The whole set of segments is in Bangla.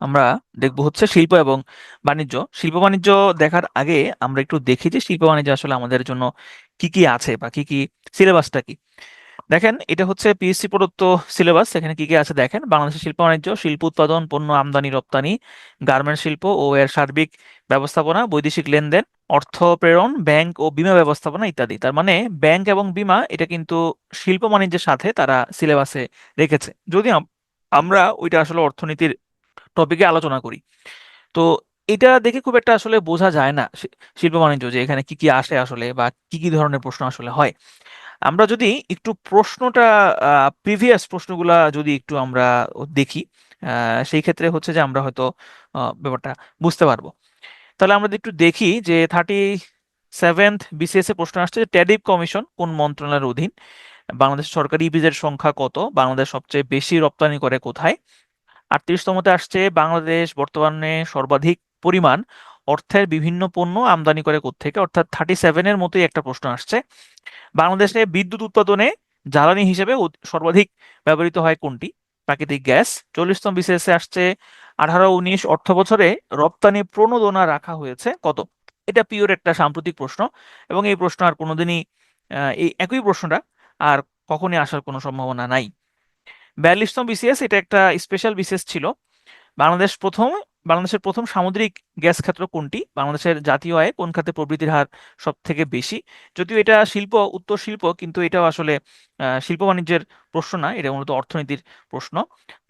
আমরা দেখবো হচ্ছে শিল্প এবং বাণিজ্য। শিল্প বাণিজ্য দেখার আগে আমরা একটু দেখি যে শিল্প বাণিজ্য আসলে আমাদের জন্য কি কি আছে বা কি কি সিলেবাসটা কি। দেখেন, এটা হচ্ছে পিএসসি প্রদত্ত সিলেবাস। এখানে কি কি আছে দেখেন: বাংলাদেশের শিল্প বাণিজ্য, শিল্প উৎপাদন, পণ্য আমদানি রপ্তানি, গার্মেন্টস শিল্প ও এর সার্বিক ব্যবস্থাপনা, বৈদেশিক লেনদেন, অর্থ প্রেরণ, ব্যাংক ও বীমা ব্যবস্থাপনা ইত্যাদি। তার মানে ব্যাংক এবং বীমা এটা কিন্তু শিল্প বাণিজ্যের সাথে তারা সিলেবাসে রেখেছে, যদি আমরা ওইটা আসলে অর্থনীতির টপিকে আলোচনা করি। তো এটা দেখে খুব একটা আসলে বোঝা যায় না শিল্প বাণিজ্য যে এখানে কি কি আসে আসলে বা কি কি ধরনের প্রশ্ন আসলে হয়। আমরা যদি একটু প্রশ্নটা প্রিভিয়াস প্রশ্নগুলা যদি একটু আমরা দেখি, সেই ক্ষেত্রে হচ্ছে যে আমরা হয়তো ব্যাপারটা বুঝতে পারবো। তাহলে আমরা যদি একটু দেখি যে 37th বিসিএস এ প্রশ্ন আসছে যে ট্যারিফ কমিশন কোন মন্ত্রণালয়ের অধীন, বাংলাদেশ সরকারি ইপিজেড সংখ্যা কত, বাংলাদেশ সবচেয়ে বেশি রপ্তানি করে কোথায়, 38তমতে আসছে বাংলাদেশ বর্তমানে সর্বাধিক পরিমাণ অর্থের বিভিন্ন পণ্য আমদানি করে কোত্থেকে, অর্থাৎ 37-এর মতোই একটা প্রশ্ন আসছে। বাংলাদেশে বিদ্যুৎ উৎপাদনে জ্বালানি হিসেবে সর্বাধিক ব্যবহৃত হয় কোনটি, প্রাকৃতিক গ্যাস। 40তম বিসিএসে আসছে 18-19 অর্থ বছরে রপ্তানি প্রণোদনা রাখা হয়েছে কত। এটা পিওর একটা সাম্প্রতিক প্রশ্ন, এবং এই প্রশ্ন আর কোনোদিনই এই একই প্রশ্নটা আর কখনই আসার কোনো সম্ভাবনা নাই। 42তম বিসিএস এটা একটা স্পেশাল বিসিএস ছিল। বাংলাদেশ প্রথম বাংলাদেশের প্রথম সামুদ্রিক গ্যাস ক্ষেত্র কোনটি, বাংলাদেশের জাতীয় আয়ে কোন খাতে প্রবৃদ্ধির হার সব থেকে বেশি। যদিও এটা শিল্প, উত্তর শিল্প, কিন্তু এটাও আসলে শিল্প বাণিজ্যের প্রশ্ন না, এটা মূলত অর্থনীতির প্রশ্ন।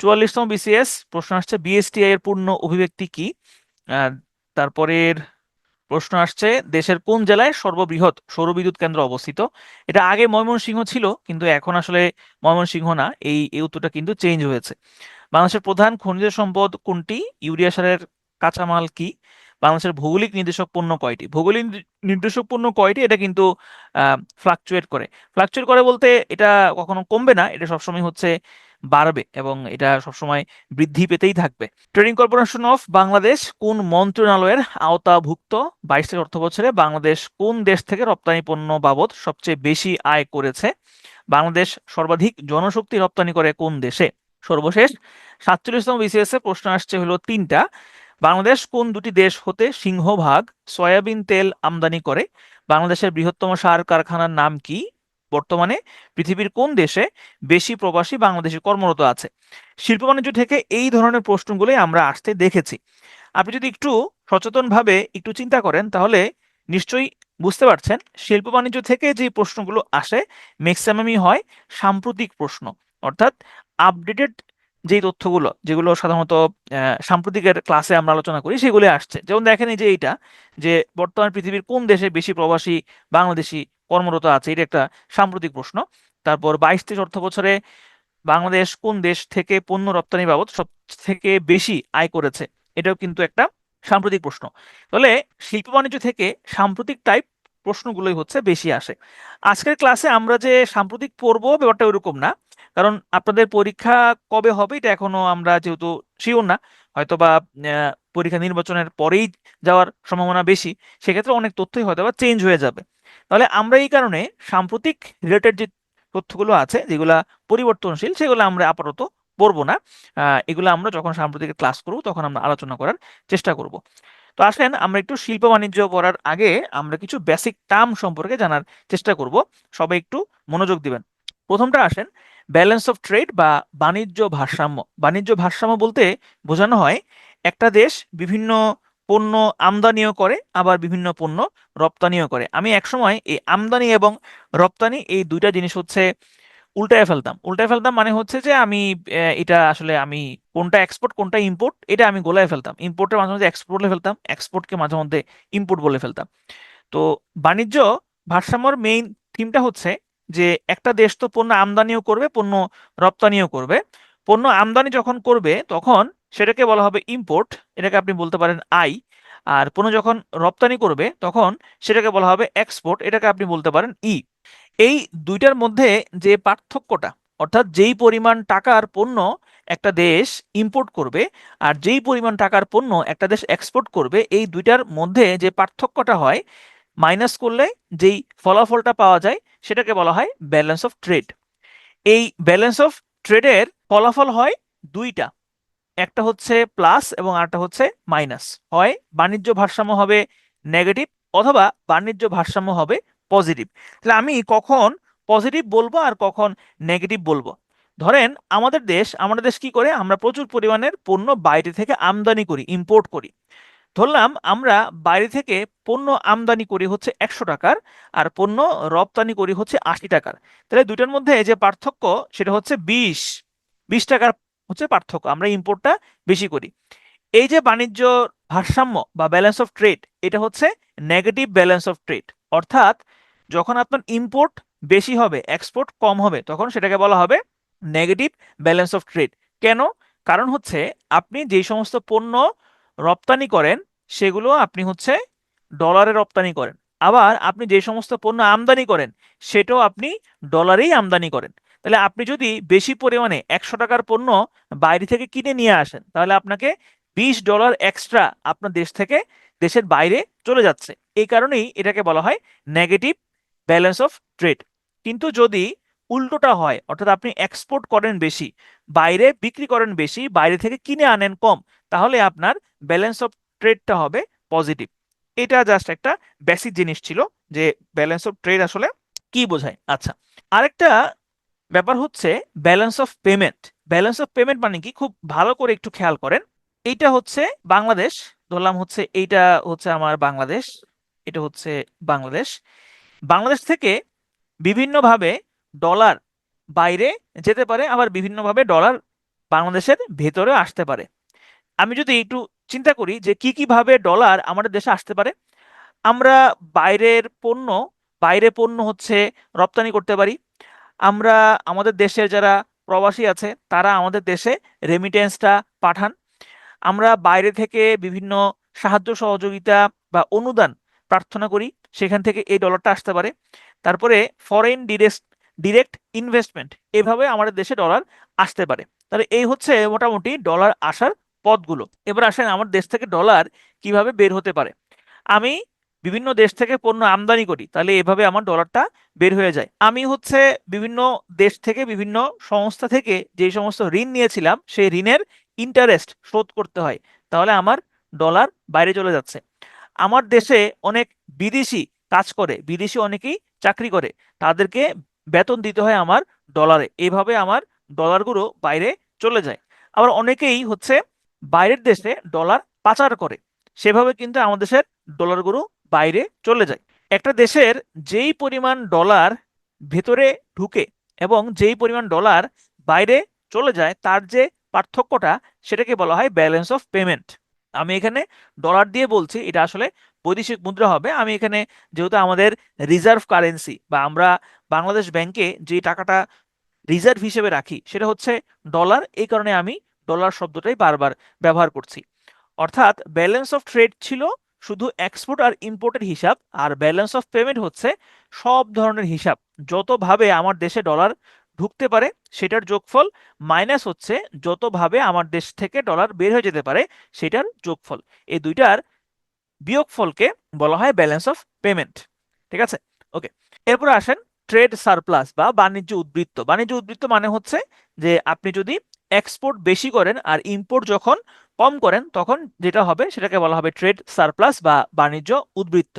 44তম বিসিএস প্রশ্ন আসছে বিএসটিআই এর পূর্ণ অভিব্যক্তি কি। আহ, তারপরের প্রশ্ন আসছে দেশের কোন জেলায় সর্ববৃহৎ সৌরবিদ্যুৎ কেন্দ্র অবস্থিত। এটা আগে ময়মনসিংহ ছিল, কিন্তু এখন আসলে ময়মনসিংহ না, এই উত্তরটা কিন্তু চেঞ্জ হয়েছে। বাংলাদেশের প্রধান খনিজ সম্পদ কোনটি, ইউরিয়া সারের কাঁচামাল কি, বাংলাদেশের ভৌগোলিক নির্দেশক পণ্য কয়টি। ভৌগোলিক নির্দেশক পণ্য কয়টি এটা কিন্তু ফ্লাকচুয়েট করে। ফ্লাকচুয়েট করে বলতে এটা কখনো কমবে না, এটা সবসময় হচ্ছে বাড়বে এবং এটা সবসময় বৃদ্ধি পেতেই থাকবে। ট্রেডিং কর্পোরেশন অফ বাংলাদেশ কোন মন্ত্রণালয়ের আওতাভুক্ত। 22 অর্থ বছরে বাংলাদেশ কোন দেশ থেকে রপ্তানি পণ্য বাবদ সবচেয়ে বেশি আয় করেছে। বাংলাদেশ সর্বাধিক জনশক্তি রপ্তানি করে কোন দেশে। সর্বশেষ 47তম বিসিএস এ প্রশ্ন আসছে হলো তিনটা: বাংলাদেশ কোন দুটি দেশ হতে সিংহভাগ সয়াবিন তেল আমদানি করে। বাংলাদেশের বৃহত্তম সার কারখানার নাম কি। বর্তমানে পৃথিবীর কোন দেশে বেশি প্রবাসী বাংলাদেশি কর্মরত আছে। শিল্প বাণিজ্য থেকে এই ধরনের প্রশ্নগুলোই আমরা আসতে দেখেছি। আপনি যদি একটু সচেতনভাবে একটু চিন্তা করেন তাহলে নিশ্চয়ই বুঝতে পারছেন শিল্প বাণিজ্য থেকে যে প্রশ্নগুলো আসে ম্যাক্সিমামই হয় সাম্প্রতিক প্রশ্ন, অর্থাৎ আপডেটেড যেই তথ্যগুলো যেগুলো সাধারণত সাম্প্রতিকের ক্লাসে আমরা আলোচনা করি সেগুলো আসছে। যেমন দেখেন এই যে এইটা, যে বর্তমান পৃথিবীর কোন দেশে বেশি প্রবাসী বাংলাদেশি কর্মরত আছে, এটা একটা সাম্প্রতিক প্রশ্ন। তারপর 22-23 অর্থ বছরে বাংলাদেশ কোন দেশ থেকে পণ্য রপ্তানি বাবদ সব থেকে বেশি আয় করেছে, এটাও কিন্তু একটা সাম্প্রতিক প্রশ্ন। তাহলে শিল্প বাণিজ্য থেকে সাম্প্রতিক টাইপ প্রশ্নগুলোই হচ্ছে বেশি আসে। আজকের ক্লাসে আমরা যে সাম্প্রতিক পড়বো ব্যাপারটা ওরকম না, কারণ আপনাদের পরীক্ষা কবে হবে এটা এখনো আমরা যেহেতু শিওর না, হয়তো বা পরীক্ষা নির্বাচনের পরেই যাওয়ার সম্ভাবনা বেশি, সেক্ষেত্রে অনেক তথ্যই হয়তো বা চেঞ্জ হয়ে যাবে। তাহলে আমরা এই কারণে সাম্প্রতিক রিলেটেড যে তথ্যগুলো আছে যেগুলা পরিবর্তনশীল সেগুলো আমরা আপাতত পড়বো না। এগুলো আমরা যখন সাম্প্রতিক ক্লাস করব তখন আমরা আলোচনা করার চেষ্টা করব। তো আসেন আমরা একটু শিল্প বাণিজ্য পড়ার আগে আমরা কিছু বেসিক টার্ম সম্পর্কে জানার চেষ্টা করব। সবাই একটু মনোযোগ দিবেন। প্রথমটা আসেন ব্যালেন্স অফ ট্রেড বা বাণিজ্য ভারসাম্য। বাণিজ্য ভারসাম্য বলতে বোঝানো হয় একটা দেশ বিভিন্ন পণ্য আমদানিও করে আবার বিভিন্ন পণ্য রপ্তানিও করে। আমি একসময় এই আমদানি এবং রপ্তানি এই দুইটা জিনিস হচ্ছে উল্টায় ফেলতাম মানে হচ্ছে যে আমি এটা আসলে আমি কোনটা এক্সপোর্ট কোনটা ইম্পোর্ট এটা আমি গোলায় ফেলতাম। ইম্পোর্টের মাঝে মধ্যে এক্সপোর্ট বলে ফেলতাম, এক্সপোর্টকে মাঝে মধ্যে ইম্পোর্ট বলে ফেলতাম। তো বাণিজ্য ভারসাম্যর মেইন থিমটা হচ্ছে যে একটা দেশ তো পণ্য আমদানিও করবে পণ্য রপ্তানিও করবে। পণ্য আমদানি যখন করবে তখন সেটাকে বলা হবে ইম্পোর্ট, এটাকে আপনি বলতে পারেন আই। আর পণ্য যখন রপ্তানি করবে তখন সেটাকে বলা হবে এক্সপোর্ট, এটাকে আপনি বলতে পারেন ই। এই দুইটার মধ্যে যে পার্থক্যটা, অর্থাৎ যেই পরিমাণ টাকার পণ্য একটা দেশ ইম্পোর্ট করবে আর যেই পরিমাণ টাকার পণ্য একটা দেশ এক্সপোর্ট করবে, এই দুইটার মধ্যে যে পার্থক্যটা হয় মাইনাস করলে যেই ফলাফলটা পাওয়া যায় সেটাকে বলা হয় ব্যালেন্স অফ ট্রেড। এই ব্যালেন্স অফ ট্রেডের ফলাফল হয় দুইটা। একটা হচ্ছে প্লাস এবং আরেকটা হচ্ছে মাইনাস। হয় বাণিজ্য ভারসাম্য হবে নেগেটিভ অথবা বাণিজ্য ভারসাম্য হবে পজিটিভ। তাহলে আমি কখন পজিটিভ বলবো আর কখন নেগেটিভ বলবো? ধরেন আমাদের দেশ কি করে, আমরা প্রচুর পরিমাণের পণ্য বাইরে থেকে আমদানি করি, ইম্পোর্ট করি। ধরলাম আমরা বাইরে থেকে পণ্য আমদানি করি হচ্ছে 100 টাকার, আর পণ্য রপ্তানি করি হচ্ছে 80 টাকার। তাহলে দুইটার মধ্যে যে পার্থক্য সেটা হচ্ছে 20 টাকার হচ্ছে পার্থক্য, আমরা ইম্পোর্টটা বেশি করি। এই যে বাণিজ্য ভারসাম্য বা ব্যালেন্স অফ ট্রেড, এটা হচ্ছে নেগেটিভ ব্যালেন্স অফ ট্রেড। অর্থাৎ যখন আপনার ইম্পোর্ট বেশি হবে, এক্সপোর্ট কম হবে, তখন সেটাকে বলা হবে নেগেটিভ ব্যালেন্স অফ ট্রেড। কেন? কারণ হচ্ছে আপনি যেই সমস্ত পণ্য রপ্তানি করেন সেগুলো আপনি হচ্ছে ডলারে রপ্তানি করেন, আবার আপনি যে সমস্ত পণ্য আমদানি করেন সেটাও আপনি ডলারেই আমদানি করেন। তাহলে আপনি যদি বেশি পরিমাণে 100 টাকার পণ্য বাইরে থেকে কিনে নিয়ে আসেন, তাহলে আপনাকে $20 এক্সট্রা আপনার দেশ থেকে দেশের বাইরে চলে যাচ্ছে। এই কারণেই এটাকে বলা হয় নেগেটিভ ব্যালেন্স অফ ট্রেড। কিন্তু যদি উল্টোটা হয়, অর্থাৎ আপনি এক্সপোর্ট করেন বেশি, বাইরে বিক্রি করেন বেশি, বাইরে থেকে কিনে আনেন কম, তাহলে আপনার ব্যালেন্স অফ ট্রেডটা হবে পজিটিভ। এটা জাস্ট একটা বেসিক জিনিস ছিল যে ব্যালেন্স অফ ট্রেড আসলে কি বোঝায়। আচ্ছা, আরেকটা ব্যাপার হচ্ছে balance of payment. Balance of payment মানে কি, খুব ভালো করে একটু খেয়াল করেন। এইটা হচ্ছে বাংলাদেশ, ধরলাম হচ্ছে এইটা হচ্ছে আমার বাংলাদেশ, এটা হচ্ছে বাংলাদেশ। বাংলাদেশ থেকে বিভিন্নভাবে ডলার বাইরে যেতে পারে, আবার বিভিন্নভাবে ডলার বাংলাদেশের ভেতরে আসতে পারে। আমি যদি একটু চিন্তা করি যে কি কি ভাবে ডলার আমাদের দেশে আসতে পারে, আমরা বাইরে পণ্য হচ্ছে রপ্তানি করতে পারি। আমরা আমাদের দেশের যারা প্রবাসী আছে তারা আমাদের দেশে রেমিটেন্সটা পাঠান। আমরা বাইরে থেকে বিভিন্ন সাহায্য সহযোগিতা বা অনুদান প্রার্থনা করি, সেখান থেকে এই ডলারটা আসতে পারে। তারপরে ফরেন ডিরেক্ট ইনভেস্টমেন্ট, এভাবে আমাদের দেশে ডলার আসতে পারে। তাহলে এই হচ্ছে মোটামুটি ডলার আসার পথগুলো। এবার আসেন আমার দেশ থেকে ডলার কিভাবে বের হতে পারে। আমি বিভিন্ন দেশ থেকে পণ্য আমদানি করি, তাহলে এভাবে আমার ডলারটা বের হয়ে যায়। আমি হচ্ছে বিভিন্ন দেশ থেকে বিভিন্ন সংস্থা থেকে যে সমস্ত ঋণ নিয়েছিলাম সেই ঋণের ইন্টারেস্ট শোধ করতে হয়, তাহলে আমার ডলার বাইরে চলে যাচ্ছে। আমার দেশে অনেক বিদেশি কাজ করে, বিদেশি অনেকেই চাকরি করে, তাদেরকে বেতন দিতে হয় আমার ডলারে, এইভাবে আমার ডলারগুলো বাইরে চলে যায়। আবার অনেকেই হচ্ছে বাইরের দেশে ডলার পাচার করে, সেভাবে কিন্তু আমাদের দেশের ডলারগুলো বাইরে চলে যায়। একটা দেশের যেই পরিমাণ ডলার ভেতরে ঢুকে এবং যেই পরিমাণ ডলার বাইরে চলে যায়, তার যে পার্থক্যটা, সেটাকে বলা হয় ব্যালেন্স অফ পেমেন্ট। আমি এখানে ডলার দিয়ে বলছি, এটা আসলে বৈদেশিক মুদ্রা হবে। আমি এখানে যেহেতু আমাদের রিজার্ভ কারেন্সি বা আমরা বাংলাদেশ ব্যাংকে যে টাকাটা রিজার্ভ হিসেবে রাখি সেটা হচ্ছে ডলার, এই কারণে আমি ডলার শব্দটাই বারবার ব্যবহার করছি। অর্থাৎ ব্যালেন্স অফ ট্রেড ছিল শুধু এক্সপোর্ট আর ইম্পোর্টের হিসাব, আর ব্যালেন্স অফ পেমেন্ট হচ্ছে সব ধরনের হিসাব, যতভাবে আমার দেশে ডলার ঢুকতে পারে সেটার যোগফল, মাইনাস হচ্ছে যতভাবে আমার দেশ থেকে ডলার বের হয়ে যেতে পারে সেটার যোগফল। এই দুইটার বিয়োগফলকে বলা হয় ব্যালেন্স অফ পেমেন্ট। ঠিক আছে, ওকে। এরপর আসেন ট্রেড সারপ্লাস বা বাণিজ্য উদ্বৃত্ত। বাণিজ্য উদ্বৃত্ত মানে হচ্ছে যে আপনি যদি এক্সপোর্ট বেশি করেন আর ইম্পোর্ট যখন কম করেন, তখন যেটা হবে সেটাকে বলা হবে ট্রেড সারপ্লাস বা বাণিজ্য উদ্বৃত্ত।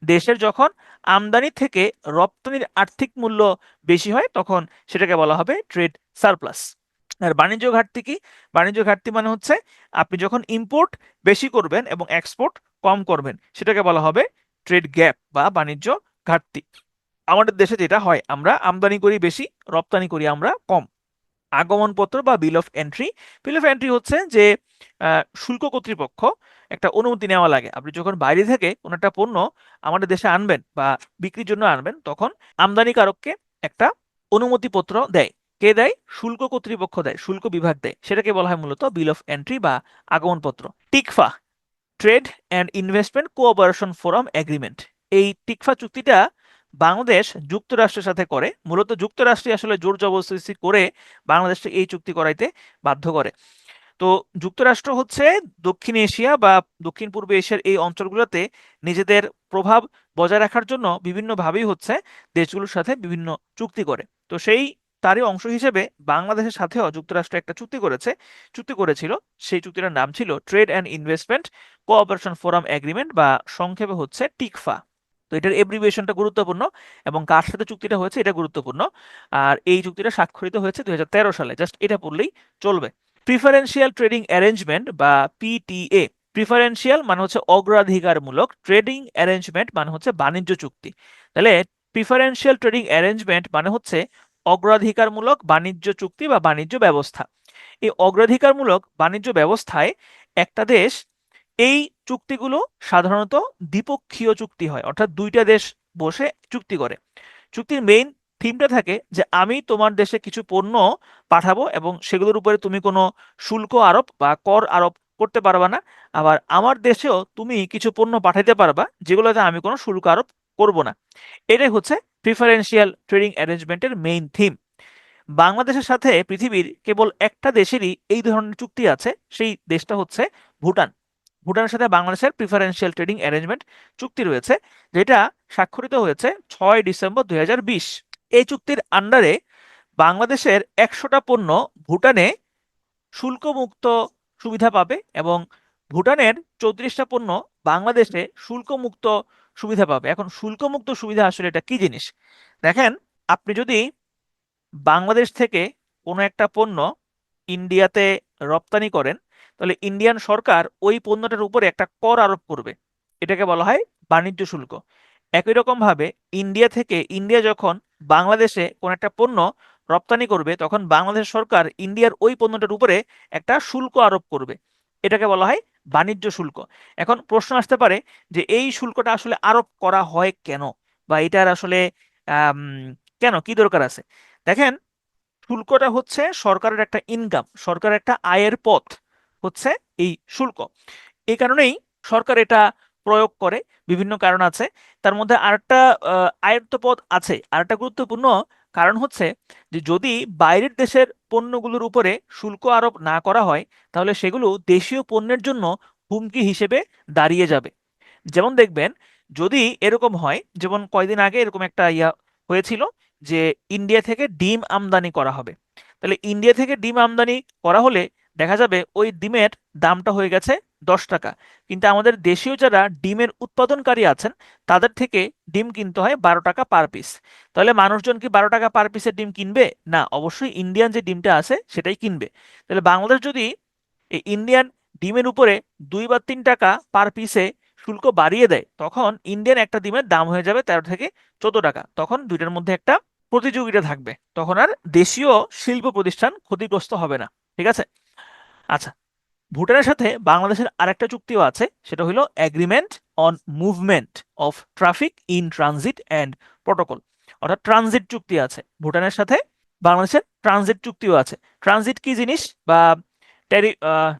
দেশের যখন আমদানি থেকে রপ্তানির আর্থিক মূল্য বেশি হয়, তখন সেটাকে বলা হবে ট্রেড সারপ্লাস। আর বাণিজ্য ঘাটতি কি? বাণিজ্য ঘাটতি মানে হচ্ছে আপনি যখন ইম্পোর্ট বেশি করবেন এবং এক্সপোর্ট কম করবেন, সেটাকে বলা হবে ট্রেড গ্যাপ বা বাণিজ্য ঘাটতি। আমাদের দেশে যেটা হয়, আমরা আমদানি করি বেশি, রপ্তানি করি আমরা কম। আগমনপত্র বা বিল of entry. Bill of entry হচ্ছে যে শুল্ক কর্তৃপক্ষ একটা অনুমতি নেওয়া লাগে। আপনি যখন বাইরে থেকে কোনো একটা পণ্য আমাদের দেশে আনবেন বা বিক্রির জন্য আনবেন, তখন আমদানিকারককে একটা অনুমতিপত্র দেয়। কে দেয়? শুল্ক কর্তৃপক্ষ দেয়, শুল্ক বিভাগ দেয়। সেটাকে বলা হয় মূলত বিল অফ এন্ট্রি বা আগমনপত্র। TICFA, trade and investment cooperation forum agreement. এই টিকফা চুক্তিটা বাংলাদেশ যুক্তরাষ্ট্রের সাথে করে। মূলত যুক্তরাষ্ট্রে আসলে জোর জবরদস্তি করে বাংলাদেশকে এই চুক্তি করাইতে বাধ্য করে। তো যুক্তরাষ্ট্র হচ্ছে দক্ষিণ এশিয়া বা দক্ষিণ পূর্ব এশিয়ার এই অঞ্চলগুলোতে নিজেদের প্রভাব বজায় রাখার জন্য বিভিন্নভাবেই হচ্ছে দেশগুলোর সাথে বিভিন্ন চুক্তি করে। তো সেই তারই অংশ হিসেবে বাংলাদেশের সাথেও যুক্তরাষ্ট্র একটা চুক্তি করেছিল। সেই চুক্তিটার নাম ছিল trade and investment cooperation forum agreement, বা সংক্ষেপে হচ্ছে টিকফা। তো এটার এব্রিভিয়েশনটা গুরুত্বপূর্ণ, এবং কার সাথে চুক্তিটা হয়েছে এটা গুরুত্বপূর্ণ। আর এই চুক্তিটা স্বাক্ষরিত হয়েছে 2013 সালে, জাস্ট এটা পড়লেই চলবে। প্রিফারেন্সিয়াল ট্রেডিং অ্যারেঞ্জমেন্ট বা পিটিএ। প্রিফারেন্সিয়াল মানে হচ্ছে অগ্রাধিকারমূলক, ট্রেডিং অ্যারেঞ্জমেন্ট মানে হচ্ছে বাণিজ্য চুক্তি। তাহলে প্রিফারেন্সিয়াল ট্রেডিং অ্যারেঞ্জমেন্ট মানে হচ্ছে অগ্রাধিকারমূলক বাণিজ্য চুক্তি বা বাণিজ্য ব্যবস্থা। এই অগ্রাধিকারমূলক বাণিজ্য ব্যবস্থায় একটা দেশ, এই চুক্তিগুলো সাধারণত দ্বিপক্ষীয় চুক্তি হয়, অর্থাৎ দুইটা দেশ বসে চুক্তি করে। চুক্তির মেইন থিমটা থাকে যে আমি তোমার দেশে কিছু পণ্য পাঠাবো এবং সেগুলোর উপরে তুমি কোনো শুল্ক আরোপ বা কর আরোপ করতে পারবা না, আবার আমার দেশেও তুমি কিছু পণ্য পাঠাইতে পারবা যেগুলোতে আমি কোনো শুল্ক আরোপ করব না। এটাই হচ্ছে প্রিফারেন্সিয়াল ট্রেডিং অ্যারেঞ্জমেন্টের মেইন থিম। বাংলাদেশের সাথে পৃথিবীর কেবল একটা দেশেরই এই ধরনের চুক্তি আছে, সেই দেশটা হচ্ছে ভুটান। ভুটানের সাথে বাংলাদেশের প্রিফারেন্সিয়াল ট্রেডিং অ্যারেঞ্জমেন্ট চুক্তি রয়েছে, যেটা স্বাক্ষরিত হয়েছে 6 ডিসেম্বর 2020। এই চুক্তির আন্ডারে বাংলাদেশের 100টা পণ্য ভুটানে শুল্কমুক্ত সুবিধা পাবে, এবং ভুটানের 34টা পণ্য বাংলাদেশে শুল্কমুক্ত সুবিধা পাবে। এখন শুল্কমুক্ত সুবিধা আসলে এটা কি জিনিস? দেখেন, আপনি যদি বাংলাদেশ থেকে কোনো একটা পণ্য ইন্ডিয়াতে রপ্তানি করেন, তাহলে ইন্ডিয়ান সরকার ওই পণ্যটার উপরে একটা কর আরোপ করবে। এটাকে বলা হয় বাণিজ্য শুল্ক। একই রকম ভাবে ইন্ডিয়া যখন বাংলাদেশে কোন একটা পণ্য রপ্তানি করবে, তখন বাংলাদেশ সরকার ইন্ডিয়ার ওই পণ্যটার উপরে একটা শুল্ক আরোপ করবে। এটাকে বলা হয় বাণিজ্য শুল্ক। এখন প্রশ্ন আসতে পারে যে এই শুল্কটা আসলে আরোপ করা হয় কেন, বা এটার আসলে আম, কেন, কি দরকার আছে? দেখেন, শুল্কটা হচ্ছে সরকারের একটা ইনকাম, সরকারের একটা আয়ের পথ হচ্ছে এই শুল্ক। এই কারণেই সরকার এটা প্রয়োগ করে। বিভিন্ন কারণ আছে, তার মধ্যে আরেকটা আয়ত্ত পথ আছে। আরেকটা গুরুত্বপূর্ণ কারণ হচ্ছে যে যদি বাইরের দেশের পণ্যগুলোর উপরে শুল্ক আরোপ না করা হয়, তাহলে সেগুলো দেশীয় পণ্যের জন্য হুমকি হিসেবে দাঁড়িয়ে যাবে। যেমন দেখবেন, যদি এরকম হয়, যেমন কয়দিন আগে এরকম একটা হয়েছিল যে ইন্ডিয়া থেকে ডিম আমদানি করা হবে। তাহলে ইন্ডিয়া থেকে ডিম আমদানি করা হলে দেখা যাবে ওই ডিমের দামটা হয়ে গেছে 10 টাকা, কিন্তু আমাদের দেশীয় যারা ডিমের উৎপাদনকারী আছেন তাদের থেকে ডিম কিনতে হয় 12 টাকা পার পিস। তাহলে মানুষজন কি 12 টাকা পার পিসের ডিম কিনবে? না, অবশ্যই ইন্ডিয়ান যে ডিমটা আছে সেটাই কিনবে। তাহলে বাংলাদেশ যদি এই ইন্ডিয়ান ডিমের উপরে 2 বা 3 টাকা পার পিসে শুল্ক বাড়িয়ে দেয়, তখন ইন্ডিয়ান একটা ডিমের দাম হয়ে যাবে 13 থেকে 14 টাকা। তখন দুইটার মধ্যে একটা প্রতিযোগিতা থাকবে, তখন আর দেশীয় শিল্প প্রতিষ্ঠান ক্ষতিগ্রস্ত হবে না। ঠিক আছে? আচ্ছা, ভুটানের সাথে বাংলাদেশের আরেকটা চুক্তিও আছে, সেটা হলো agreement on movement of traffic in transit and protocol, অর্থাৎ ট্রানজিট চুক্তি আছে ভুটানের সাথে। বাংলাদেশের ট্রানজিট চুক্তিও আছে। ট্রানজিট কি জিনিস বা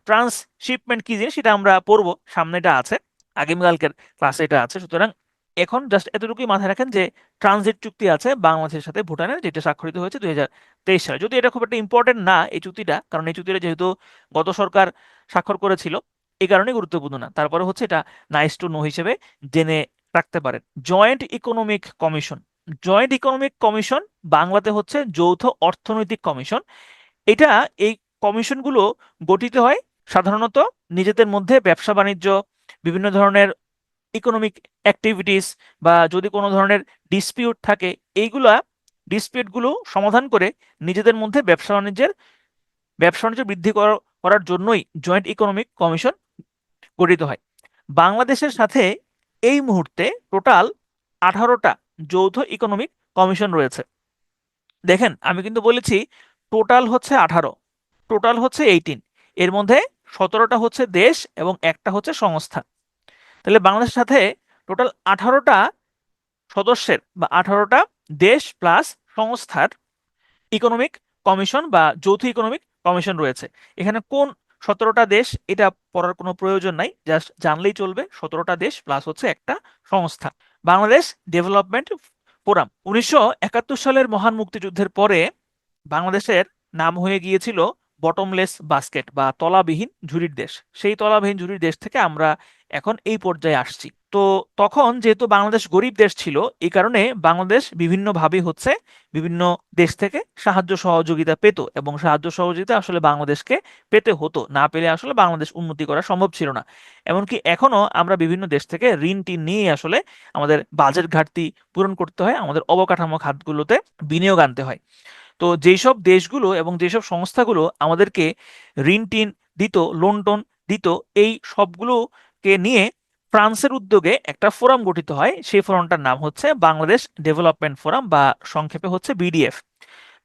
ট্রান্সশিপমেন্ট কি জিনিস সেটা আমরা পড়বো, সামনে এটা আছে, আগামীকালকের ক্লাসে এটা আছে। সুতরাং এখন জাস্ট এতটুকুই মাথায় রাখেন যে ট্রানজিট চুক্তি আছে বাংলাদেশের সাথে ভুটানের, যেটা স্বাক্ষরিত হয়েছে 2023 সালে। যদি এটা খুব একটা ইম্পর্টেন্ট না এই চুক্তিটা, কারণ এই চুক্তিটা যেহেতু গত সরকার স্বাক্ষর করেছিল, এই কারণে গুরুত্বপূর্ণ না। তারপরে হচ্ছে এটা নাইস টু নো হিসেবে জেনে রাখতে পারেন। Joint economic commission. Joint economic commission বাংলাতে হচ্ছে যৌথ অর্থনৈতিক কমিশন। এটা, এই কমিশনগুলো গঠিত হয় সাধারণত নিজেদের মধ্যে ব্যবসা বাণিজ্য, বিভিন্ন ধরনের ইকোনমিক অ্যাক্টিভিটিস, বা যদি কোনো ধরনের ডিসপিউট থাকে, এইগুলা ডিসপিউটগুলো সমাধান করে নিজেদের মধ্যে ব্যবসা বাণিজ্য বৃদ্ধি করার জন্যই জয়েন্ট ইকোনমিক কমিশন গঠিত হয়। বাংলাদেশের সাথে এই মুহূর্তে টোটাল 18টা যৌথ ইকোনমিক কমিশন রয়েছে। দেখেন, আমি কিন্তু বলেছি টোটাল হচ্ছে 18, টোটাল হচ্ছে 18। এর মধ্যে 17টা হচ্ছে দেশ এবং একটা হচ্ছে সংস্থা। তাহলে বাংলাদেশের সাথে টোটাল 18টা সদস্যের বা 18টা দেশ প্লাস সংস্থার ইকোনমিক কমিশন বা যৌথ ইকোনমিক কমিশন রয়েছে। এখানে কোন 17টা দেশ এটা পড়ার কোনো প্রয়োজন নাই, জাস্ট জানলেই চলবে 17টা দেশ প্লাস হচ্ছে একটা সংস্থা। Bangladesh development forum. 1971 সালের মহান মুক্তিযুদ্ধের পরে বাংলাদেশের নাম হয়ে গিয়েছিল বটমলেস বাস্কেট বা তলাবিহীন ঝুড়ির দেশ, সেই তলাবিহীন ঝুড়ির দেশ থেকে আমরা এখন এই পর্যায়ে আসছি। তো তখন যেহেতু বাংলাদেশ গরিব দেশ ছিল, এই কারণে বাংলাদেশ বিভিন্নভাবে হচ্ছে বিভিন্ন দেশ থেকে সাহায্য সহযোগিতা পেত, এবং সাহায্য সহযোগিতা আসলে বাংলাদেশকে পেতে হতো, না পেলে আসলে বাংলাদেশ উন্নতি করা সম্ভব ছিল না। এমনকি এখনো আমরা বিভিন্ন দেশ থেকে ঋণ টিন নিয়ে আসলে আমাদের বাজেট ঘাটতি পূরণ করতে হয়, আমাদের অবকাঠামো খাতগুলোতে বিনিয়োগ আনতে হয়। তো যেসব দেশগুলো এবং যেসব সংস্থাগুলো আমাদেরকে ঋণ টিন দিত, লোন টোন দিত, এই সবগুলোকে নিয়ে ফ্রান্সের উদ্যোগে একটা ফোরাম গঠিত হয়। সেই ফোরামটার নাম হচ্ছে বাংলাদেশ ডেভেলপমেন্ট ফোরাম, বা সংক্ষেপে হচ্ছে বিডিএফ।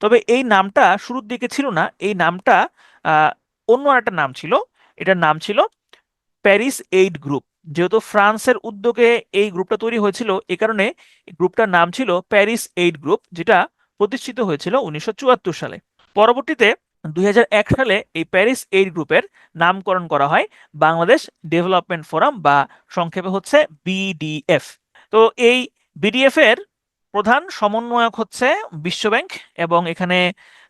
তবে এই নামটা শুরুর দিকে ছিল না, এই নামটা আহ, অন্য একটা নাম ছিল। এটার নাম ছিল প্যারিস এইড গ্রুপ। যেহেতু ফ্রান্সের উদ্যোগে এই গ্রুপটা তৈরি হয়েছিল, এ কারণে গ্রুপটার নাম ছিল প্যারিস এইড গ্রুপ, যেটা প্রতিষ্ঠিত হয়েছিল 1974 সালে। পরবর্তীতে 2001 সালে এই প্যারিস এইড গ্রুপের নামকরণ করা হয় বাংলাদেশ ডেভেলপমেন্ট ফোরাম, বা সংক্ষেপে হচ্ছে বিডিএফ। তো এই বিডিএফ এর প্রধান সমন্বয়ক হচ্ছে বিশ্বব্যাংক, এবং এখানে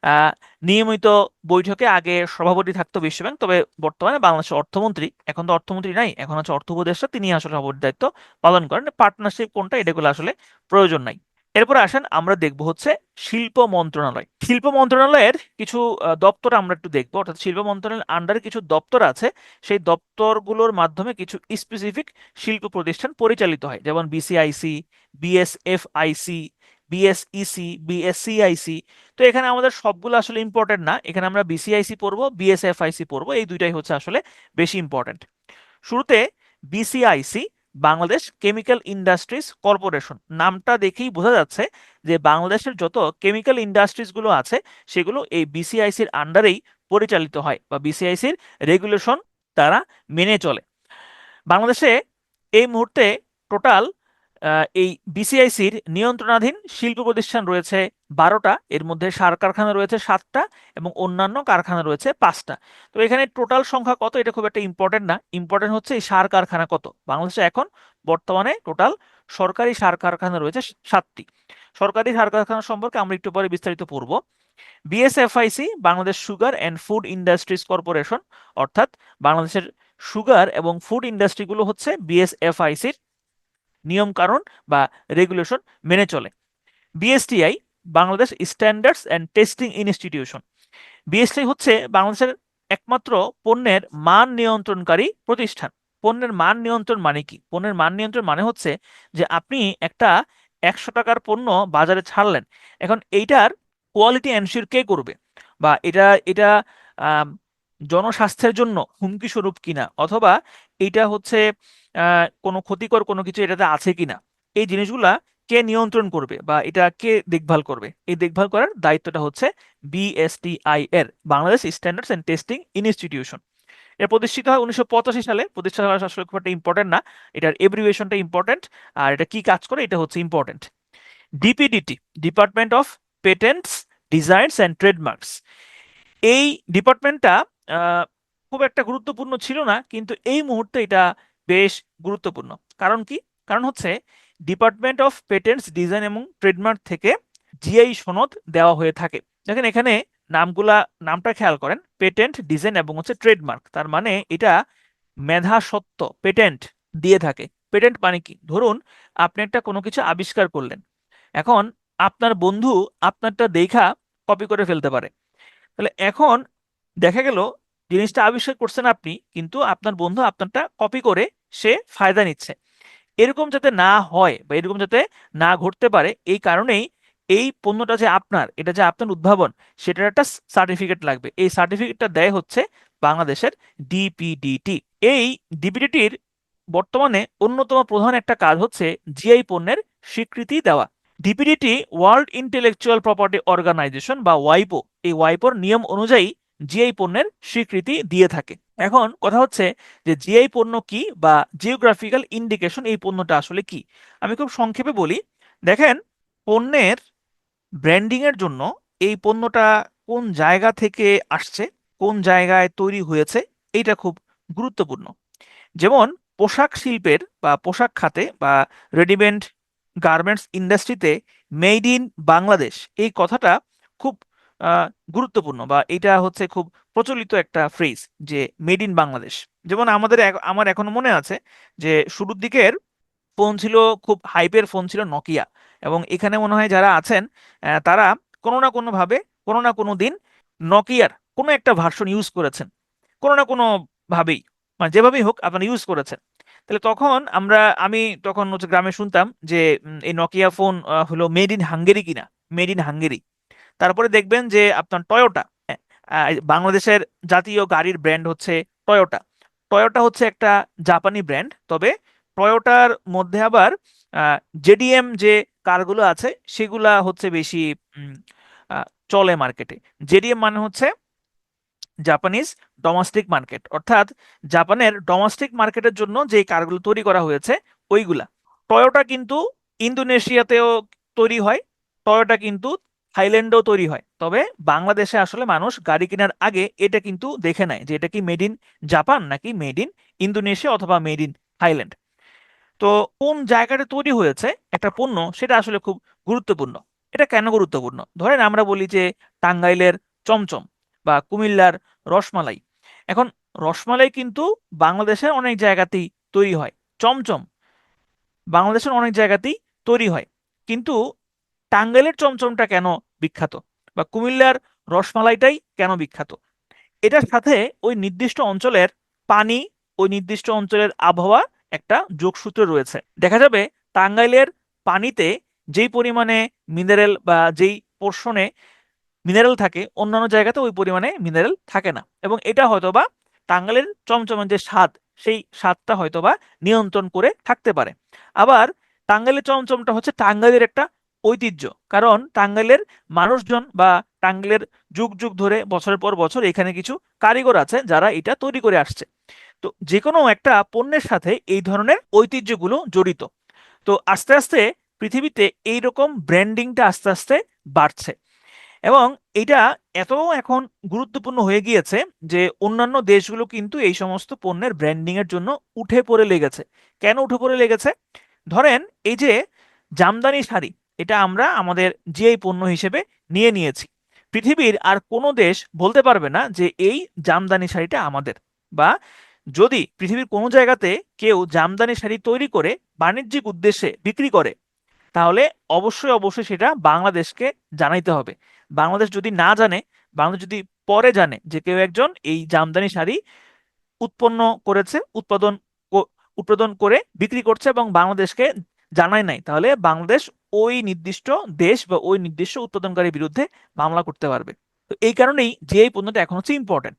আহ, নিয়মিত বৈঠকে আগে সভাপতি থাকতো বিশ্বব্যাংক, তবে বর্তমানে বাংলাদেশের অর্থমন্ত্রী, এখন তো অর্থমন্ত্রী নাই, এখন হচ্ছে অর্থ উপদেষ্টা, তিনি আসলে সভাপতির দায়িত্ব পালন করেন। পার্টনারশিপ কোনটা, এটাগুলো আসলে প্রয়োজন নাই। এরপর আসেন আমরা দেখব হচ্ছে শিল্প মন্ত্রণালয়। শিল্প মন্ত্রণালয়ের কিছু দপ্তর আমরা একটু দেখবো, অর্থাৎ শিল্প মন্ত্রণালয়ের আন্ডারে কিছু দপ্তর আছে, সেই দপ্তরগুলোর মাধ্যমে কিছু স্পেসিফিক শিল্প প্রতিষ্ঠান পরিচালিত হয়, যেমন বিসিআইসি, বিএসএফআইসি, বিএসইসি, বিএসসিআইসি। তো এখানে আমাদের সবগুলো আসলে ইম্পর্টেন্ট না, এখানে আমরা বিসিআইসি পড়বো, বিএসএফআইসি পড়বো, এই দুইটাই হচ্ছে আসলে বেশি ইম্পর্টেন্ট। শুরুতে BCIC, Bangladesh chemical industries corporation. নামটা দেখেই বোঝা যাচ্ছে যে বাংলাদেশের যত কেমিক্যাল ইন্ডাস্ট্রিজ গুলো আছে সেগুলো এই বিসিআইসির আন্ডারেই পরিচালিত হয়, বা বিসিআইসির রেগুলেশন তারা মেনে চলে। বাংলাদেশে এই মুহূর্তে টোটাল এই বিসিআইসির নিয়ন্ত্রণাধীন শিল্প প্রতিষ্ঠান রয়েছে 12টা, এর মধ্যে সার কারখানা রয়েছে 7টা, এবং অন্যান্য কারখানা রয়েছে 5টা। তো এখানে টোটাল সংখ্যা কত এটা খুব একটা ইম্পর্টেন্ট না, ইম্পর্টেন্ট হচ্ছে এই সার কারখানা কত। বাংলাদেশে এখন বর্তমানে টোটাল সরকারি সার কারখানা রয়েছে 7টি। সরকারি সার কারখানা সম্পর্কে আমরা একটু পরে বিস্তারিত পড়ব। BSFIC, Bangladesh sugar and food industries corporation, অর্থাৎ বাংলাদেশের সুগার এবং ফুড ইন্ডাস্ট্রিগুলো হচ্ছে বিএসএফআইসির নিয়ম কানুন বা রেগুলেশন মেনে চলে। BSTI, Bangladesh standards and testing institution. BSTI হচ্ছে বাংলাদেশের একমাত্র পণ্যের মান নিয়ন্ত্রণকারী প্রতিষ্ঠান। পণ্যের মান নিয়ন্ত্রণ মানে কি? পণ্যের মান নিয়ন্ত্রণ মানে হচ্ছে যে আপনি একটা 100 টাকার পণ্য বাজারে ছাড়লেন, এখন এইটার কোয়ালিটি এনশিওর কে করবে, বা এটা এটা আম, জনস্বাস্থ্যের জন্য হুমকি স্বরূপ কিনা, অথবা এটা হচ্ছে কোনো ক্ষতিকর কোনো কিছু এটাতে আছে কিনা, এই জিনিসগুলা কে নিয়ন্ত্রণ করবে বা এটা কে দেখভাল করবে, এই দেখভাল করার দায়িত্বটা হচ্ছে বিএসটিআই এর, Bangladesh standards and testing institution. এর প্রতিষ্ঠিত হয় 1985 সালে। প্রতিষ্ঠা হওয়া আসলে খুব একটা ইম্পর্টেন্ট না, এটার এব্রিভিয়েশনটা ইম্পর্টেন্ট, আর এটা কি কাজ করে এটা হচ্ছে important. DPDT, department of patents, designs and trademarks. এই ডিপার্টমেন্টটা খুব একটা গুরুত্বপূর্ণ ছিল না, কিন্তু এই মুহূর্তে এটা বেশ গুরুত্বপূর্ণ। কারণ কি? কারণ হচ্ছে ডিপার্টমেন্ট অফ পেটেন্টস, ডিজাইন এবং ট্রেডমার্ক থেকে জিআই সনদ দেওয়া হয়ে থাকে। দেখেন এখানে নামগুলা, নামটা খেয়াল করেন, পেটেন্ট, ডিজাইন এবং হচ্ছে ট্রেডমার্ক, তার মানে এটা মেধা সত্ত্ব পেটেন্ট দিয়ে থাকে। পেটেন্ট মানে কি? ধরুন আপনি একটা কোনো কিছু আবিষ্কার করলেন, এখন আপনার বন্ধু আপনারটা দেখা কপি করে ফেলতে পারে। তাহলে এখন দেখা গেল জিনিসটা আবিষ্কার করছেন আপনি, কিন্তু আপনার বন্ধু আপনারটা কপি করে সে ফায়দা নিচ্ছে। এরকম যাতে না হয় বা এরকম যাতে না ঘটতে পারে, এই কারণেই এই পণ্যটা যে আপনার, এটা যে আপনার উদ্ভাবন, সেটার একটা সার্টিফিকেট লাগবে। এই সার্টিফিকেটটা দেয় হচ্ছে বাংলাদেশের ডিপিডিটি। এই ডিপিডিটির বর্তমানে অন্যতম প্রধান একটা কাজ হচ্ছে জিআই পণ্যের স্বীকৃতি দেওয়া। DPDT world intellectual property organization বা ওয়াইপো, এই ওয়াইপোর নিয়ম অনুযায়ী জিআই পণ্যের স্বীকৃতি দিয়ে থাকে। এখন কথা হচ্ছে যে জিআই পণ্য কি, বা জিওগ্রাফিক্যাল ইন্ডিকেশন, এই পণ্যটা আসলে কি? আমি খুব সংক্ষেপে বলি। দেখেন, পণ্যের ব্র্যান্ডিং এর জন্য এই পণ্যটা কোন জায়গা থেকে আসছে, কোন জায়গায় তৈরি হয়েছে, এইটা খুব গুরুত্বপূর্ণ। যেমন পোশাক শিল্পের বা পোশাক খাতে বা রেডিমেড গার্মেন্টস ইন্ডাস্ট্রিতে মেড ইন বাংলাদেশ, এই কথাটা খুব গুরুত্বপূর্ণ, বা এটা হচ্ছে খুব প্রচলিত একটা ফ্রেজ যে মেড ইন বাংলাদেশ। যেমন আমার এখনো মনে আছে যে শুরুর দিকের ফোন ছিল, খুব হাইপের ফোন ছিল নকিয়া। এবং এখানে মনে হয় যারা আছেন তারা কোনো না কোনো ভাবে, কোনো না কোনো দিন নকিয়ার কোনো একটা ভার্সন ইউজ করেছেন, কোনো না কোনো ভাবেই, মানে যেভাবেই হোক আপনারা ইউজ করেছেন। তাহলে তখন আমি তখন হচ্ছে গ্রামে শুনতাম যে এই নকিয়া ফোন হলো মেড ইন হাঙ্গেরি কিনা, মেড ইন হাঙ্গেরি। তারপরে দেখবেন যে আপনার টয়োটা, বাংলাদেশের জাতীয় গাড়ির ব্র্যান্ড হচ্ছে টয়োটা। টয়োটা হচ্ছে একটা জাপানি ব্র্যান্ড, তবে টয়োটার মধ্যে আবার জেডিএম যে কারগুলো আছে সেগুলা হচ্ছে বেশি উম, চলে মার্কেটে। জেডিএম মানে হচ্ছে জাপানিজ ডোমেস্টিক মার্কেট, অর্থাৎ জাপানের ডোমেস্টিক মার্কেটের জন্য যে কারগুলো তৈরি করা হয়েছে ওইগুলা। টয়োটা কিন্তু ইন্দোনেশিয়াতেও তৈরি হয়, টয়োটা কিন্তু থাইল্যান্ডেও তৈরি হয়। তবে বাংলাদেশে আসলে মানুষ গাড়ি কেনার আগে এটা কিন্তু দেখে নেয় যে এটা কি মেড ইন জাপান নাকি মেড ইন ইন্দোনেশিয়া অথবা মেড ইন থাইল্যান্ড। তো কোন জায়গাটা তৈরি হয়েছে একটা পণ্য, সেটা আসলে খুব গুরুত্বপূর্ণ। এটা কেন গুরুত্বপূর্ণ? ধরেন আমরা বলি যে টাঙ্গাইলের চমচম বা কুমিল্লার রসমালাই। এখন রসমালাই কিন্তু বাংলাদেশের অনেক জায়গাতেই তৈরি হয়, চমচম বাংলাদেশের অনেক জায়গাতেই তৈরি হয়, কিন্তু টাঙ্গাইলের চমচমটা কেন বিখ্যাত বা কুমিল্লার রসমালাইটাই কেন বিখ্যাত? এটার সাথে ওই নির্দিষ্ট অঞ্চলের পানি, ওই নির্দিষ্ট অঞ্চলের আবহাওয়া একটা যোগসূত্র রয়েছে। দেখা যাবে টাঙ্গাইলের পানিতে যেই পরিমাণে মিনারেল বা যেই পোর্শনে মিনারেল থাকে অন্যান্য জায়গাতে ওই পরিমাণে মিনারেল থাকে না, এবং এটা হয়তোবা টাঙ্গাইলের চমচমের যে স্বাদ সেই স্বাদটা হয়তোবা নিয়ন্ত্রণ করে থাকতে পারে। আবার টাঙ্গাইলের চমচমটা হচ্ছে টাঙ্গাইলের একটা ঐতিহ্য, কারণ টাঙ্গাইলের মানুষজন বা টাঙ্গাইলের যুগ যুগ ধরে বছরের পর বছর এখানে কিছু কারিগর আছে যারা এটা তৈরি করে আসছে। তো যে কোনো একটা পণ্যের সাথে এই ধরনের ঐতিহ্যগুলো জড়িত। তো আস্তে আস্তে পৃথিবীতে এইরকম ব্র্যান্ডিংটা আস্তে আস্তে বাড়ছে, এবং এটা এত এখন গুরুত্বপূর্ণ হয়ে গিয়েছে যে অন্যান্য দেশগুলো কিন্তু এই সমস্ত পণ্যের ব্র্যান্ডিং এর জন্য উঠে পড়ে লেগেছে। কেন উঠে পড়ে লেগেছে? ধরেন এই যে জামদানি শাড়ি, এটা আমরা আমাদের জিআই পণ্য হিসেবে নিয়ে নিয়েছি। পৃথিবীর আর কোনো দেশ বলতে পারবে না যে এই জামদানি শাড়িটা আমাদের। বা যদি পৃথিবীর কোনো জায়গাতে কেউ জামদানি শাড়ি তৈরি করে বাণিজ্যিক উদ্দেশ্যে বিক্রি করে, তাহলে অবশ্যই অবশ্যই সেটা বাংলাদেশকে জানাইতে হবে। বাংলাদেশ যদি না জানে, বাংলাদেশ যদি পরে জানে যে কেউ একজন এই জামদানি শাড়ি উৎপন্ন করেছে, উৎপাদন করে বিক্রি করছে এবং বাংলাদেশকে জানায় নাই, তাহলে বাংলাদেশ ওই নির্দিষ্ট দেশ বা ওই নির্দিষ্ট উৎপাদনকারীর বিরুদ্ধে মামলা করতে পারবে। তো এই কারণেই জিআই পণ্যটা এখন হচ্ছে ইম্পর্টেন্ট।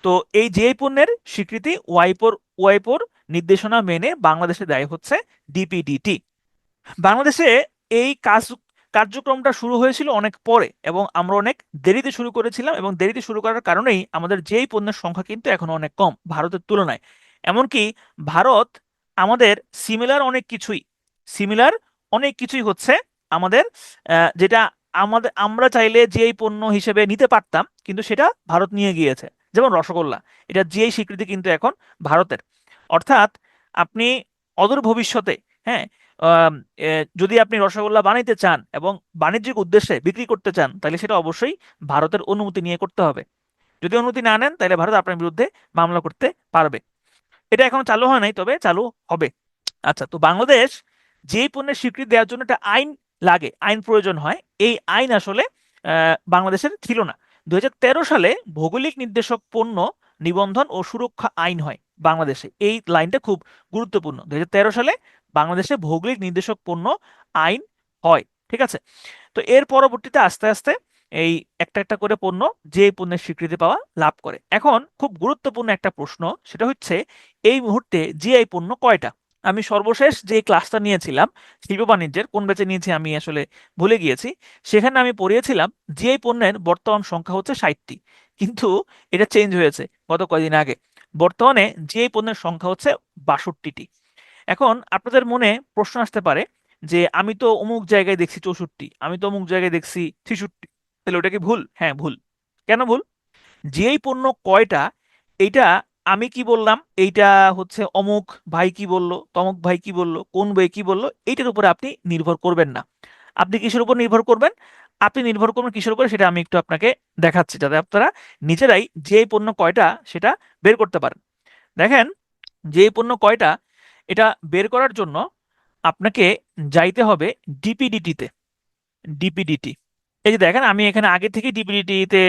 তো এই জিআই পণ্যের স্বীকৃতি ওয়াইপোর নির্দেশনা মেনে বাংলাদেশে দেয় হচ্ছে ডিপিডিটি। বাংলাদেশে এই কার্যক্রমটা শুরু হয়েছিল অনেক পরে, এবং আমরা অনেক দেরিতে শুরু করেছিলাম, এবং দেরিতে শুরু করার কারণেই আমাদের যেই পণ্যের সংখ্যা কিন্তু এখন অনেক কম ভারতের তুলনায়। এমনকি ভারত আমাদের সিমিলার অনেক কিছুই হচ্ছে আমাদের, যেটা আমরা চাইলে জিআই পণ্য হিসেবে নিতে পারতাম কিন্তু সেটা ভারত নিয়ে গিয়েছে। যেমন রসগোল্লা, এটা জিআই স্বীকৃতি কিন্তু এখন ভারতের। অর্থাৎ আপনি অদূর ভবিষ্যতে, হ্যাঁ, আম, যদি আপনি রসগোল্লা বানাইতে চান এবং বাণিজ্যিক উদ্দেশ্যে বিক্রি করতে চান, তাহলে সেটা অবশ্যই ভারতের অনুমতি নিয়ে করতে হবে। যদি অনুমতি না নেন তাহলে ভারত আপনার বিরুদ্ধে মামলা করতে পারবে। এটা এখন চালু হয় নাই, তবে চালু হবে। আচ্ছা, তো বাংলাদেশ যেই পণ্যের স্বীকৃতি দেওয়ার জন্য একটা আইন লাগে, আইন প্রয়োজন হয়, এই আইন আসলে বাংলাদেশের ছিল না। 2013 সালে ভৌগোলিক নির্দেশক পণ্য নিবন্ধন ও সুরক্ষা আইন হয় বাংলাদেশে। এই লাইনটা খুব গুরুত্বপূর্ণ, 2013 সালে বাংলাদেশে ভৌগোলিক নির্দেশক পণ্য আইন হয়। ঠিক আছে? তো এর পরবর্তীতে আস্তে আস্তে এই একটা একটা করে পণ্য যে পণ্যের স্বীকৃতি পাওয়া লাভ করে। এখন খুব গুরুত্বপূর্ণ একটা প্রশ্ন, সেটা হচ্ছে এই মুহূর্তে জিআই পণ্য কয়টা? আমি সর্বশেষ যে ক্লাসটা নিয়েছিলাম শিল্প বাণিজ্যের, কোন ব্যাচে নিয়েছি আমি আসলে ভুলে গিয়েছি, সেখানে আমি পড়িয়েছিলাম জিআই পণ্যের বর্তমান সংখ্যা হচ্ছে 60টি। কিন্তু এটা চেঞ্জ হয়েছে গত কয়েকদিন আগে। বর্তমানে জিআই পণ্যের সংখ্যা হচ্ছে 62টি। এখন আপনাদের মনে প্রশ্ন আসতে পারে যে আমি তো অমুক জায়গায় দেখছি 64, আমি তো অমুক জায়গায় দেখছি 63, তাহলে ওটা কি ভুল? হ্যাঁ, ভুল। কেন ভুল? যেই পণ্য কয়টা, এইটা আমি কি বললাম, এইটা হচ্ছে অমুক ভাই কি বলল, তমুক ভাই কি বলল, কোন বই কি বলল, এইটার উপরে আপনি নির্ভর করবেন না। আপনি কিসের উপর নির্ভর করবেন? আপনি নির্ভর করবেন কিসের উপরে সেটা আমি একটু আপনাকে দেখাচ্ছি, যাতে আপনারা নিজেরাই যে পণ্য কয়টা সেটা বের করতে পারেন। দেখেন, যে পণ্য কয়টা এটা বের করার জন্য আপনাকে যাইতে হবে ডিপিডিটিতে। ডিপিডিটি, এই যে দেখেন আমি এখানে আগে থেকে ডিপিডিটিতে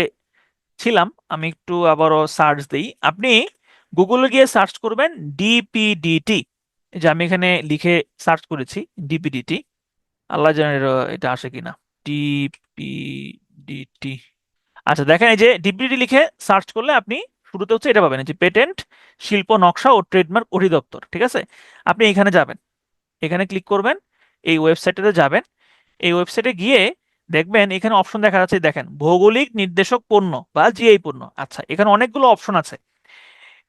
ছিলাম, আমি একটু আবারও সার্চ দিই। আপনি গুগলে গিয়ে সার্চ করবেন ডিপিডিটি, যে আমি এখানে লিখে সার্চ করেছি ডিপিডিটি, আল্লাহ জানে এটা আসে কিনা। ডিপিডিটি, আচ্ছা দেখেন এই যে ডিপিডিটি লিখে সার্চ করলে আপনি শুরুতে হচ্ছে এটা পাবেন, যে পেটেন্ট, শিল্প নকশা ও ট্রেডমার্ক অধিদপ্তর। ঠিক আছে, আপনি এখানে যাবেন, এখানে ক্লিক করবেন, এই ওয়েবসাইটে যাবেন। এই ওয়েবসাইটে গিয়ে দেখবেন এখানে অপশন দেখা যাচ্ছে, দেখেন ভৌগোলিক নির্দেশক পণ্য বা জিআই পণ্য। আচ্ছা, এখানে অনেকগুলো অপশন আছে।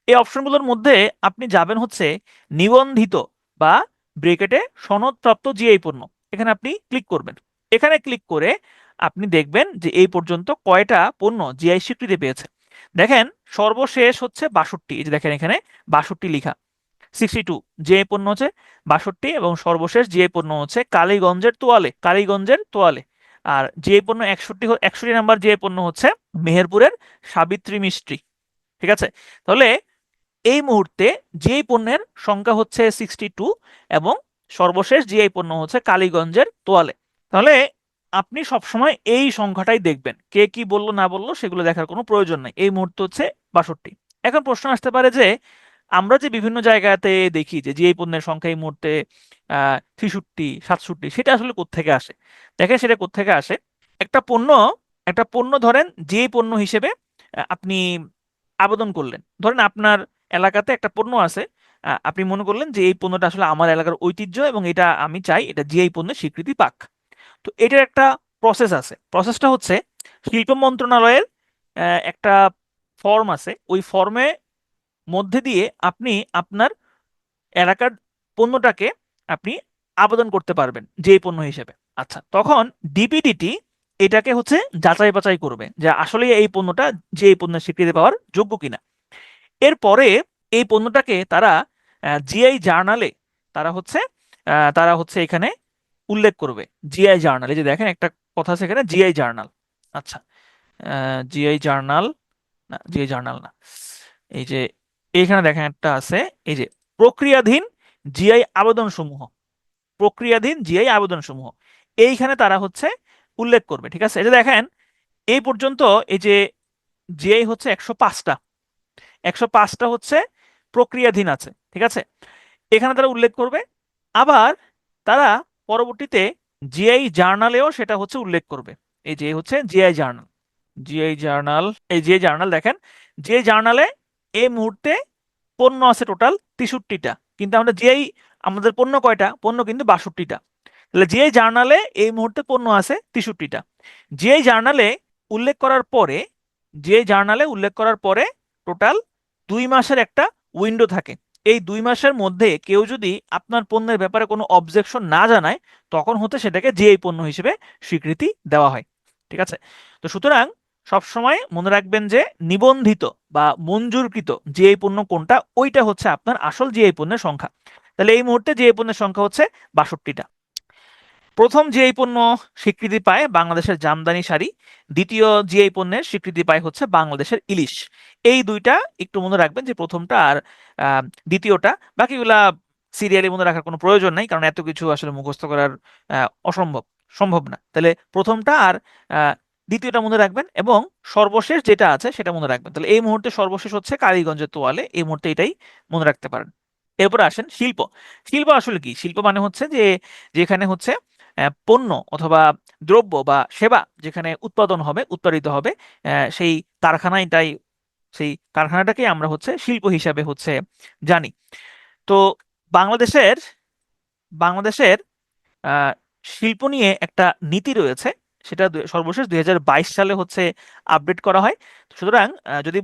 এই অপশনগুলোর মধ্যে আপনি যাবেন হচ্ছে নিবন্ধিত বা ব্রেকেটে সনদপ্রাপ্ত জিআই পণ্য, এখানে আপনি ক্লিক করবেন। এখানে ক্লিক করে আপনি দেখবেন যে এই পর্যন্ত কয়টা পণ্য জিআই স্বীকৃতি পেয়েছে। দেখেন সর্বশেষ হচ্ছে 62, এই যে দেখেন এখানে 62 লিখা, 62 জিআই পণ্য হচ্ছে 62, এবং সর্বশেষ জিআই পণ্য হচ্ছে কালীগঞ্জের তোয়ালে। আর জিআই পণ্য 61 নাম্বার জিআই পণ্য হচ্ছে মেহেরপুরের সাবিত্রী মিষ্টি। ঠিক আছে, তাহলে এই মুহূর্তে জিআই পণ্যের সংখ্যা হচ্ছে 62, এবং সর্বশেষ জিআই পণ্য হচ্ছে কালীগঞ্জের তোয়ালে। তাহলে আপনি সবসময় এই সংখ্যাটাই দেখবেন, কে কি বললো না বললো সেগুলো দেখার কোনো প্রয়োজন নাই। এই মুহূর্তে হচ্ছে 62। এখন প্রশ্ন আসতে পারে যে আমরা যে বিভিন্ন জায়গাতে দেখি যে জিআই পণ্যের সংখ্যা এই মুহূর্তে 63, 67, সেটা আসলে কোত্থেকে আসে? দেখেন সেটা কোত্থেকে আসে। একটা পণ্য একটা পণ্য ধরেন জিআই পণ্য হিসেবে আপনি আবেদন করলেন। ধরেন আপনার এলাকাতে একটা পণ্য আছে, আপনি মনে করলেন যে এই পণ্যটা আসলে আমার এলাকার ঐতিহ্য এবং এটা আমি চাই এটা জিআই পণ্যের স্বীকৃতি পাক। তো এটার একটা প্রসেস আছে। প্রসেসটা হচ্ছে শিল্প মন্ত্রণালয়ের একটা ফর্ম আছে, ওই ফর্মে মধ্যে দিয়ে আপনি আপনার এলাকার পণ্যটাকে আপনি আবেদন করতে পারবেন যে পণ্য হিসেবে। আচ্ছা, তখন ডিপিডিটি এটাকে হচ্ছে যাচাই বাছাই করবে যে আসলে এই পণ্যটা যে এই পণ্যের স্বীকৃতি পাওয়ার যোগ্য কিনা। এরপরে এই পণ্যটাকে তারা জিআই জার্নালে তারা হচ্ছে এখানে উল্লেখ করবে। জিআই জার্নাল, এই যে দেখেন একটা কথা আছে এখানে জিআই জার্নাল। আচ্ছা, জিআই জার্নাল না, জিআই জার্নাল না, এই যে এইখানে দেখেন একটা আছে, এই যে প্রক্রিয়াধীন জিআই আবেদন সমূহ, প্রক্রিয়াধীন জিআই আবেদন সমূহ, এইখানে তারা হচ্ছে উল্লেখ করবে। ঠিক আছে, এই যে দেখেন এই পর্যন্ত এই যে জিআই হচ্ছে 105টা, 105টা হচ্ছে প্রক্রিয়াধীন আছে। ঠিক আছে, এখানে তারা উল্লেখ করবে। আবার তারা পরবর্তীতে জিআই জার্নালেও সেটা হচ্ছে উল্লেখ করবে। এই যে হচ্ছে জিআই জার্নাল, জিআই জার্নাল, এই জিআই জার্নাল দেখেন, জিআই জার্নালে এই মুহূর্তে পণ্য আছে টোটাল 63টা, কিন্তু আমাদের পণ্য কয়টা? পণ্য কিন্তু 62টা। তাহলে জিআই জার্নালে এই মুহূর্তে পণ্য আছে 63টা। জিআই জার্নালে উল্লেখ করার পরে জিআই জার্নালে উল্লেখ করার পরে টোটাল 2 মাসের একটা উইন্ডো থাকে। এই 2 মাসের মধ্যে কেউ যদি আপনার পণ্যের ব্যাপারে কোনো অবজেকশন না জানায়, তখন হতে সেটাকে জিআই পণ্য হিসেবে স্বীকৃতি দেওয়া হয়। ঠিক আছে, তো সুতরাং সবসময় মনে রাখবেন যে নিবন্ধিত বা মঞ্জুরকৃত জিআই পণ্য কোনটা, ওইটা হচ্ছে আপনার আসল জিআই পণ্যের সংখ্যা। তাহলে এই মুহূর্তে জিআই পণ্যের সংখ্যা হচ্ছে 62টা। প্রথম জিআই পণ্য স্বীকৃতি পায় বাংলাদেশের জামদানি শাড়ি, দ্বিতীয় জিআই পণ্যের স্বীকৃতি পায় হচ্ছে বাংলাদেশের ইলিশ। এই দুইটা একটু মনে রাখবেন, যে প্রথমটা আর দ্বিতীয়টা। বাকিগুলা সিরিয়ালি মনে রাখার কোনো প্রয়োজন নাই, কারণ এত কিছু আসলে মুখস্থ করার সম্ভব না। তাহলে প্রথমটা আর দ্বিতীয়টা মনে রাখবেন, এবং সর্বশেষ যেটা আছে সেটা মনে রাখবেন। তাহলে এই মুহূর্তে সর্বশেষ হচ্ছে কালীগঞ্জের তোয়ালে, এই মুহূর্তে এটাই মনে রাখতে পারেন। এরপর আসেন শিল্প। শিল্প আসলে কি? শিল্প মানে হচ্ছে যে যেখানে হচ্ছে পণ্য অথবা দ্রব্য বা সেবা যেখানে উৎপাদিত হবে, সেই কারখানাটাই, সেই কারখানাটাকে আমরা হচ্ছে শিল্প হিসাবে হচ্ছে জানি। তো বাংলাদেশের বাংলাদেশের শিল্প নিয়ে একটা নীতি রয়েছে, সেটা সর্বশেষ 2022 সালে হচ্ছে আপডেট করা হয়। সুতরাং যদি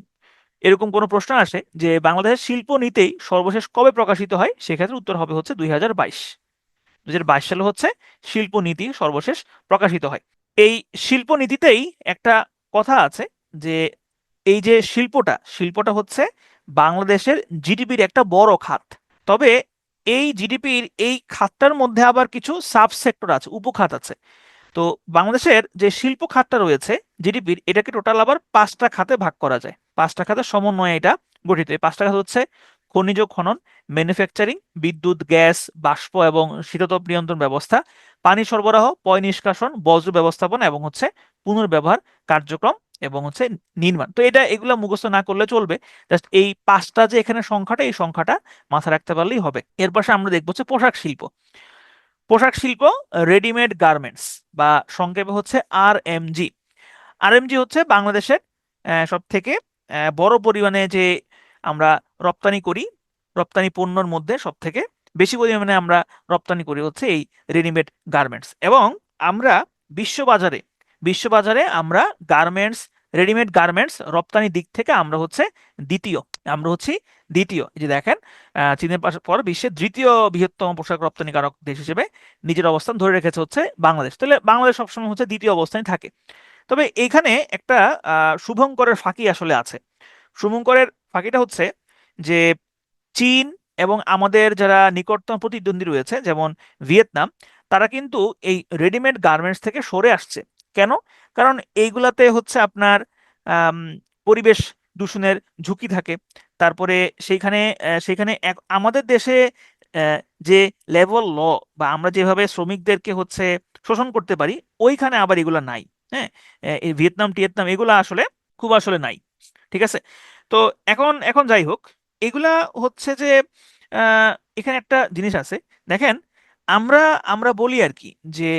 এরকম কোনো প্রশ্ন আসে যে বাংলাদেশের শিল্প নীতি সর্বশেষ কবে প্রকাশিত হয়, সেক্ষেত্রে উত্তর হবে হচ্ছে 2022 সালে হচ্ছে শিল্প নীতি সর্বশেষ প্রকাশিত হয়। এই শিল্প নীতিতেই একটা কথা আছে যে এই যে শিল্পটা হচ্ছে বাংলাদেশের জিডিপির একটা বড় খাত। তবে এই জিডিপির এই খাতটার মধ্যে আবার কিছু সাব সেক্টর আছে, উপখাত আছে। তো তো বাংলাদেশের যে শিল্প খাতটা রয়েছে জিডিপির, এটাকে টোটাল আবার 5টা খাতে ভাগ করা যায়। 5টা খাতের সমন্বয়ে এটা গঠিত। এই 5টা খাত হচ্ছে খনিজ খনন, ম্যানুফ্যাকচারিং, বিদ্যুৎ, গ্যাস, বাষ্প এবং শীততাপ নিয়ন্ত্রণ ব্যবস্থা, পানি সরবরাহ, পয় নিষ্কাশন, বজ্র ব্যবস্থাপনা এবং হচ্ছে পুনর্ব্যবহার কার্যক্রম এবং হচ্ছে নির্মাণ। তো এগুলা মুখস্থ না করলে চলবে, জাস্ট এই 5টা যে এখানে সংখ্যাটা, এই সংখ্যাটা মাথায় রাখতে পারলেই হবে। এর পাশে আমরা দেখবো হচ্ছে পোশাক শিল্প। পোশাক শিল্প, রেডিমেড গার্মেন্টস বা সংক্ষেপে হচ্ছে আরএমজি। আরএমজি হচ্ছে বাংলাদেশের সব থেকে বড় পরিমাণে যে আমরা রপ্তানি করি, রপ্তানি পণ্যর মধ্যে সব থেকে বেশি পরিমাণে আমরা রপ্তানি করি হচ্ছে এই রেডিমেড গার্মেন্টস। এবং আমরা বিশ্ববাজারে বিশ্ববাজারে আমরা গার্মেন্টস, রেডিমেড গার্মেন্টস রপ্তানির দিক থেকে আমরা হচ্ছে দ্বিতীয়। আমরা হচ্ছি দ্বিতীয়। এই যে দেখেন, চীনের পর বিশ্বের তৃতীয় বৃহত্তম পোশাক রপ্তানিকারক দেশ হিসেবে নিজের অবস্থান ধরে রেখেছে হচ্ছে বাংলাদেশ। তাহলে বাংলাদেশ সবসময় হচ্ছে দ্বিতীয় অবস্থানে থাকে। তবে এইখানে একটা শুভঙ্করের ফাঁকি আসলে আছে। শুভঙ্করের ফাঁকিটা হচ্ছে যে চীন এবং আমাদের যারা নিকটতম প্রতিদ্বন্দ্বী রয়েছে যেমন ভিয়েতনাম, তারা কিন্তু এই রেডিমেড গার্মেন্টস থেকে সরে আসছে। কেন? কারণ এইগুলাতে হচ্ছে আপনার আম, পরিবেশ দূষণের ঝুঁকি থাকে। তারপরে সেইখানে সেইখানে আমাদের দেশে আহ, যে লেভেল ল বা আমরা যেভাবে শ্রমিকদেরকে হচ্ছে শোষণ করতে পারি, ওইখানে আবার এগুলা নাই। হ্যাঁ, এই ভিয়েতনাম টিয়েতনাম এগুলা আসলে খুব আসলে নাই। ঠিক আছে। তো এখন এখন যাই হোক, এগুলা হচ্ছে যে আহ, এখানে একটা জিনিস আছে। দেখেন, আমরা আমরা বলি আর কি যে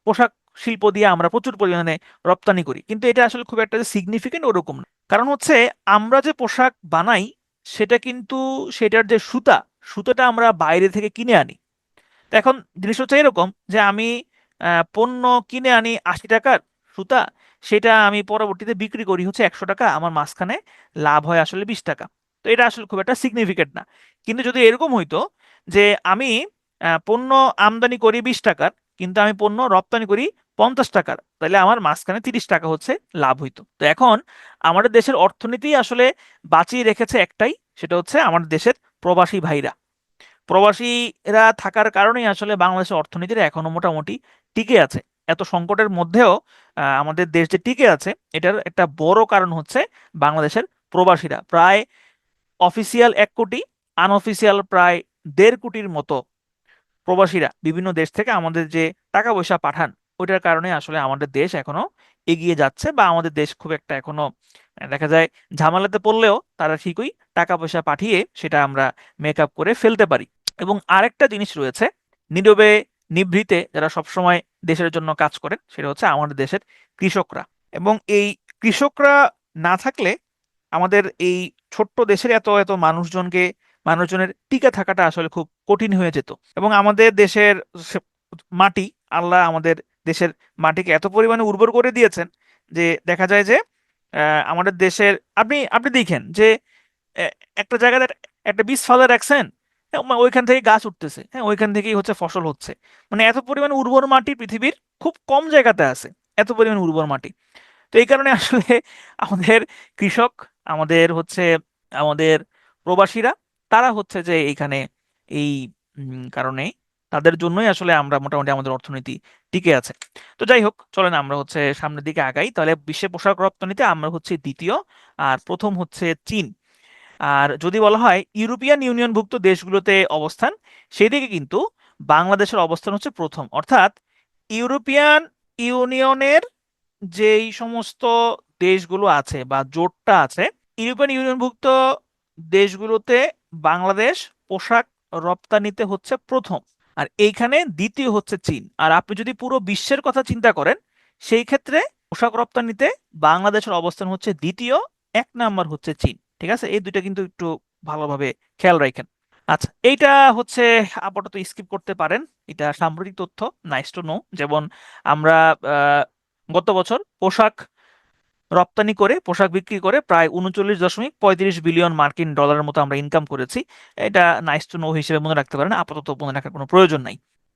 পোশাক শিল্প দিয়ে আমরা প্রচুর পরিমাণে রপ্তানি করি, কিন্তু এটা আসলে খুব একটা যে সিগনিফিকেন্ট ওরকম না। কারণ হচ্ছে আমরা যে পোশাক বানাই সেটা কিন্তু, সেটার যে সুতা, সুতাটা আমরা বাইরে থেকে কিনে আনি। তো এখন জিনিস হচ্ছে এরকম যে আমি পণ্য কিনে আনি 80 টাকার সুতা, সেটা আমি পরবর্তীতে বিক্রি করি হচ্ছে 100 টাকা, আমার মাঝখানে লাভ হয় আসলে 20 টাকা। তো এটা আসলে খুব একটা সিগনিফিকেন্ট না। কিন্তু যদি এরকম হইতো যে আমি পণ্য আমদানি করি 20 টাকার, কিন্তু আমি পণ্য রপ্তানি করি 50 টাকার, তাহলে আমার মাঝখানে 30 টাকা হচ্ছে লাভ হইতো। তো এখন আমাদের দেশের অর্থনীতি আসলে বাঁচিয়ে রেখেছে একটাই, সেটা হচ্ছে আমাদের দেশের প্রবাসী ভাইরা। প্রবাসীরা থাকার কারণেই আসলে বাংলাদেশের অর্থনীতিটা এখনো মোটামুটি টিকে আছে। এত সংকটের মধ্যেও আমাদের দেশ যে টিকে আছে, এটার একটা বড় কারণ হচ্ছে বাংলাদেশের প্রবাসীরা। প্রায় অফিসিয়াল 1 কোটি, আনঅফিসিয়াল প্রায় 1.5 কোটির মতো প্রবাসীরা বিভিন্ন দেশ থেকে আমাদের যে টাকা পয়সা পাঠান, ওইটার কারণে আসলে আমাদের দেশ এখনো এগিয়ে যাচ্ছে। বা আমাদের দেশ খুব একটা এখনো দেখা যায় ঝামেলাতে পড়লেও তারা ঠিকই টাকা পয়সা পাঠিয়ে সেটা আমরা মেকআপ করে ফেলতে পারি। এবং আরেকটা জিনিস রয়েছে, নীরবে নিভৃতে যারা সবসময় দেশের জন্য কাজ করেন, সেটা হচ্ছে আমাদের দেশের কৃষকরা। এবং এই কৃষকরা না থাকলে আমাদের এই ছোট্ট দেশের এত এত মানুষজনের টিকে থাকাটা আসলে খুব কঠিন হয়ে যেত। এবং আমাদের দেশের মাটি, আল্লাহ আমাদের দেশের মাটিকে এত পরিমাণে উর্বর করে দিয়েছেন যে দেখা যায় যে আমাদের দেশের, আপনি আপনি দেখেন যে আহ, একটা জায়গায় একটা বীজ ফেলে রাখছেন, হ্যাঁ, ওইখান থেকে গাছ উঠতেছে, হ্যাঁ, ওইখান থেকেই হচ্ছে ফসল হচ্ছে। মানে এত পরিমাণে উর্বর মাটি পৃথিবীর খুব কম জায়গাতে আছে, এত পরিমাণে উর্বর মাটি। তো এই কারণে আসলে আমাদের কৃষক, আমাদের হচ্ছে আমাদের প্রবাসীরা, তারা হচ্ছে যে এইখানে এই কারণে তাদের জন্যই আসলে আমরা মোটামুটি আমাদের অর্থনীতি টিকে আছে। তো যাই হোক, চলেন আমরা হচ্ছে সামনের দিকে আগাই। তাহলে বিশ্বে পোশাক রপ্তানিতে আমরা হচ্ছে দ্বিতীয়, আর প্রথম হচ্ছে চীন। আর যদি বলা হয় ইউরোপিয়ান ইউনিয়নভুক্ত দেশগুলোতে অবস্থান, সেদিকে কিন্তু বাংলাদেশের অবস্থান হচ্ছে প্রথম। অর্থাৎ ইউরোপিয়ান ইউনিয়নের যেই সমস্ত দেশগুলো আছে বা জোটটা আছে, ইউরোপিয়ান ইউনিয়নভুক্ত দেশগুলোতে বাংলাদেশ পোশাক রপ্তানিতে হচ্ছে প্রথম। আর এইখানে দ্বিতীয় হচ্ছে চীন। আর আপনি যদি পুরো বিশ্বের কথা চিন্তা করেন, সেই ক্ষেত্রে পোশাক রপ্তানিতে বাংলাদেশের অবস্থান হচ্ছে দ্বিতীয়, 1 নাম্বার হচ্ছে চীন। ঠিক আছে, এই দুইটা কিন্তু একটু ভালোভাবে খেয়াল রাখেন। আচ্ছা, এইটা হচ্ছে আপাতত স্কিপ করতে পারেন, এটা সাম্প্রতিক তথ্য, নাইস টু নো। যেমন আমরা আহ, গত বছর পোশাক রপ্তানি করে, পোশাক বিক্রি করে প্রায় 39.35 বিলিয়ন মার্কিন ডলারের মতো আমরা ইনকাম করেছি। এটা নাইস টু নো হিসেবে মনে রাখতে পারেন, আপাতত মনে রাখার কোনো প্রয়োজন নাই।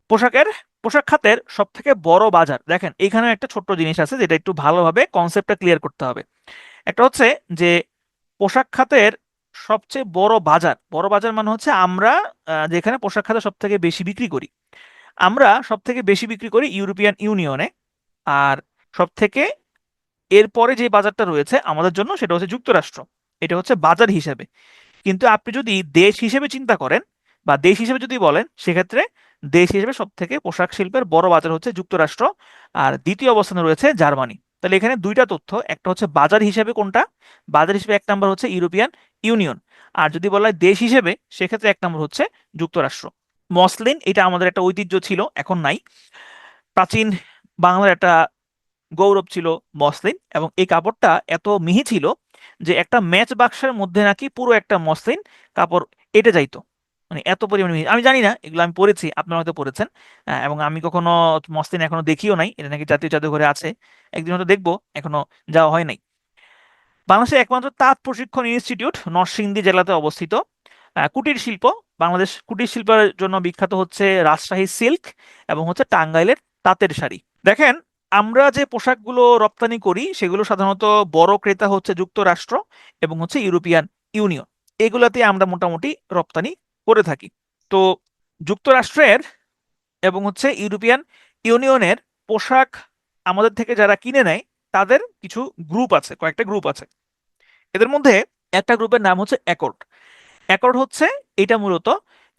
পোশাকের পোশাক খাতের সব থেকে বড় বাজার, দেখেন এখানে একটা ছোট্ট জিনিস আছে যেটা একটু ভালোভাবে কনসেপ্টটা ক্লিয়ার করতে হবে। একটা হচ্ছে যে পোশাক খাতের সবচেয়ে বড় বাজার, বড় বাজার মানে হচ্ছে আমরা যেখানে পোশাক খাতে সব থেকে বেশি বিক্রি করি। আমরা সব থেকে বেশি বিক্রি করি ইউরোপিয়ান ইউনিয়নে, আর সব থেকে এরপরে যে বাজারটা রয়েছে আমাদের জন্য সেটা হচ্ছে যুক্তরাষ্ট্র। এটা হচ্ছে বাজার হিসেবে। কিন্তু আপনি যদি দেশ হিসেবে চিন্তা করেন বা দেশ হিসেবে যদি বলেন, সেক্ষেত্রে দেশ হিসেবে সব থেকে পোশাক শিল্পের বড় বাজার হচ্ছে যুক্তরাষ্ট্র, আর দ্বিতীয় অবস্থানে রয়েছে জার্মানি। তাহলে এখানে দুইটা তথ্য, একটা হচ্ছে বাজার হিসেবে কোনটা, বাজার হিসেবে এক নম্বর হচ্ছে ইউরোপিয়ান ইউনিয়ন, আর যদি বলা হয় দেশ হিসেবে সেক্ষেত্রে এক নম্বর হচ্ছে যুক্তরাষ্ট্র। মসলিন এটা আমাদের একটা ঐতিহ্য ছিল, এখন নাই। প্রাচীন বাংলার একটা গৌরব ছিল মসলিন, এবং এই কাপড়টা এত মিহি ছিল যে একটা ম্যাচ বাক্সের মধ্যে নাকি পুরো একটা মসলিন কাপড় এঁটে যাইতো, মানে এত পরিমাণে মিহি। আমি জানি না, এগুলো আমি পড়েছি, আপনারা হয়তো পড়েছেন। এবং আমি কখনো মসলিন এখনো দেখিও নাই, এটা নাকি জাতীয় জাদুঘরে আছে, একদিন হয়তো দেখবো, এখনো যাওয়া হয় নাই। বাংলাদেশের একমাত্র তাঁত প্রশিক্ষণ ইনস্টিটিউট নরসিংদী জেলাতে অবস্থিত। কুটির শিল্প, বাংলাদেশ কুটির শিল্পের জন্য বিখ্যাত হচ্ছে রাজশাহী সিল্ক এবং হচ্ছে টাঙ্গাইলের তাঁতের শাড়ি। দেখেন, আমরা যে পোশাকগুলো রপ্তানি করি সেগুলো সাধারণত বড় ক্রেতা হচ্ছে যুক্তরাষ্ট্র এবং হচ্ছে ইউরোপিয়ান ইউনিয়ন, এগুলাতে আমরা মোটামুটি রপ্তানি করে থাকি। তো যুক্তরাষ্ট্রের এবং হচ্ছে ইউরোপিয়ান ইউনিয়নের পোশাক আমাদের থেকে যারা কিনে নেয় তাদের কিছু গ্রুপ আছে, কয়েকটা গ্রুপ আছে। এদের মধ্যে একটা গ্রুপের নাম হচ্ছে অ্যাকর্ড। অ্যাকর্ড হচ্ছে, এটা মূলত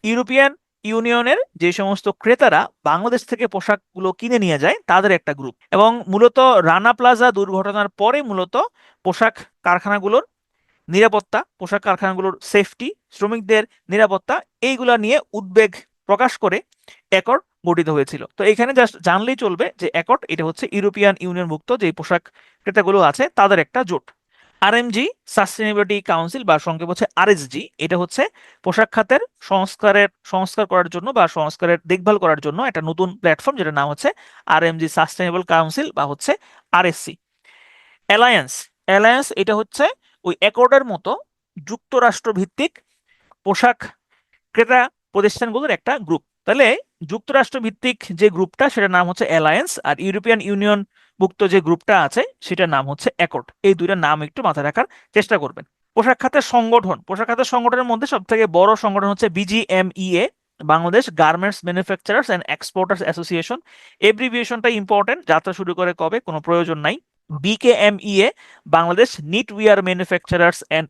ইউরোপিয়ান ইউনিয়নের যে সমস্ত ক্রেতারা বাংলাদেশ থেকে পোশাকগুলো কিনে নিয়ে যায় তাদের একটা গ্রুপ, এবং মূলত রানা প্লাজা দুর্ঘটনার পরে মূলত পোশাক কারখানাগুলোর নিরাপত্তা, পোশাক কারখানাগুলোর সেফটি, শ্রমিকদের নিরাপত্তা, এইগুলা নিয়ে উদ্বেগ প্রকাশ করে অ্যাকর্ড গঠিত হয়েছিল। তো এখানে জাস্ট জানলেই চলবে যে অ্যাকর্ড এটা হচ্ছে ইউরোপিয়ান ইউনিয়নভুক্ত যে পোশাক ক্রেতাগুলো আছে তাদের একটা জোট। আরএমজি সাস্টেনেবিলিটি কাউন্সিল বা সংক্ষেপে হচ্ছে আরএসজি, এটা হচ্ছে পোশাক খাতের সংস্কার করার জন্য বা সংস্কারের দেখভাল করার জন্য একটা নতুন প্ল্যাটফর্ম, যেটার নাম হচ্ছে আরএমজি সাস্টেনেবল কাউন্সিল বা হচ্ছে আরএসসি। অ্যালায়েন্স, অ্যালায়েন্স এটা হচ্ছে ওই অ্যাকর্ডের মতো যুক্তরাষ্ট্র ভিত্তিক পোশাক ক্রেতা প্রতিষ্ঠানগুলোর একটা গ্রুপ। তাহলে যুক্তরাষ্ট্র ভিত্তিক যে গ্রুপটা সেটার নাম হচ্ছে অ্যালায়েন্স, আর ইউরোপিয়ান ইউনিয়ন ভুক্ত যে গ্রুপটা আছে সেটার নাম হচ্ছে অ্যাকর্ড। এই দুইটা নাম একটু মাথায় রাখার চেষ্টা করবেন। পোশাক খাতের সংগঠন, পোশাক খাতের সংগঠনের মধ্যে সব থেকে বড় সংগঠন হচ্ছে BGMEA, Bangladesh garments manufacturers and exporters association. এব্রিভিয়েশনটা ইম্পর্টেন্ট, যাত্রা শুরু করে কবে কোনো প্রয়োজন নাই। BKMEA, Bangladesh knit wear manufacturers and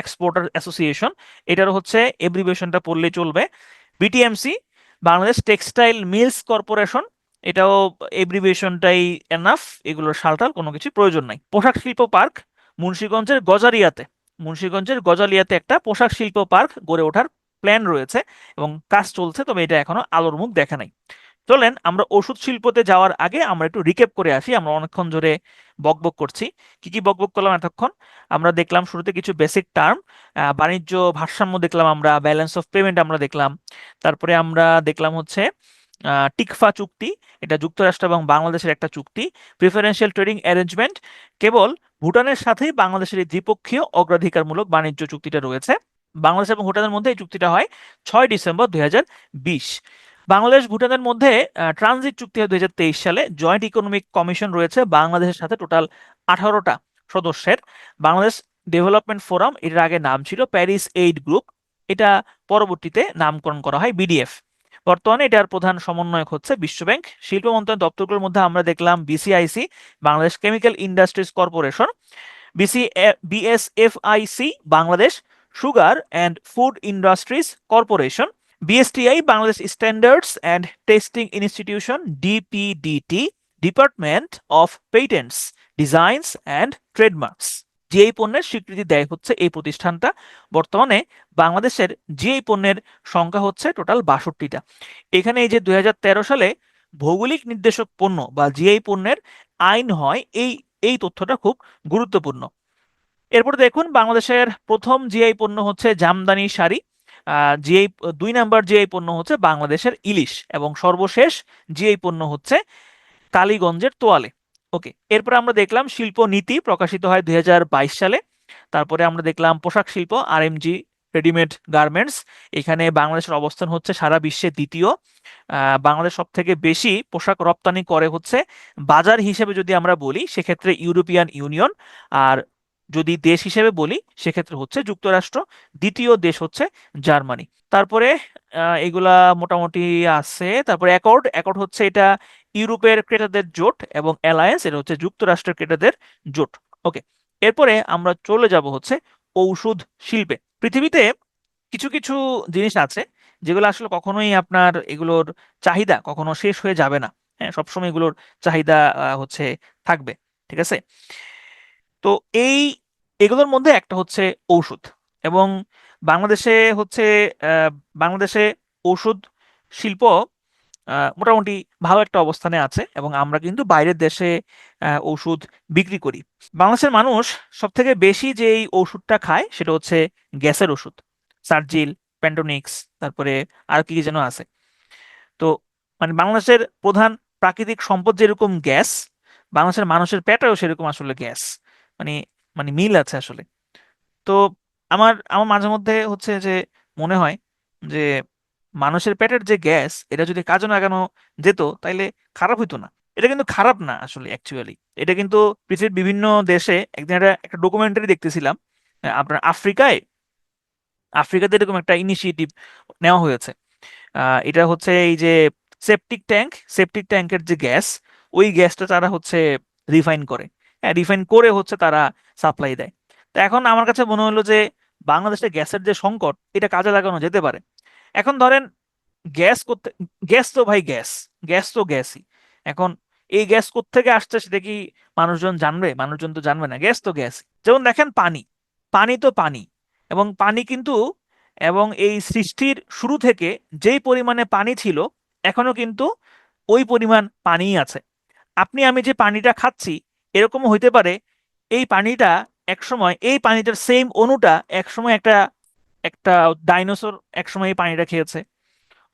exporter association, এটার হচ্ছে এব্রিভিয়েশনটা পড়লেই চলবে। BTMC, Bangladesh textile mills corporation, এটাও এব্রিভিয়েশনটাই এনাফ, এগুলোর সালটাল কোনো কিছু প্রয়োজন নাই। পোশাক শিল্প পার্ক মুন্সিগঞ্জের গজারিয়াতে, মুন্সিগঞ্জের গজালিয়াতে একটা পোশাক শিল্প পার্ক গড়ে ওঠার প্ল্যান রয়েছে এবং কাজ চলছে, তবে এটা এখনো আলোর মুখ দেখা নাই। চলেন আমরা ওষুধ শিল্পতে যাওয়ার আগে আমরা একটু রিক্যাপ করে আসি, আমরা অনেকক্ষণ ধরে বকবক করছি। কি কি বকবক করলাম এতক্ষণ? আমরা দেখলাম শুরুতে কিছু বেসিক টার্ম, বাণিজ্য ভারসাম্য দেখলাম, আমরা ব্যালেন্স অফ পেমেন্ট আমরা দেখলাম, তারপরে আমরা দেখলাম হচ্ছে টিকফা চুক্তি, এটা যুক্তরাষ্ট্র এবং বাংলাদেশের একটা চুক্তি। প্রিফারেন্সিয়াল ট্রেডিং অ্যারেঞ্জমেন্ট, কেবল ভুটানের সাথেই বাংলাদেশের এই দ্বিপক্ষীয় অগ্রাধিকারমূলক বাণিজ্য চুক্তিটা রয়েছে। বাংলাদেশ এবং ভুটানের মধ্যে এই চুক্তিটা হয় 6 ডিসেম্বর 2020। বাংলাদেশ ভুটানের মধ্যে ট্রানজিট চুক্তি হয় 2023 সালে। জয়েন্ট ইকোনমিক কমিশন রয়েছে বাংলাদেশের সাথে টোটাল 18টা সদস্যের। বাংলাদেশ ডেভেলপমেন্ট ফোরাম, এর আগে নাম ছিল প্যারিস এইড গ্রুপ, এটা পরবর্তীতে নামকরণ করা হয় বিডিএফ। বর্তমানে এটার প্রধান সমন্বয়ক হচ্ছে বিশ্বব্যাংক। শিল্প মন্ত্রণালয় দপ্তরগুলোর মধ্যে আমরা দেখলাম BCIC, Bangladesh chemical industries corporation. BSFIC, Bangladesh sugar and food industries corporation. BSTI, Bangladesh standards and testing institution. DPDT, department of patents, designs and trademarks. GI পণ্যের স্বীকৃতি দেয় হচ্ছে এই প্রতিষ্ঠানটা। বর্তমানে বাংলাদেশের জিআই পণ্যের সংখ্যা হচ্ছে টোটাল 62টা। এখানে এই যে 2013 সালে ভৌগোলিক নির্দেশক পণ্য বা জিআই পণ্যের আইন হয়, এই এই তথ্যটা খুব গুরুত্বপূর্ণ। এরপর দেখুন, বাংলাদেশের প্রথম জিআই পণ্য হচ্ছে Jamdani sari, GI 2 number GI পণ্য হচ্ছে বাংলাদেশের ইলিশ, এবং সর্বশেষ জিআই পণ্য হচ্ছে কালীগঞ্জের তোয়ালে। ওকে, এরপর আমরা দেখলাম শিল্প নীতি প্রকাশিত হয় 2022 সালে। তারপরে আমরা দেখলাম পোশাক শিল্প, আরএমজি রেডিমেড গার্মেন্টস, এখানে বাংলাদেশের অবস্থান হচ্ছে সারা বিশ্বে দ্বিতীয়। বাংলাদেশ সব থেকে বেশি পোশাক রপ্তানি করে হচ্ছে বাজার হিসেবে যদি আমরা বলি সেক্ষেত্রে ইউরোপিয়ান ইউনিয়ন, আর যদি দেশ হিসেবে বলি সেক্ষেত্রে হচ্ছে যুক্তরাষ্ট্র, দ্বিতীয় দেশ হচ্ছে জার্মানি। তারপরে এগুলা মোটামুটি আছে। তারপরে অ্যাকর্ড, অ্যাকর্ড হচ্ছে এটা ইউরোপের ক্রেতাদের জোট, এবং অ্যালায়েন্স এটা হচ্ছে যুক্তরাষ্ট্রের ক্রেতাদের জোট। ওকে, এরপরে আমরা চলে যাব হচ্ছে ঔষধ শিল্পে। পৃথিবীতে কিছু কিছু জিনিস আছে যেগুলো আসলে কখনোই আপনার এগুলোর চাহিদা কখনো শেষ হয়ে যাবে না। হ্যাঁ, সবসময় এগুলোর চাহিদা হচ্ছে থাকবে। ঠিক আছে? তো এই এগুলোর মধ্যে একটা হচ্ছে ঔষধ। এবং বাংলাদেশে হচ্ছে আহ, বাংলাদেশে ঔষধ শিল্প মোটামুটি ভালো একটা অবস্থানে আছে, এবং আমরা কিন্তু বাইরের দেশে ওষুধ বিক্রি করি। বাংলাদেশের মানুষ সব থেকে বেশি যে এই ওষুধটা খায় সেটা হচ্ছে গ্যাসের ওষুধ, সার্জিল, প্যান্টোনিক্স, তারপরে আর কি কি যেন আছে। তো মানে বাংলাদেশের প্রধান প্রাকৃতিক সম্পদ যেরকম গ্যাস, বাংলাদেশের মানুষের পেটেও সেরকম আসলে গ্যাস। মানে মানে মিল আছে আসলে। তো আমার আমার মাঝে মধ্যে হচ্ছে যে মনে হয় যে মানুষের পেটের যে গ্যাস এটা যদি কাজে লাগানো যেত তাইলে খারাপ হইতো না। এটা কিন্তু খারাপ না আসলে অ্যাকচুয়ালি। এটা কিন্তু পৃথিবীর বিভিন্ন দেশে একদিন একটা ডকুমেন্টারি দেখতেছিলাম। আপনার আফ্রিকাতে এরকম একটা ইনিশিয়েটিভ নেওয়া হয়েছে। এটা হচ্ছে এই যে সেপটিক ট্যাঙ্কের যে গ্যাস, ওই গ্যাসটা তারা হচ্ছে রিফাইন করে। হ্যাঁ, রিফাইন করে হচ্ছে তারা সাপ্লাই দেয়। তো এখন আমার কাছে মনে হলো যে বাংলাদেশে গ্যাসের যে সংকট, এটা কাজে লাগানো যেতে পারে। এখন ধরেন গ্যাস করতে, গ্যাস তো ভাই গ্যাস, গ্যাস তো গ্যাসই। এখন এই গ্যাস কোত্থেকে আসছে সেটা কি মানুষজন জানবে? মানুষজন তো জানবে না, গ্যাস তো গ্যাস। যেমন দেখেন পানি, পানি তো পানি, এবং পানি কিন্তু, এবং এই সৃষ্টির শুরু থেকে যেই পরিমাণে পানি ছিল এখনো কিন্তু ওই পরিমাণ পানিই আছে। আপনি আমি যে পানিটা খাচ্ছি, এরকমও হইতে পারে এই পানিটা একসময়, এই পানিটার সেম অণুটা একসময় একটা একটা ডাইনোসর একসময় এই পানিটা খেয়েছে।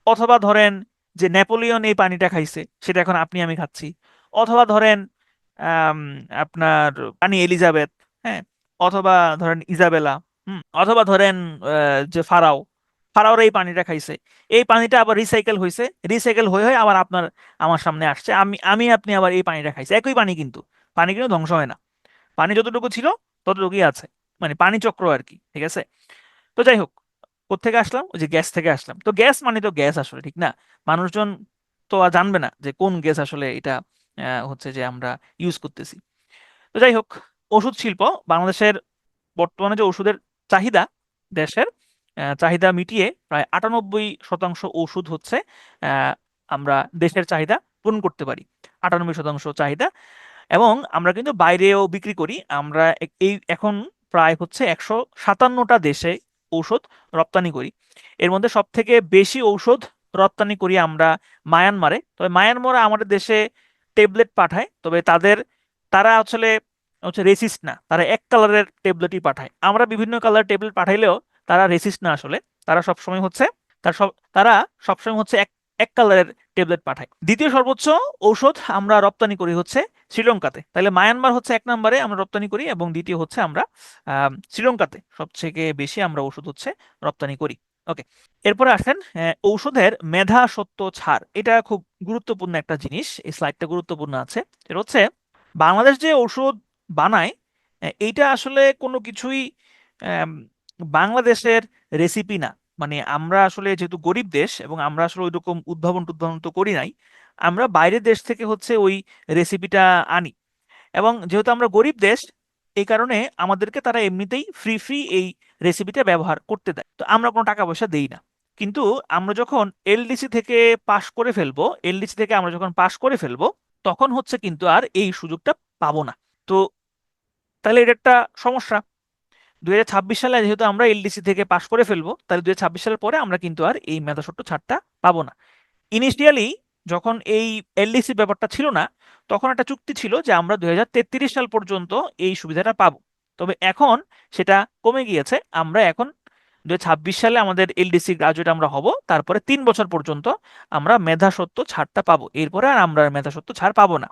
অথবা ধরেন যে নেপোলিয়ন এই পানিটা খাইছে, সেটা এখন আপনি আমি খাচ্ছি। অথবা ধরেন আম, আপনার রানী এলিজাবেথ, হ্যাঁ, অথবা ধরেন ইজাবেলা, অথবা ধরেন যে ফারাওর এই পানিটা খাইছে। এই পানিটা আবার রিসাইকেল হয়েছে, রিসাইকেল হয়ে হয়ে আবার আপনার আমার সামনে আসছে, আমি আমি আপনি আবার এই পানিটা খাইছে। একই পানি কিন্তু, পানি কিন্তু ধ্বংস হয় না। পানি যতটুকু ছিল ততটুকুই আছে, মানে পানি চক্র আর কি। ঠিক আছে? তো যাই হোক, কোত্থেকে আসলাম? ওই যে গ্যাস থেকে আসলাম। তো গ্যাস মানে তো গ্যাস আসলে, ঠিক না? মানুষজন তো আর জানবে না যে কোন গ্যাস আসলে এটা হচ্ছে যে আমরা ইউজ করতেছি। তো যাই হোক, ওষুধ শিল্প বাংলাদেশের বর্তমানে যে ওষুধের চাহিদা, দেশের চাহিদা মিটিয়ে প্রায় 98% ওষুধ হচ্ছে আহ, আমরা দেশের চাহিদা পূরণ করতে পারি। 98% চাহিদা। এবং আমরা কিন্তু বাইরেও বিক্রি করি। আমরা এই এখন প্রায় হচ্ছে 157টা দেশে ঔষধ রপ্তানি করি। এর মধ্যে সব থেকে বেশি ঔষধ রপ্তানি করি আমরা মায়ানমারে। তবে মায়ানমার আমাদের দেশে ট্যাবলেট পাঠায়, তবে তারা আসলে হচ্ছে রেসিস্ট না, তারা এক কালারের ট্যাবলেটই পাঠায়। আমরা বিভিন্ন কালার ট্যাবলেট পাঠাইলেও তারা রেসিস্ট না আসলে। তারা সবসময় হচ্ছে তারা সবসময় হচ্ছে এক এক কালারের ট্যাবলেট পাঠায়। দ্বিতীয় সর্বোচ্চ ঔষধ আমরা রপ্তানি করি হচ্ছে শ্রীলঙ্কাতে। তাহলে মায়ানমার হচ্ছে এক নম্বরে আমরা রপ্তানি করি, এবং দ্বিতীয় হচ্ছে আমরা শ্রীলঙ্কাতে সবথেকে বেশি আমরা ওষুধ হচ্ছে রপ্তানি করি। ওকে, এরপরে আসেন ঔষধের মেধা সত্ত্ব ছাড়। এটা খুব গুরুত্বপূর্ণ একটা জিনিস, এই স্লাইডটা গুরুত্বপূর্ণ আছে। এটা হচ্ছে বাংলাদেশ যে ঔষধ বানায়, এইটা আসলে কোনো কিছুই আম, বাংলাদেশের রেসিপি না। মানে আমরা আসলে যেহেতু গরিব দেশ, এবং আমরা আসলে ওইরকম উদ্ভাবন টুদ্ভাবন তো করি নাই, আমরা বাইরের দেশ থেকে হচ্ছে ওই রেসিপিটা আনি। এবং যেহেতু আমরা গরিব দেশ, এই কারণে আমাদেরকে তারা এমনিতেই ফ্রি ফ্রি এই রেসিপিটা ব্যবহার করতে দেয়, তো আমরা কোনো টাকা পয়সা দেই না। কিন্তু আমরা যখন এলডিসি থেকে পাশ করে ফেলবো, এলডিসি থেকে আমরা যখন পাশ করে ফেলবো, তখন হচ্ছে কিন্তু আর এই সুযোগটা পাবো না। তো তাহলে এটা একটা সমস্যা। 2026 সালে যেহেতু আমরা এলডিসি থেকে পাশ করে ফেলবো, তাহলে 2026 সালের পরে আমরা কিন্তু আর এই মেধাস্বত্ব ছাড়টা পাবো না। ইনিশিয়ালি যখন এই এলডিসি ব্যাপারটা ছিল না, তখন একটা চুক্তি ছিল যে আমরা 2033 সাল পর্যন্ত এই সুবিধাটা পাবো। তবে এখন সেটা কমে গিয়েছে। আমরা এখন 2026 সালে আমাদের এলডিসি গ্রাজুয়েট আমরা হব, তারপরে 3 বছর পর্যন্ত আমরা মেধাস্বত্ব ছাড়টা পাবো। এরপরে আর আমরা মেধাস্বত্ব ছাড় পাবো না।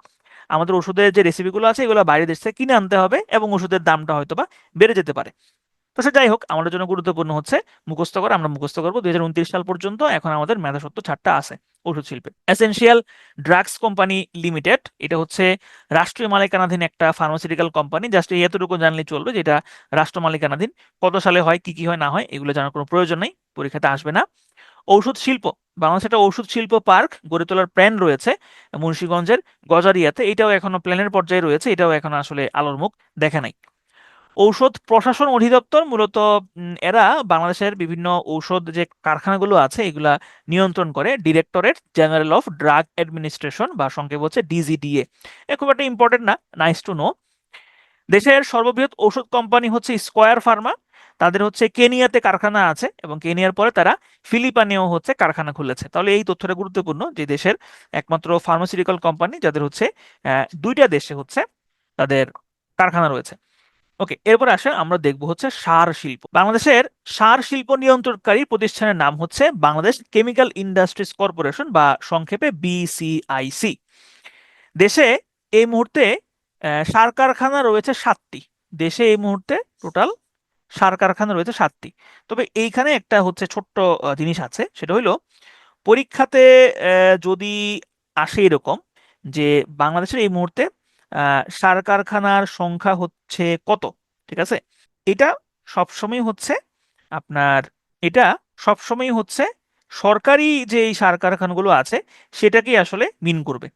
আমাদের ওষুধের যে রেসিপিগুলো আছে এগুলো বাইরের দেশ থেকে কিনে আনতে হবে, এবং ওষুধের দামটা হয়তো বা বেড়ে যেতে পারে। তো সে যাই হোক, আমাদের জন্য গুরুত্বপূর্ণ হচ্ছে মুখস্থ করা। আমরা মুখস্থ করবো 2029 সাল পর্যন্ত এখন আমাদের মেধাস্বত্ব ছাড়টা আছে। ঔষধ শিল্পে। এসেনশিয়াল ড্রাগস কোম্পানি লিমিটেড, এটা হচ্ছে রাষ্ট্রীয় মালিকানাধীন একটা ফার্মাসিউটিক্যাল কোম্পানি। জাস্ট এতটুকু জানলে চলবে যে এটা রাষ্ট্র মালিকানাধীন। কত সালে হয়, কি কি হয় না হয় এগুলো জানার কোনো প্রয়োজন নেই, পরীক্ষাতে আসবে না। ঔষধ শিল্প, বাংলাদেশে একটা ঔষধ শিল্প পার্ক গড়ে তোলার প্ল্যান রয়েছে মুন্সিগঞ্জের গজারিয়াতে। এটাও এখনো প্ল্যানের পর্যায়ে রয়েছে, এটাও এখন আসলে আলোর মুখ দেখে নাই। ঔষধ প্রশাসন অধিদপ্তর, মূলত এরা বাংলাদেশের বিভিন্ন ঔষধ যে কারখানাগুলো আছে এগুলা নিয়ন্ত্রণ করে। Directorate general of drug administration, বা সংক্ষেপ হচ্ছে ডিজিডিএ। এ খুব একটা ইম্পর্টেন্ট না, নাইস টু নো। দেশের সর্ববৃহৎ ঔষধ কোম্পানি হচ্ছে স্কয়ার ফার্মা। তাদের হচ্ছে কেনিয়াতে কারখানা আছে, এবং কেনিয়ার পরে তারা ফিলিপাইনেও হচ্ছে কারখানা খুলেছে। তাহলে এই তথ্যটা গুরুত্বপূর্ণ যে দেশের একমাত্র ফার্মাসিউটিক্যাল কোম্পানি যাদের হচ্ছে দুইটা দেশে হচ্ছে তাদের কারখানা রয়েছে। ওকে, এরপর আসে আমরা দেখব হচ্ছে সার শিল্প। বাংলাদেশের সার শিল্প নিয়ন্ত্রণকারী প্রতিষ্ঠানের নাম হচ্ছে বাংলাদেশ কেমিক্যাল ইন্ডাস্ট্রিজ কর্পোরেশন, বা সংক্ষেপে বিসিআইসি। দেশে এই মুহূর্তে সার কারখানা রয়েছে 7টি। দেশে এই মুহূর্তে টোটাল সার কারখানা রয়েছে 7টি। তবে এইখানে একটা হচ্ছে ছোট্ট জিনিস আছে, সেটা হলো পরীক্ষাতে যদি আসে এরকম যে বাংলাদেশের এই মুহূর্তে সার কারখানার সংখ্যা হচ্ছে কত, ঠিক আছে, এটা সবসময় হচ্ছে আপনার, এটা সবসময় হচ্ছে সরকারি যে এই সার কারখানাগুলো আছে সেটাকেই আসলে মিন করবে,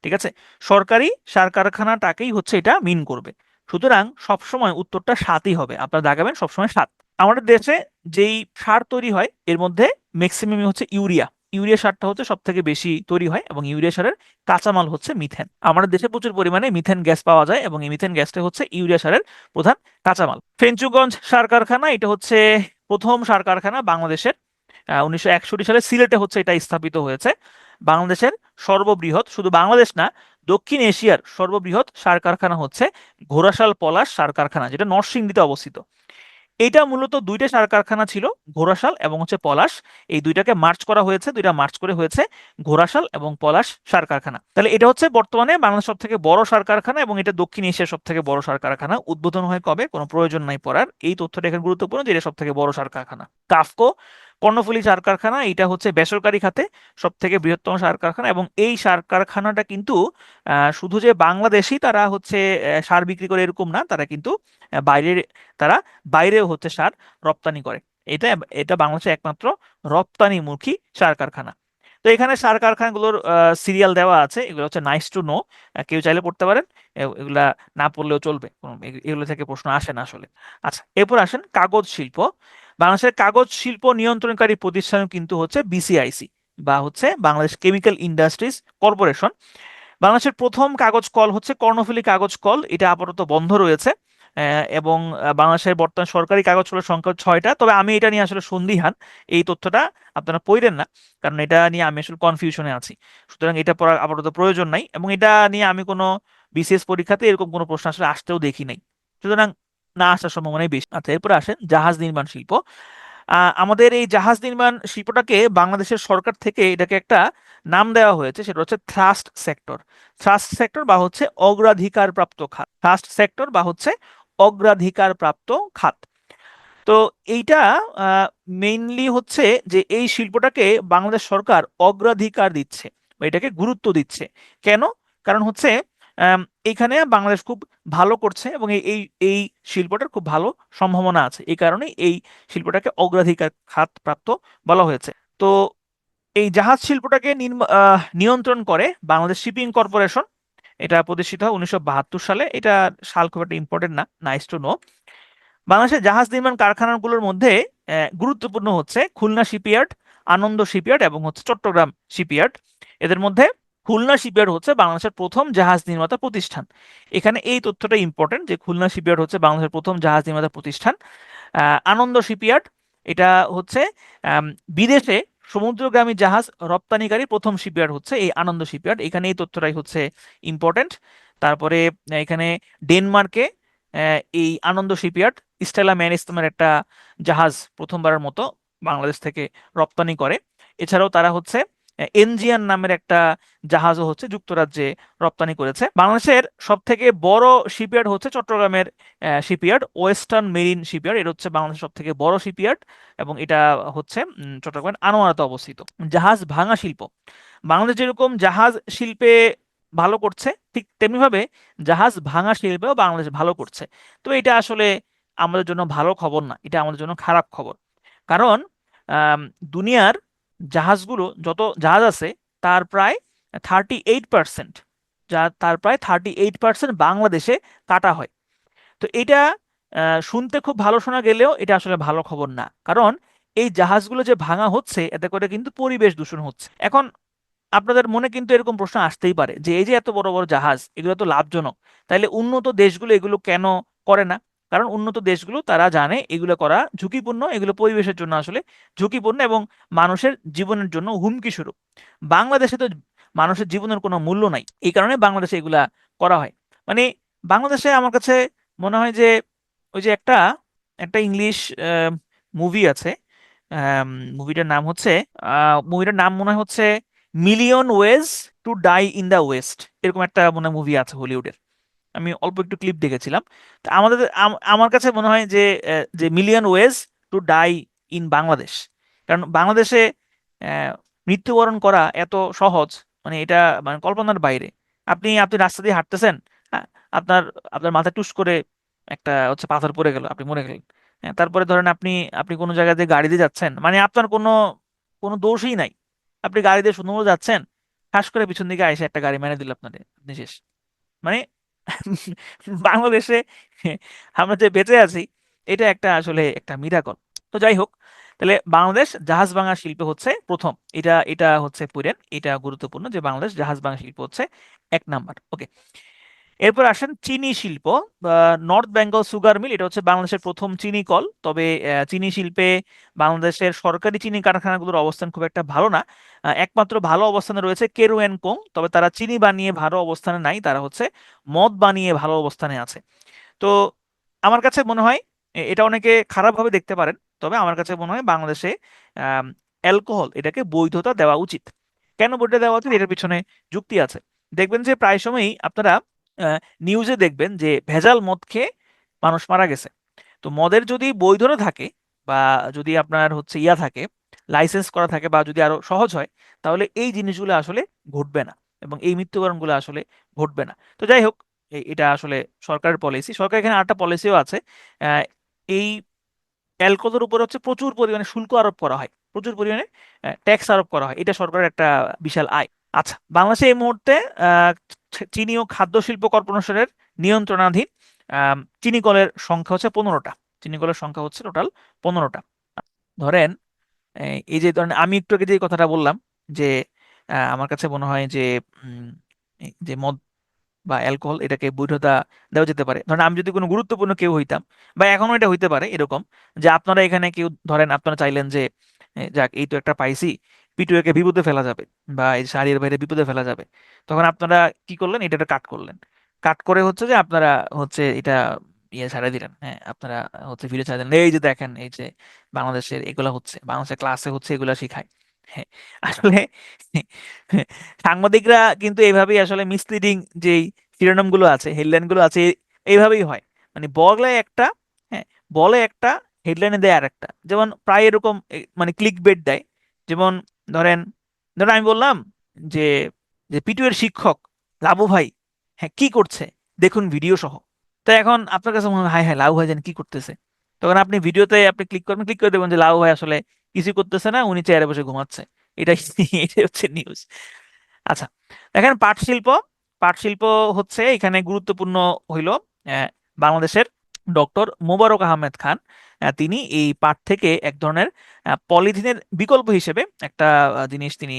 ঠিক আছে। সরকারি সার কারখানাটাকেই হচ্ছে এটা মিন করবে। সুতরাং সবসময় উত্তরটা 7ই হবে, আপনারা দাগাবেন সবসময় 7। আমাদের দেশে যেই সার তৈরি হয় এর মধ্যে ম্যাক্সিমামই হচ্ছে ইউরিয়া। ইউরিয়া সারটা হচ্ছে সব থেকে বেশি তৈরি হয়, এবং ইউরিয়া সারের কাঁচামাল হচ্ছে মিথেন। আমাদের দেশে প্রচুর পরিমাণে মিথেন গ্যাস পাওয়া যায়, এবং এই মিথেন গ্যাসটা হচ্ছে ইউরিয়া সারের প্রধান কাঁচামাল। ফেঞ্চুগঞ্জ সার কারখানা, এটা হচ্ছে প্রথম সার কারখানা বাংলাদেশের। 1961 সালে সিলেটে হচ্ছে এটা স্থাপিত হয়েছে। বাংলাদেশের সর্ববৃহৎ, শুধু বাংলাদেশ না, দক্ষিণ এশিয়ার সর্ববৃহৎ সার কারখানা হচ্ছে ঘোড়াশাল পলাশ সার কারখানা, যেটা নরসিংদীতে অবস্থিত। এটা মূলত দুইটা সার কারখানা ছিল, ঘোড়াশাল এবং হচ্ছে পলাশ। এই দুইটাকে মার্চ করা হয়েছে, দুইটা মার্চ করে হয়েছে ঘোড়াশাল এবং পলাশ সার কারখানা। তাহলে এটা হচ্ছে বর্তমানে বাংলাদেশ সব থেকে বড় সার কারখানা, এবং এটা দক্ষিণ এশিয়ার সব থেকে বড় সার কারখানা। উদ্বোধন হয় কবে কোনো প্রয়োজন নাই পড়ার, এই তথ্যটা এখানে গুরুত্বপূর্ণ যে এটা সব থেকে বড় সার কারখানা। কাফকো কর্ণফুলী সার কারখানা, এটা হচ্ছে বেসরকারি খাতে সব থেকে বৃহত্তম সার কারখানা, এবং এই সার কারখানাটা কিন্তু শুধু যে বাংলাদেশই তারা হচ্ছে সার বিক্রি করে এরকম না, তারা কিন্তু বাইরের, তারা বাইরেও হচ্ছে সার রপ্তানি করে। এটা এটা বাংলাদেশের একমাত্র রপ্তানিমুখী সার কারখানা। তো এখানে সার কারখানাগুলোর সিরিয়াল দেওয়া আছে, এগুলো হচ্ছে নাইস টু নো, কেউ চাইলে পড়তে পারেন, এগুলা না পড়লেও চলবে, এগুলো থেকে প্রশ্ন আসে না আসলে। আচ্ছা, এরপর আসেন কাগজ শিল্প। বাংলাদেশের কাগজ শিল্প নিয়ন্ত্রণকারী প্রতিষ্ঠান কিন্তু হচ্ছে বিসিআইসি, বা হচ্ছে বাংলাদেশ কেমিক্যাল ইন্ডাস্ট্রিজ কর্পোরেশন। বাংলাদেশের প্রথম কাগজ কল হচ্ছে কর্ণফুলী কাগজ কল, এটা আপাতত বন্ধ রয়েছে। এবং বাংলাদেশের বর্তমান সরকারি কাগজ কলের সংখ্যা 6টা। তবে আমি এটা নিয়ে আসলে সন্দিহান, এই তথ্যটা আপনারা পড়েন না, কারণ এটা নিয়ে আমি আসলে কনফিউশনে আছি। সুতরাং এটা পড়ার আপাতত প্রয়োজন নাই, এবং এটা নিয়ে আমি কোনো বিসিএস পরীক্ষাতে এরকম কোনো প্রশ্ন আসলে আসতেও দেখি নাই। সুতরাং না আসার সম্ভাবনাই বেশি। আচ্ছা, এরপর আসেন জাহাজ নির্মাণ শিল্প। আমাদের এই জাহাজ নির্মাণ শিল্পটাকে বাংলাদেশের সরকার থেকে এটাকে একটা নাম দেওয়া হয়েছে, সেটা হচ্ছে থ্রাস্ট সেক্টর। থ্রাস্ট সেক্টর বা হচ্ছে অগ্রাধিকার প্রাপ্ত খাত, থ্রাস্ট সেক্টর বা হচ্ছে অগ্রাধিকার প্রাপ্ত খাত। তো এইটা মেইনলি হচ্ছে যে এই শিল্পটাকে বাংলাদেশ সরকার অগ্রাধিকার দিচ্ছে, বা এটাকে গুরুত্ব দিচ্ছে। কেন? কারণ হচ্ছে এখানে বাংলাদেশ খুব ভালো করছে, এবং এই এই এই শিল্পটার খুব ভালো সম্ভাবনা আছে, এই কারণে এই শিল্পটাকে অগ্রাধিকার খাত প্রাপ্ত বলা হয়েছে। তো এই জাহাজ শিল্পটাকে নিয়ন্ত্রণ করে বাংলাদেশ শিপিং কর্পোরেশন। এটা প্রতিষ্ঠিত হয় 1972 সালে। এটা সাল খুব একটা ইম্পর্টেন্ট না, নাইস টু নো। বাংলাদেশের জাহাজ নির্মাণ কারখানাগুলোর মধ্যে গুরুত্বপূর্ণ হচ্ছে খুলনা শিপইয়ার্ড, আনন্দ শিপইয়ার্ড এবং হচ্ছে চট্টগ্রাম শিপইয়ার্ড। এদের মধ্যে খুলনা শিপইয়ার্ড হচ্ছে বাংলাদেশের প্রথম জাহাজ নির্মাতা প্রতিষ্ঠান। এখানে এই তথ্যটা ইম্পর্টেন্ট যে খুলনা শিপইয়ার্ড হচ্ছে বাংলাদেশের প্রথম জাহাজ নির্মাতা প্রতিষ্ঠান। আনন্দ শিপইয়ার্ড, এটা হচ্ছে বিদেশে সমুদ্রগামী জাহাজ রপ্তানিকারী প্রথম শিপইয়ার্ড হচ্ছে এই আনন্দ শিপইয়ার্ড। এখানে এই তথ্যটাই হচ্ছে ইম্পর্টেন্ট। তারপরে এখানে ডেনমার্কে এই আনন্দ শিপইয়ার্ড স্টেলা ম্যারিস নামের একটা জাহাজ প্রথমবারের মতো বাংলাদেশ থেকে রপ্তানি করে। এছাড়াও তারা হচ্ছে এনজিয়ান নামের একটা জাহাজও হচ্ছে যুক্তরাজ্যে রপ্তানি করেছে। বাংলাদেশের সব থেকে বড় শিপইয়ার্ড হচ্ছে চট্টগ্রামের শিপইয়ার্ড, ওয়েস্টার্ন মেরিন শিপইয়ার্ড। এটা হচ্ছে বাংলাদেশের সব থেকে বড় শিপইয়ার্ড এবং এটা হচ্ছে চট্টগ্রামের আনোয়ারাতে অবস্থিত। জাহাজ ভাঙা শিল্প, বাংলাদেশ যেরকম জাহাজ শিল্পে ভালো করছে, ঠিক তেমনিভাবে জাহাজ ভাঙা শিল্পেও বাংলাদেশ ভালো করছে। তো এটা আসলে আমাদের জন্য ভালো খবর না, এটা আমাদের জন্য খারাপ খবর। কারণ আম, দুনিয়ার জাহাজগুলো, যত জাহাজ আছে তার প্রায় 38%, তার প্রায় 38% বাংলাদেশে কাটা হয়। তো এটা শুনতে খুব ভালো শোনা গেলেও এটা আসলে ভালো খবর না। কারণ এই জাহাজগুলো যে ভাঙা হচ্ছে এতে করে কিন্তু পরিবেশ দূষণ হচ্ছে। এখন আপনাদের মনে কিন্তু এরকম প্রশ্ন আসতেই পারে যে এই যে এত বড় বড় জাহাজ, এগুলো তো লাভজনক, তাইলে উন্নত দেশগুলো এগুলো কেন করে না? কারণ উন্নত দেশগুলো তারা জানে এগুলো করা ঝুঁকিপূর্ণ, এগুলো পরিবেশের জন্য আসলে ঝুঁকিপূর্ণ এবং মানুষের জীবনের জন্য হুমকি স্বরূপ। বাংলাদেশে তো মানুষের জীবনের কোনো মূল্য নাই, এই কারণে বাংলাদেশে এগুলা করা হয়। মানে বাংলাদেশে আমার কাছে মনে হয় যে ওই যে একটা একটা ইংলিশ মুভি আছে, মুভিটার নাম হচ্ছে মুভিটার নাম মনে হয় হচ্ছে million ways to die in the west, এরকম একটা মনে হয় মুভি আছে হলিউডের। আমি অল্প একটু ক্লিপ দেখেছিলাম। তো আমাদের আমার কাছে মনে হয় যে যে million ways to die in Bangladesh. কারণ বাংলাদেশে আহ, মৃত্যুবরণ করা এত সহজ, মানে এটা মানে কল্পনার বাইরে। আপনি আপনি রাস্তা দিয়ে হাঁটতেছেন, হ্যাঁ, আপনার আপনার মাথায় টুস করে একটা হচ্ছে পাথর পড়ে গেল, আপনি মরে গেলেন। হ্যাঁ, তারপরে ধরেন আপনি আপনি কোনো জায়গায় দিয়ে গাড়ি দিয়ে যাচ্ছেন, মানে আপনার কোনো কোনো দোষই নাই, আপনি গাড়ি দিয়ে সুন্দর যাচ্ছেন, ঠাস করে পিছন দিকে আইসে একটা গাড়ি মেরে দিল আপনাদের, আপনি শেষ। মানে বাংলাদেশে আমরা যে বেঁচে আছি এটা একটা আসলে একটা মিরাকল। তো যাই হোক, তাহলে বাংলাদেশ জাহাজ ভাঙা শিল্প হচ্ছে প্রথম, এটা এটা হচ্ছে পুরেন, এটা গুরুত্বপূর্ণ যে বাংলাদেশ জাহাজ ভাঙা শিল্প হচ্ছে 1 নাম্বার। ওকে, এরপর আসেন চিনি শিল্প। নর্থ বেঙ্গল সুগার মিল, এটা হচ্ছে বাংলাদেশের প্রথম চিনি কল। তবে চিনি শিল্পে বাংলাদেশের সরকারি চিনি কারখানাগুলোর অবস্থান খুব একটা ভালো না। একমাত্র ভালো অবস্থানে রয়েছে কেরু অ্যান্ড কোং, তবে তারা চিনি বানিয়ে ভালো অবস্থানে নাই, তারা হচ্ছে মদ বানিয়ে ভালো অবস্থানে আছে। তো আমার কাছে মনে হয় এটা অনেকে খারাপভাবে দেখতে পারেন, তবে আমার কাছে মনে হয় বাংলাদেশে অ্যালকোহল এটাকে বৈধতা দেওয়া উচিত। কেন বৈধতা দেওয়া উচিত, এটার পিছনে যুক্তি আছে। দেখবেন যে প্রায় সময়ই আপনারা নিউজে দেখবেন যে ভেজাল মদ খেয়ে মানুষ মারা গেছে। তো মদের যদি বৈধতা থাকে বা যদি আপনার হচ্ছে ইয়া থাকে, লাইসেন্স করা থাকে, বা যদি আরো সহজ হয়, তাহলে এই জিনিসগুলো আসলে ঘটবে না এবং এই মৃত্যুবরণগুলো আসলে ঘটবে না। তো যাই হোক, এটা আসলে সরকারের পলিসি। সরকার এখানে আরেকটা পলিসিও আছে, আহ, এই অ্যালকোহলের উপর হচ্ছে প্রচুর পরিমাণে শুল্ক আরোপ করা হয়, প্রচুর পরিমাণে ট্যাক্স আরোপ করা হয়, এটা সরকারের একটা বিশাল আয়। আচ্ছা, বাংলাদেশে এই মুহূর্তে আহ, চিনি ও খাদ্য শিল্প কর্পোরেশনের নিয়ন্ত্রণাধীন চিনি কলের সংখ্যা হচ্ছে 15টা। চিনি কলের সংখ্যা হচ্ছে টোটাল 15টা। ধরেন এই যে ধরেন আমি একটু আগে যে কথাটা বললাম যে আমার কাছে মনে হয় যে উম, এই যে মদ বা অ্যালকোহল এটাকে বৈধতা দেওয়া যেতে পারে। ধরেন আমি যদি কোনো গুরুত্বপূর্ণ কেউ হইতাম, বা এখনো এটা হইতে পারে এরকম, যে আপনারা এখানে কেউ ধরেন আপনারা চাইলেন যে যাক এই তো একটা পাইছি, পিটুয়াকে বিপদে ফেলা যাবে বা এই শাড়ির বাইরে বিপদে ফেলা যাবে, তখন আপনারা কি করলেন, এটা কাট করলেন। কাট করে হচ্ছে যে আপনারা হচ্ছে এটা ইয়ে ছাড়াই দিলেন, হ্যাঁ, আপনারা হচ্ছে ভিডিও ছাড়া দিলেন, এই যে দেখেন এই যে বাংলাদেশের এগুলা হচ্ছে, বাংলাদেশের ক্লাসে হচ্ছে এগুলা শিখায়। হ্যাঁ, আসলে সাংবাদিকরা কিন্তু এইভাবেই আসলে মিসলিডিং যেই শিরোনামগুলো আছে, হেডলাইন গুলো আছে, এইভাবেই হয়। মানে বলে একটা, হ্যাঁ, বলে একটা, হেডলাইনে দেয় আর একটা। যেমন প্রায় এরকম মানে ক্লিক বেট দেয়। যেমন ধরেন ধরেন আমি বললাম যে যে পিটু এর শিক্ষক লাবু ভাই, হ্যাঁ, কি করছে দেখুন ভিডিও সহ। তো এখন আপনার কাছে মনে হয় হাই হাই লাবু ভাই জানি কি করতেছে, তখন আপনি ভিডিওতে আপনি ক্লিক করবেন, ক্লিক করে দেবেন যে লাবু ভাই আসলে কিছু করতেছে না, উনি চেয়ারে বসে ঘুমাচ্ছে। এটাই এটাই হচ্ছে নিউজ। আচ্ছা, দেখেন পাট শিল্প। পাট শিল্প হচ্ছে এখানে গুরুত্বপূর্ণ হইল আহ, বাংলাদেশের ডক্টর মোবারক আহমেদ খান, তিনি এই পাট থেকে এক ধরনের পলিথিনের বিকল্প হিসেবে একটা জিনিস তিনি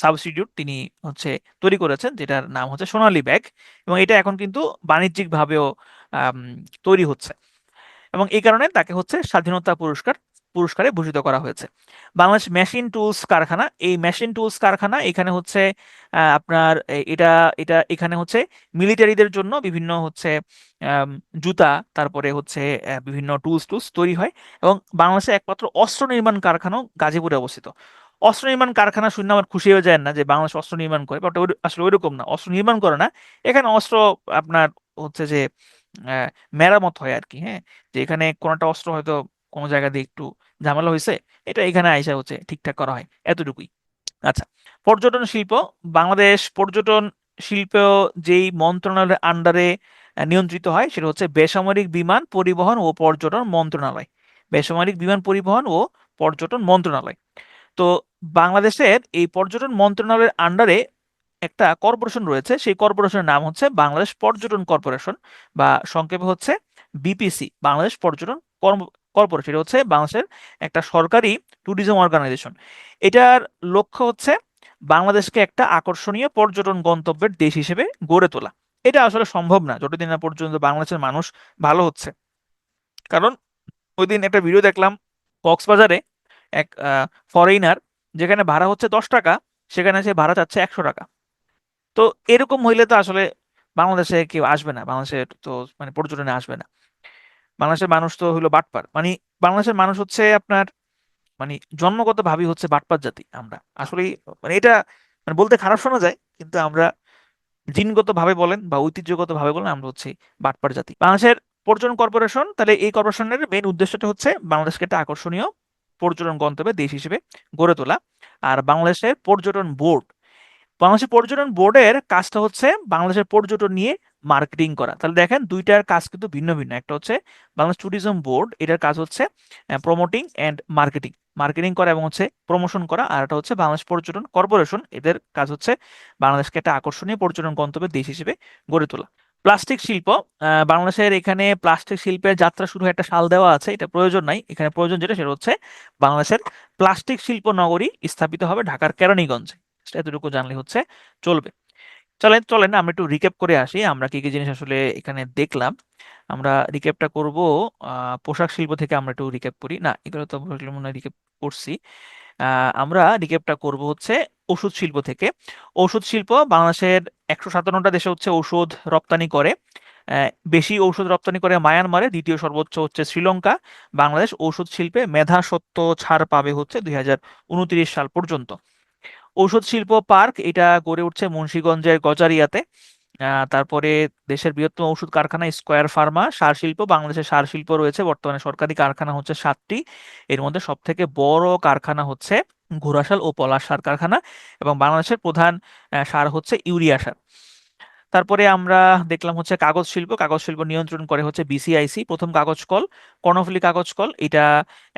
সাবস্টিটিউট তিনি হচ্ছে তৈরি করেছেন, যেটার নাম হচ্ছে সোনালী ব্যাগ। এবং এটা এখন কিন্তু বাণিজ্যিক ভাবেও আম, তৈরি হচ্ছে এবং এই কারণে তাকে হচ্ছে স্বাধীনতা পুরস্কারে ভূষিত করা হয়েছে। বাংলাদেশ মেশিন টুলস কারখানা, এই মেশিন টুলস কারখানা এখানে হচ্ছে আপনার এটা এটা এখানে হচ্ছে মিলিটারিদের জন্য বিভিন্ন হচ্ছে আম, জুতা, তারপরে হচ্ছে বিভিন্ন টুলস টুলস তৈরি হয়। এবং বাংলাদেশে একমাত্র অস্ত্র নির্মাণ কারখানাও গাজীপুরে অবস্থিত। অস্ত্র নির্মাণ কারখানা শুনে আমার খুশি হয়ে যায় না যে বাংলাদেশ অস্ত্র নির্মাণ করে, বাট আসলে ওইরকম না, অস্ত্র নির্মাণ করে না এখানে, অস্ত্র আপনার হচ্ছে যে আহ, মেরামত হয় আর কি। হ্যাঁ, যে এখানে কোনো একটা অস্ত্র হয়তো কোনো জায়গা দিয়ে একটু ঝামেলা হয়েছে, এটা এখানে আইসা হচ্ছে ঠিকঠাক করা হয়, এতটুকুই। আচ্ছা, পর্যটন শিল্প। বাংলাদেশ পর্যটন শিল্প যেই মন্ত্রণালয়ের আন্ডারে নিয়ন্ত্রিত হয় সেটা হচ্ছে বেসামরিক বিমান পরিবহন ও পর্যটন মন্ত্রণালয়। বেসামরিক বিমান পরিবহন ও পর্যটন মন্ত্রণালয়। তো বাংলাদেশের এই পর্যটন মন্ত্রণালয়ের আন্ডারে একটা কর্পোরেশন রয়েছে, সেই কর্পোরেশনের নাম হচ্ছে বাংলাদেশ পর্যটন কর্পোরেশন, বা সংক্ষেপে হচ্ছে বিপিসি, বাংলাদেশ পর্যটন কর্পোরেশন। এটা হচ্ছে বাংলাদেশের একটা সরকারি ট্যুরিজম অর্গানাইজেশন। এটার লক্ষ্য হচ্ছে বাংলাদেশকে একটা আকর্ষণীয় পর্যটন গন্তব্যের দেশ হিসেবে গড়ে তোলা। এটা আসলে সম্ভব না যতদিন না পর্যন্ত বাংলাদেশের মানুষ ভালো হচ্ছে। কারণ ওই দিন একটা ভিডিও দেখলাম, কক্সবাজারে এক ফরেইনার, যেখানে ভাড়া হচ্ছে 10 টাকা, সেখানে সে ভাড়া চাচ্ছে 100 টাকা। তো এরকম হইলে তো আসলে বাংলাদেশে কেউ আসবে না, বাংলাদেশের তো মানে পর্যটনে আসবে না। বাংলাদেশের মানুষ তো হইলো বাটপার, মানে বাংলাদেশের মানুষ হচ্ছে আপনার মানে জন্মগত ভাবে হচ্ছে বাটপার জাতি আমরা আসলে। মানে এটা মানে বলতে খারাপ শোনা যায়, কিন্তু আমরা জিনগত ভাবে বলেন বা ঐতিহ্যগত ভাবে বলেন, আমরা হচ্ছে বাটপার জাতি। বাংলাদেশের পর্যটন কর্পোরেশন, তাহলে এই কর্পোরেশনের মেইন উদ্দেশ্যটা হচ্ছে বাংলাদেশকে একটা আকর্ষণীয় পর্যটন গন্তব্যে দেশ হিসেবে গড়ে তোলা। আর বাংলাদেশের পর্যটন বোর্ড, বাংলাদেশের পর্যটন বোর্ডের কাজটা হচ্ছে বাংলাদেশের পর্যটন নিয়ে মার্কেটিং করা। তাহলে দেখেন দুইটার কাজ কিন্তু ভিন্ন ভিন্ন। একটা হচ্ছে বাংলাদেশ ট্যুরিজম বোর্ড, এটার কাজ হচ্ছে প্রমোটিং এন্ড মার্কেটিং, মার্কেটিং করা এবং হচ্ছে প্রমোশন করা। আর একটা হচ্ছে বাংলাদেশ পর্যটন কর্পোরেশন, এদের কাজ হচ্ছে বাংলাদেশকে একটা আকর্ষণীয় পর্যটন গন্তব্যের দেশ হিসেবে গড়ে তোলা। প্লাস্টিক শিল্প। বাংলাদেশের এখানে প্লাস্টিক শিল্পের যাত্রা শুরু হয় একটা সাল দেওয়া আছে, এটা প্রয়োজন নাই, এখানে প্রয়োজন যেটা সেটা হচ্ছে বাংলাদেশের প্লাস্টিক শিল্প নগরী স্থাপিত হবে ঢাকার কেরানীগঞ্জে। এতটুকু জানলে হচ্ছে চলবে। চলেন চলেন আমরা একটু রিক্যাপ করে আসি, আমরা কি কি জিনিস আসলে এখানে দেখলাম। আমরা রিক্যাপটা করব পোশাক শিল্প থেকে। আমরা একটু রিক্যাপ করি, না এগুলো তো মনে হয় রিক্যাপ করছি। আমরা রিক্যাপটা করব হচ্ছে ওষুধ শিল্প থেকে। ওষুধ শিল্প, বাংলাদেশের 157টা দেশে হচ্ছে ঔষধ রপ্তানি করে। বেশি ঔষধ রপ্তানি করে মায়ানমারে, দ্বিতীয় সর্বোচ্চ হচ্ছে শ্রীলঙ্কা। বাংলাদেশ ঔষধ শিল্পে মেধাস্বত্ব ছাড় পাবে হচ্ছে 2029 সাল পর্যন্ত। ঔষধ শিল্প পার্ক এটা গড়ে উঠছে মুন্সিগঞ্জের গজারিয়াতে। তারপরে দেশের বৃহত্তম ওষুধ কারখানা স্কয়ার ফার্মা। সার শিল্প, বাংলাদেশের সার শিল্প রয়েছে বর্তমানে সরকারি কারখানা হচ্ছে 7টি। এর মধ্যে সব থেকে বড় কারখানা হচ্ছে ঘোড়াশাল ও পলাশ সার কারখানা, এবং বাংলাদেশের প্রধান সার হচ্ছে ইউরিয়া সার। তারপরে আমরা দেখলাম হচ্ছে কাগজ শিল্প। কাগজ শিল্প নিয়ন্ত্রণ করে হচ্ছে বিসিআইসি, প্রথম কাগজ কল কর্ণফুলী কাগজ কল, এটা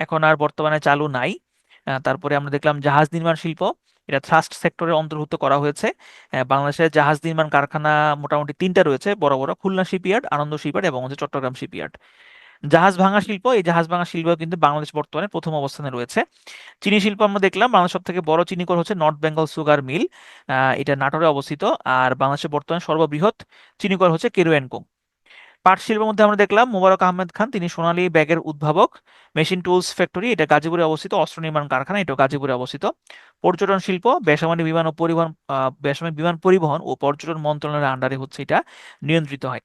এখন আর বর্তমানে চালু নাই। তারপরে আমরা দেখলাম জাহাজ নির্মাণ শিল্প, এটা ট্রাস্ট সেক্টরে অন্তর্ভুক্ত করা হয়েছে। বাংলাদেশের জাহাজ নির্মাণ কারখানা মোটামুটি 3টা রয়েছে বড় বড়, খুলনা শিপইয়ার্ড, আনন্দ শিপইয়ার্ড এবং হচ্ছে চট্টগ্রাম শিপইয়ার্ড। জাহাজ ভাঙা শিল্প, এই জাহাজ ভাঙা শিল্প কিন্তু বাংলাদেশ বর্তমানে প্রথম অবস্থানে রয়েছে। চিনি শিল্প আমরা দেখলাম, বাংলাদেশ সব থেকে বড় চিনি কল হচ্ছে নর্থ বেঙ্গল সুগার মিল, এটা নাটোরে অবস্থিত। আর বাংলাদেশের বর্তমানে সর্ববৃহৎ চিনি কল হচ্ছে কেরু অ্যান্ড কো। পাট শিল্পের মধ্যে আমরা দেখলাম মোবারক আহমেদ খান, তিনি সোনালী ব্যাগের উদ্ভাবক। মেশিন টুলস ফ্যাক্টরি, এটা গাজীপুরে অবস্থিত। অস্ত্র নির্মাণ কারখানা, এটা গাজীপুরে অবস্থিত। পর্যটন শিল্প, বেসামরিক বিমান পরিবহন ও পর্যটন মন্ত্রণালয়ের আন্ডারে হচ্ছে এটা নিয়ন্ত্রিত হয়।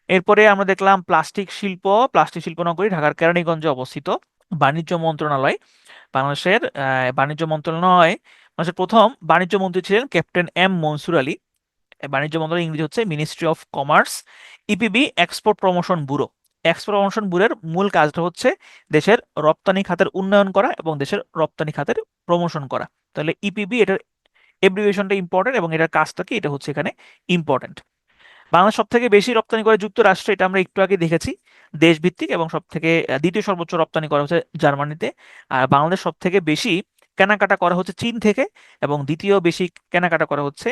এরপরে আমরা দেখলাম প্লাস্টিক শিল্প। প্লাস্টিক শিল্প নগরী ঢাকার কেরানীগঞ্জে অবস্থিত। বাণিজ্য মন্ত্রণালয়, বাংলাদেশের বাণিজ্য মন্ত্রণালয়, বাংলাদেশের প্রথম বাণিজ্য মন্ত্রী ছিলেন ক্যাপ্টেন এম মনসুর আলী। বাণিজ্য মন্ত্রণালয় ইংরেজি হচ্ছে ministry of commerce. EPB export promotion bureau. Export promotion ব্যুরোর মূল কাজটা হচ্ছে দেশের রপ্তানি খাতের উন্নয়ন করা এবং দেশের রপ্তানি খাতের প্রমোশন করা। তাহলে ইপিবি, এটার এব্রিভিয়েশনটা ইম্পর্টেন্ট এবং এটার কাজটা কি, এটা হচ্ছে এখানে ইম্পর্টেন্ট। বাংলাদেশ সব থেকে বেশি রপ্তানি করে যুক্তরাষ্ট্র, এটা আমরা একটু আগে দেখেছি, দেশভিত্তিক। এবং সব থেকে দ্বিতীয় সর্বোচ্চ রপ্তানি করা হচ্ছে জার্মানিতে। আর বাংলাদেশ সব থেকে বেশি কেনাকাটা করা হচ্ছে চীন থেকে, এবং দ্বিতীয় বেশি কেনাকাটা করা হচ্ছে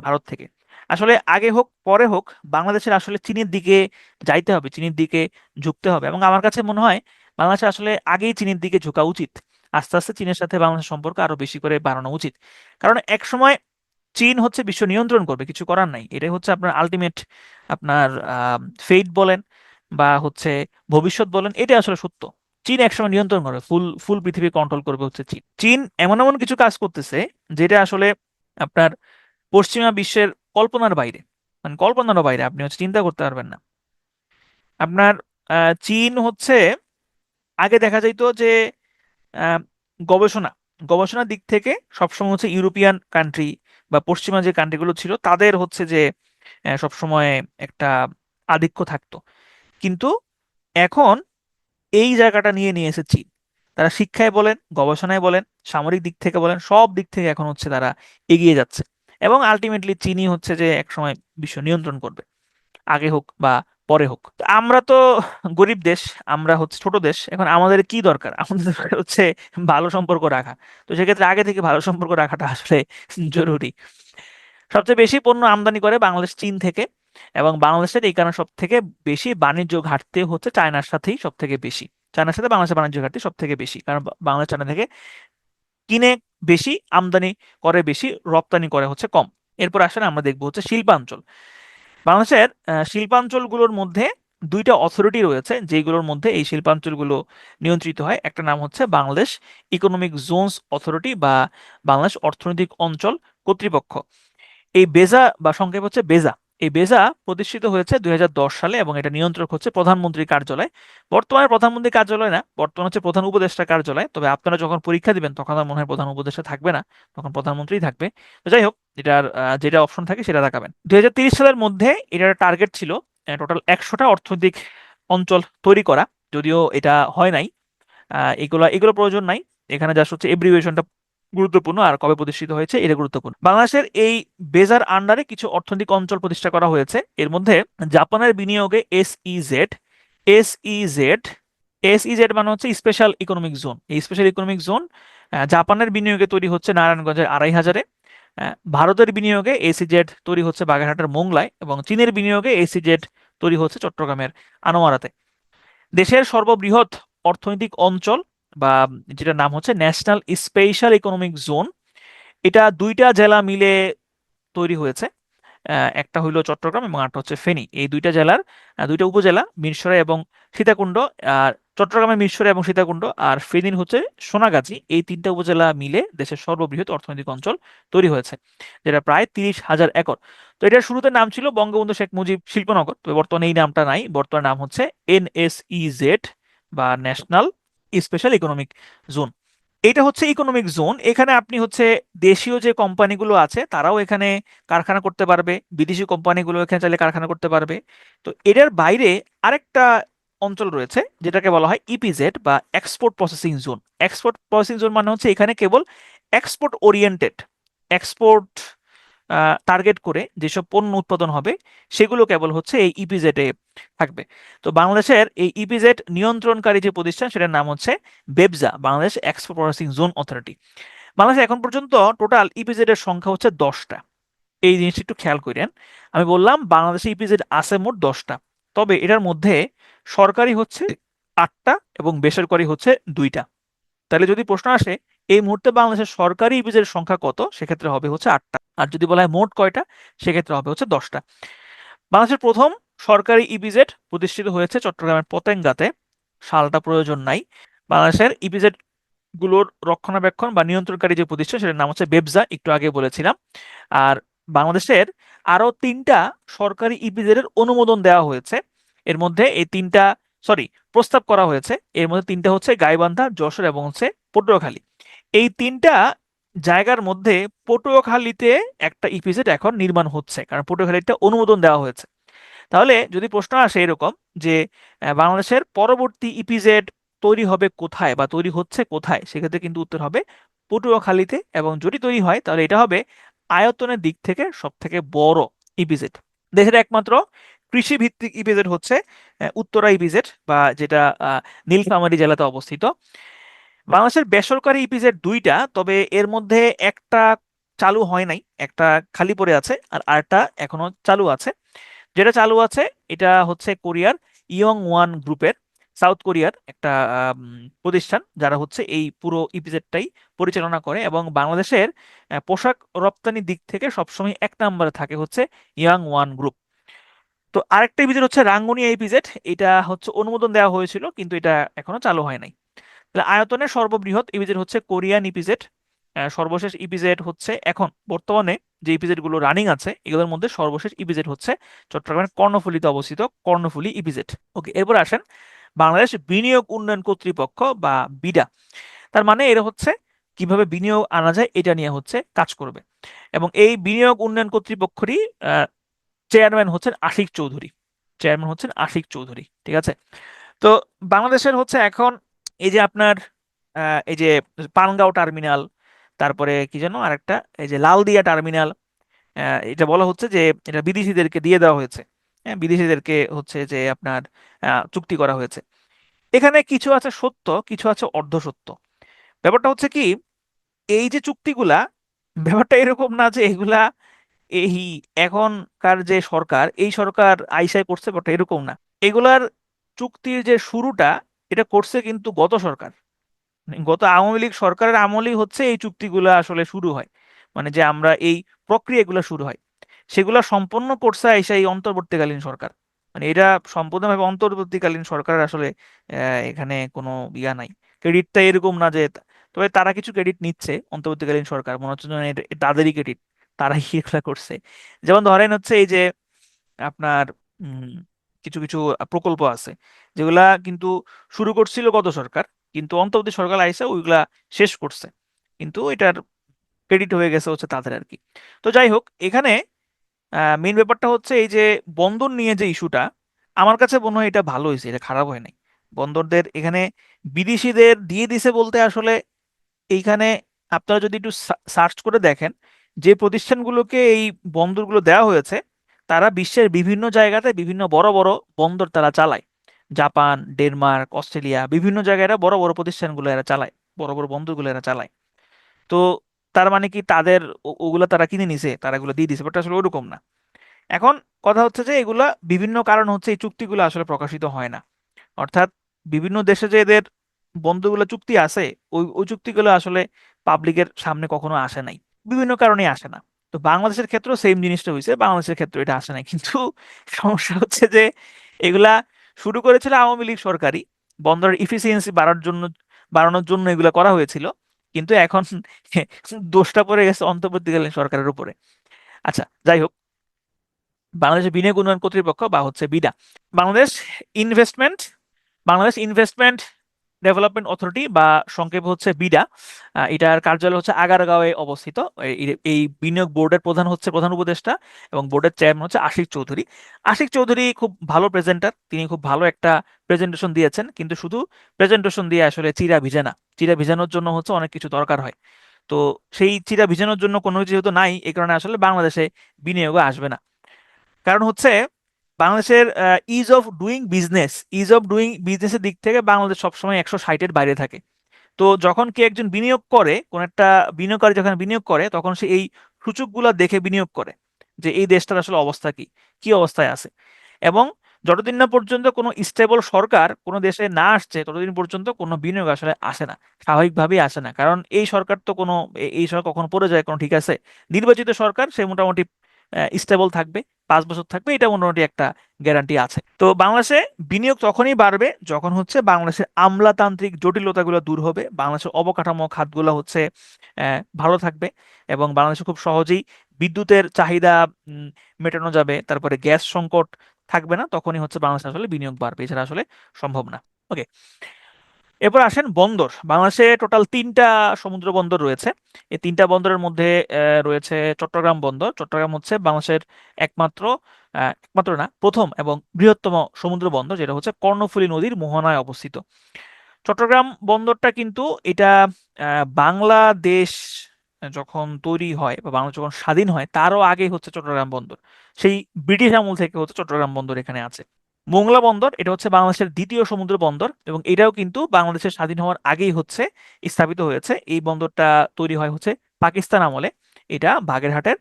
ভারত থেকে। আসলে আগে হোক পরে হোক বাংলাদেশের আসলে চীনের দিকে যাইতে হবে, চীনের দিকে ঝুঁকতে হবে। এবং আমার কাছে মনে হয় বাংলাদেশের আসলে আগেই চীনের দিকে ঝুঁকা উচিত। আস্তে আস্তে চীনের সাথে বাংলাদেশের সম্পর্ক আরো বেশি করে বাড়ানো উচিত। কারণ এক সময় চীন হচ্ছে বিশ্ব নিয়ন্ত্রণ করবে, কিছু করার নাই, এটাই হচ্ছে আপনার আলটিমেট আপনার ফেট বলেন বা হচ্ছে ভবিষ্যৎ বলেন, এটা আসলে সত্য। চীন একসময় নিয়ন্ত্রণ করবে, ফুল ফুল পৃথিবী কন্ট্রোল করবে হচ্ছে চীন। চীন এমন এমন কিছু কাজ করতেছে যেটা আসলে আপনার পশ্চিমা বিশ্বের কল্পনার বাইরে, মানে কল্পনারও বাইরে, আপনি হচ্ছে চিন্তা করতে পারবেন না। আপনার চীন হচ্ছে আগে দেখা যাইতো যে আহ, গবেষণা গবেষণার দিক থেকে সবসময় হচ্ছে ইউরোপিয়ান কান্ট্রি বা পশ্চিমা যে কান্ট্রিগুলো ছিল তাদের হচ্ছে যে সবসময় একটা আধিক্য থাকতো। কিন্তু এখন এই জায়গাটা নিয়ে এসেছে চীন। তারা শিক্ষায় বলেন, গবেষণায় বলেন, সামরিক দিক থেকে বলেন, সব দিক থেকে এখন হচ্ছে তারা এগিয়ে যাচ্ছে। এবং আলটিমেটলি চীনই হচ্ছে যে একসময় বিশ্ব নিয়ন্ত্রণ করবে, আগে হোক বা পরে হোক। তো আমরা তো গরিব দেশ, আমরা হচ্ছে ছোট দেশ, এখন আমাদের কি দরকার? আমাদের দরকার হচ্ছে ভালো সম্পর্ক রাখা। তো সেক্ষেত্রে আগে থেকে ভালো সম্পর্ক রাখাটা আসলে জরুরি। সবচেয়ে বেশি পণ্য আমদানি করে বাংলাদেশ চীন থেকে, এবং বাংলাদেশের এই কারণে সব থেকে বেশি বাণিজ্য ঘাটতি হচ্ছে চায়নার সাথেই সব থেকে বেশি। চায়নার সাথে বাংলাদেশের বাণিজ্য ঘাটতি সব থেকে বেশি, কারণ বাংলাদেশ চায়না থেকে কিনে বেশি, আমদানি করে বেশি, রপ্তানি করে হচ্ছে কম। এরপর আসলে আমরা দেখবো হচ্ছে শিল্পাঞ্চল। বাংলাদেশের শিল্পাঞ্চলগুলোর মধ্যে দুইটা অথরিটি রয়েছে যেগুলোর মধ্যে এই শিল্পাঞ্চলগুলো নিয়ন্ত্রিত হয়। একটা নাম হচ্ছে বাংলাদেশ ইকোনমিক জোনস অথরিটি বা বাংলাদেশ অর্থনৈতিক অঞ্চল কর্তৃপক্ষ। এই বেজা বা সংক্ষেপ হচ্ছে বেজা। এই বেজা প্রতিষ্ঠিত হয়েছে 2010 সালে এবং এটা নিয়ন্ত্রক হচ্ছে প্রধানমন্ত্রীর কার্যালয়। বর্তমানে প্রধানমন্ত্রীর কার্যালয় না, বর্তমানে হচ্ছে প্রধান উপদেষ্টার কার্যালয়। তবে আপনারা যখন পরীক্ষা দিবেন তখন আর মনে হয় প্রধান উপদেষ্টা থাকবে না, তখন প্রধানমন্ত্রীই থাকবে। তো যাই হোক, এটার যেটা অপশন থাকে সেটা দেখাবেন। 2030 সালের মধ্যে এটার টার্গেট ছিল টোটাল 100টা অর্থনৈতিক অঞ্চল তৈরি করা, যদিও এটা হয় নাই। এগুলো এগুলো প্রয়োজন নাই, এখানে জাস্ট হচ্ছে এব্রিভিয়েশনটা গুরুত্বপূর্ণ, আর কবে প্রতিষ্ঠিত হয়েছে এটা গুরুত্বপূর্ণ। বাংলাদেশের এই বেজার আন্ডারে কিছু অর্থনৈতিক অঞ্চল প্রতিষ্ঠা করা হয়েছে। এর মধ্যে জাপানের বিনিয়োগে এসইজেড, এসইজেড, এসইজেড মানে হচ্ছে স্পেশাল ইকোনমিক জোন। এই স্পেশাল ইকোনমিক জোন জাপানের বিনিয়োগে তৈরি হচ্ছে নারায়ণগঞ্জের 2500-এ। ভারতের বিনিয়োগে এসইজেড তৈরি হচ্ছে বাগেরহাটের মোংলায়, এবং চীনের বিনিয়োগে এসইজেড তৈরি হচ্ছে চট্টগ্রামের আনোয়ারাতে। দেশের সর্ববৃহৎ অর্থনৈতিক অঞ্চল বা যেটা নাম হচ্ছে ন্যাশনাল স্পেশাল ইকোনমিক জোন, এটা দুইটা জেলা মিলে তৈরি হয়েছে। একটা হইলো চট্টগ্রাম এবং আরেকটা হচ্ছে ফেনী। এই দুইটা জেলার দুইটা উপজেলা মিরসরাই এবং সীতাকুণ্ড, আর চট্টগ্রামের মিরসরাই এবং সীতাকুণ্ড আর ফেনীর হচ্ছে সোনাগাজী, এই তিনটা উপজেলা মিলে দেশের সর্ববৃহৎ অর্থনৈতিক অঞ্চল তৈরি হয়েছে, যেটা প্রায় 30,000 একর। তো এটার শুরুতে নাম ছিল বঙ্গবন্ধু শেখ মুজিব শিল্পনগর, তবে বর্তমানে এই নামটা নাই, বর্তমানে নাম হচ্ছে এনএসইজেড বা ন্যাশনাল স্পেশাল ইকোনমিক জোন। এটা হচ্ছে ইকোনমিক জোন। এখানে আপনি হচ্ছে দেশীয় যে কোম্পানিগুলো আছে তারাও এখানে কারখানা করতে পারবে, বিদেশি কোম্পানিগুলো এখানে চাইলে কারখানা করতে পারবে। তো এটার বাইরে আরেকটা অঞ্চল রয়েছে যেটাকে বলা হয় ইপিজেড বা export processing zone. Export processing zone মানে হচ্ছে এখানে কেবল এক্সপোর্ট ওরিয়েন্টেড, এক্সপোর্ট টার্গেট করে যেসব পণ্য উৎপাদন হবে সেগুলো কেবল হচ্ছে এই ইপিজেডে থাকবে। তো বাংলাদেশের এই ইপিজেড নিয়ন্ত্রণকারী যে প্রতিষ্ঠান সেটার নাম হচ্ছে BEPZA, Bangladesh export processing zone authority. বাংলাদেশে এখন পর্যন্ত টোটাল ইপিজেড এর সংখ্যা হচ্ছে 10টা। এই জিনিসটা একটু খেয়াল করেন। আমি বললাম বাংলাদেশে ইপিজেড আছে মোট 10টা, তবে এটার মধ্যে সরকারি হচ্ছে 8টা এবং বেসরকারি হচ্ছে 2টা। তাহলে যদি প্রশ্ন আসে এই মুহূর্তে বাংলাদেশের সরকারি ইপিজেড সংখ্যা কত, সেক্ষেত্রে হবে হচ্ছে 8টা। আর যদি বলা হয় মোট কয়টা, সেক্ষেত্রে হবে হচ্ছে 10টা। বাংলাদেশের প্রথম সরকারি ইপিজেড প্রতিষ্ঠিত হয়েছে চট্টগ্রামের পতেঙ্গাতে, সালটা প্রয়োজন নাই। বাংলাদেশের ইপিজেড গুলোর রক্ষণাবেক্ষণ বা নিয়ন্ত্রণকারী যে প্রতিষ্ঠান সেটার নাম হচ্ছে বেবজা, একটু আগে বলেছিলাম। আর বাংলাদেশের আরো 3টা সরকারি ইপিজেড এর অনুমোদন দেওয়া হয়েছে। এর মধ্যে এই 3টা, সরি, প্রস্তাব করা হয়েছে। এর মধ্যে 3টা হচ্ছে গাইবান্ধা, যশোর এবং হচ্ছে পটুয়াখালী। এই 3টা জায়গার মধ্যে পটুয়াখালীতে একটা ইপিজেড এখন নির্মাণ হচ্ছে, কারণ পটুয়াখালীতে অনুমোদন দেওয়া হয়েছে। তাহলে যদি প্রশ্ন আসে এরকম যে বাংলাদেশের পরবর্তী ইপিজেড তৈরি হবে কোথায় বা তৈরি হচ্ছে কোথায়, সেক্ষেত্রে কিন্তু উত্তর হবে পটুয়াখালীতে। এবং যদি তৈরি হয় তাহলে এটা হবে আয়তনের দিক থেকে সব থেকে বড় ইপিজেড। দেশের একমাত্র কৃষি ভিত্তিক ইপিজেড হচ্ছে উত্তরা ইপিজেড, বা যেটা নীলফামারী জেলাতে অবস্থিত। বাংলাদেশের বেসরকারি ইপিজেড 2টা, তবে এর মধ্যে একটা চালু হয় নাই, একটা খালি পড়ে আছে, আর আরেকটা এখনো চালু আছে। যেটা চালু আছে এটা হচ্ছে কোরিয়ার ইয়ং ওয়ান গ্রুপের, সাউথ কোরিয়ার একটা প্রতিষ্ঠান, যারা হচ্ছে এই পুরো ইপিজেডটাই পরিচালনা করে। এবং বাংলাদেশের পোশাক রপ্তানির দিক থেকে সবসময় 1 নম্বরে থাকে হচ্ছে ইয়াং ওয়ান গ্রুপ। তো আরেকটা ইপিজেড হচ্ছে রাঙ্গুনিয়া ইপিজেড, এটা হচ্ছে অনুমোদন দেওয়া হয়েছিল কিন্তু এটা এখনো চালু হয় নাই। তাহলে আয়তনের সর্ববৃহৎ ইপিজেড হচ্ছে কোরিয়ান ইপিজেড। সর্বশেষ ইপিজেড হচ্ছে এখন বর্তমানে যে ইপিজেড গুলো রানিং আছে এগুলোর মধ্যে সর্বশেষ ইপিজেড হচ্ছে চট্টগ্রামের কর্ণফুলীতে অবস্থিত কর্ণফুলী ইপিজেড। ওকে, এরপর আসেন বাংলাদেশ বিনিয়োগ উন্নয়ন কর্তৃপক্ষ বা বিডা। তার মানে এরা হচ্ছে কিভাবে বিনিয়োগ আনা যায় এটা নিয়ে হচ্ছে কাজ করবে। এবং এই বিনিয়োগ উন্নয়ন কর্তৃপক্ষেরই চেয়ারম্যান হচ্ছেন আশিক চৌধুরী। চেয়ারম্যান হচ্ছেন আশিক চৌধুরী, ঠিক আছে। তো বাংলাদেশের হচ্ছে এখন এই যে আপনার এই যে পানগাঁও টার্মিনাল, তারপরে কি যেন আরেকটা, এই যে লালদিয়া টার্মিনাল, এটা বলা হচ্ছে যে এটা বিদেশিদেরকে দিয়ে দেওয়া হয়েছে। হ্যাঁ, বিদেশিদেরকে হচ্ছে যে আপনার চুক্তি করা হয়েছে। এখানে কিছু আছে সত্য, কিছু আছে অর্ধসত্য। ব্যাপারটা হচ্ছে কি, এই যে চুক্তিগুলা, ব্যাপারটা এরকম না যে এগুলা এই এখনকার যে সরকার, এই সরকার আইসাই করছে, বাট এরকম না। এগুলার চুক্তির যে শুরুটা, এটা করছে কিন্তু গত সরকার, মানে গত আওয়ামী লীগ সরকারের আমলেই হচ্ছে এই চুক্তিগুলো আসলে শুরু হয়। মানে যে আমরা এই প্রক্রিয়াগুলো শুরু হয়, সেগুলো সম্পন্ন করছে আইসা এই অন্তর্বর্তীকালীন সরকার। মানে এটা সম্পূর্ণভাবে অন্তর্বর্তীকালীন সরকার আসলে এখানে কোনো ইয়া নাই। ক্রেডিটটা এরকম না যে, তবে তারা কিছু ক্রেডিট নিচ্ছে, অন্তর্বর্তীকালীন সরকার মনে হচ্ছে যেন এটা তাদেরই ক্রেডিট, তারাই এগুলা করছে। যেমন ধরেন হচ্ছে এই যে আপনার উম, কিছু কিছু প্রকল্প আছে যেগুলা কিন্তু শুরু করছিল গত সরকার, কিন্তু অন্তর্বর্তী সরকার আইসা ওইগুলা শেষ করছে, কিন্তু এটার ক্রেডিট হয়ে গেছে হচ্ছে তাদের আর কি। তো যাই হোক, এখানে মেইন ব্যাপারটা হচ্ছে এই যে বন্দর নিয়ে যে ইস্যুটা, আমার কাছে মনে হয় এটা ভালো হয়েছে, এটা খারাপ হয় নাই। বন্দরদের এখানে বিদেশিদের দিয়ে দিছে বলতে আসলে এইখানে আপনারা যদি একটু সার্চ করে দেখেন, যে প্রতিষ্ঠানগুলোকে এই বন্দরগুলো দেওয়া হয়েছে, তারা বিশ্বের বিভিন্ন জায়গাতে বিভিন্ন বড় বড় বন্দর তারা চালায়। জাপান, ডেনমার্ক, অস্ট্রেলিয়া, বিভিন্ন জায়গায় এরা বড় বড় প্রতিষ্ঠানগুলো এরা চালায়, বড় বড় বন্দরগুলো এরা চালায়। তো তার মানে কি তাদের ওগুলা তারা কিনে নিছে, তারা এগুলো দিয়ে দিছে, বাট আসলে ওরকম না। এখন কথা হচ্ছে যে এগুলা বিভিন্ন কারণ হচ্ছে এই চুক্তিগুলো আসলে প্রকাশিত হয় না। অর্থাৎ বিভিন্ন দেশে যে এদের বন্ধুগুলো চুক্তি আছে, ওই ওই চুক্তিগুলো আসলে পাবলিকের সামনে কখনো আসে নাই, বিভিন্ন কারণে আসে না। তো বাংলাদেশের ক্ষেত্রেও সেম জিনিসটা হয়েছে, বাংলাদেশের ক্ষেত্রে এটা আসে নাই কিন্তু সমস্যা হচ্ছে যে এগুলা শুরু করেছিল আওয়ামী লীগ সরকারই, বন্দরের ইফিসিয়েন্সি বাড়ানোর জন্য এগুলা করা হয়েছিল, কিন্তু এখন দোষটা পড়ে গেছে অন্তর্বর্তীকালীন সরকারের উপরে। আচ্ছা, যাই হোক, বাংলাদেশের বিনিয়োগ উন্নয়ন কর্তৃপক্ষ বা হচ্ছে BIDA, Bangladesh investment Bangladesh investment development authority বা সংক্ষেপে হচ্ছে বিডা, এটার কার্যালয় হচ্ছে আগারগাঁওয়ে অবস্থিত। এই বিনিয়োগ বোর্ডের প্রধান হচ্ছে প্রধান উপদেষ্টা, এবং বোর্ডের চেয়ারম্যান হচ্ছে আশিক চৌধুরী। আশিক চৌধুরী খুব ভালো প্রেজেন্টার, তিনি খুব ভালো একটা প্রেজেন্টেশন দিয়েছেন, কিন্তু শুধু প্রেজেন্টেশন দিয়ে আসলে চিরা ভিজে না, চিরা ভিজানোর জন্য হচ্ছে অনেক কিছু দরকার হয়। তো সেই চিরা ভিজানোর জন্য কোনো কিছু যেহেতু নাই, এই কারণে আসলে বাংলাদেশে বিনিয়োগ আসবে না। কারণ হচ্ছে বাংলাদেশের ইজ অফ ডুইং বিজনেসের দিক থেকে বাংলাদেশ সবসময় 160-এর বাইরে থাকে। তো যখন কে একজন বিনিয়োগ করে, কোন একটা বিনিয়োগকারী যখন বিনিয়োগ করে, তখন সে এই সূচকগুলো দেখে বিনিয়োগ করে যে এই দেশটার আসলে অবস্থা কি, কি অবস্থায় আছে। এবং যতদিন না পর্যন্ত কোনো স্টেবল সরকার কোনো দেশে না আসছে, ততদিন পর্যন্ত কোনো বিনিয়োগ আসলে আসে না, স্বাভাবিকভাবেই আসে না। কারণ এই সরকার তো কোনো এই সরকার কখনো পড়ে যায় কোনো ঠিক আছে, নির্বাচিত সরকার সে মোটামুটি স্টেবল থাকবে, 5 বছর থাকবে, এটা মোটামুটি একটা গ্যারান্টি আছে। তো বাংলাদেশে বিনিয়োগ তখনই বাড়বে যখন হচ্ছে বাংলাদেশের আমলাতান্ত্রিক জটিলতাগুলো দূর হবে, বাংলাদেশের অবকাঠামো খাতগুলো হচ্ছে ভালো থাকবে, এবং বাংলাদেশে খুব সহজেই বিদ্যুতের চাহিদা উম, মেটানো যাবে, তারপরে গ্যাস সংকট থাকবে না, তখনই হচ্ছে বাংলাদেশে আসলে বিনিয়োগ বাড়বে, এছাড়া আসলে সম্ভব না। ওকে, এরপর আসেন বন্দর। বাংলাদেশে টোটাল 3টা সমুদ্র বন্দর রয়েছে। এই 3টা বন্দরের মধ্যে রয়েছে চট্টগ্রাম বন্দর। চট্টগ্রাম হচ্ছে বাংলাদেশের একমাত্র একমাত্র না, প্রথম এবং বৃহত্তম সমুদ্র বন্দর, যেটা হচ্ছে কর্ণফুলী নদীর মোহনায় অবস্থিত। চট্টগ্রাম বন্দরটা কিন্তু এটা বাংলাদেশ যখন তৈরি হয় বা বাংলাদেশ যখন স্বাধীন হয় তারও আগে হচ্ছে চট্টগ্রাম বন্দর, সেই ব্রিটিশ আমল থেকে হচ্ছে চট্টগ্রাম বন্দর এখানে আছে। মোংলা বন্দর এটা হচ্ছে বাংলাদেশের দ্বিতীয় সমুদ্র বন্দর, এবং এটাও কিন্তু বাংলাদেশের স্বাধীন হওয়ার আগেই হচ্ছে স্থাপিত হয়েছে। এই বন্দরটা তৈরি হয় হচ্ছে পাকিস্তান আমলে। এটা বাগেরহাটের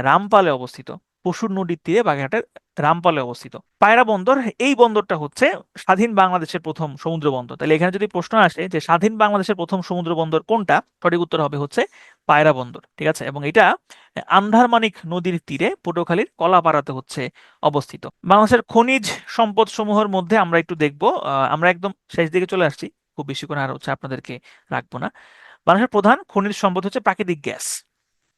রামপালে অবস্থিত, পশুর নদীর তীরে বাগেরহাটের রামপালে অবস্থিত। পায়রা বন্দর, এই বন্দরটা হচ্ছে স্বাধীন বাংলাদেশের প্রথম সমুদ্র বন্দর। তাহলে এখানে যদি প্রশ্ন আসে যে স্বাধীন বাংলাদেশের প্রথম সমুদ্র বন্দর কোনটা, সঠিক উত্তর হবে হচ্ছে পায়রা বন্দর, ঠিক আছে। এবং এটা আন্ধারমানিক নদীর তীরে পটুয়াখালীর কলাপাড়াতে হচ্ছে অবস্থিত। বাংলাদেশের খনিজ সম্পদ সমূহের মধ্যে আমরা একটু দেখবো, আমরা একদম শেষ দিকে চলে আসছি, খুব বেশি করে আর হচ্ছে আপনাদেরকে রাখবো না। বাংলাদেশের প্রধান খনিজ সম্পদ হচ্ছে প্রাকৃতিক গ্যাস।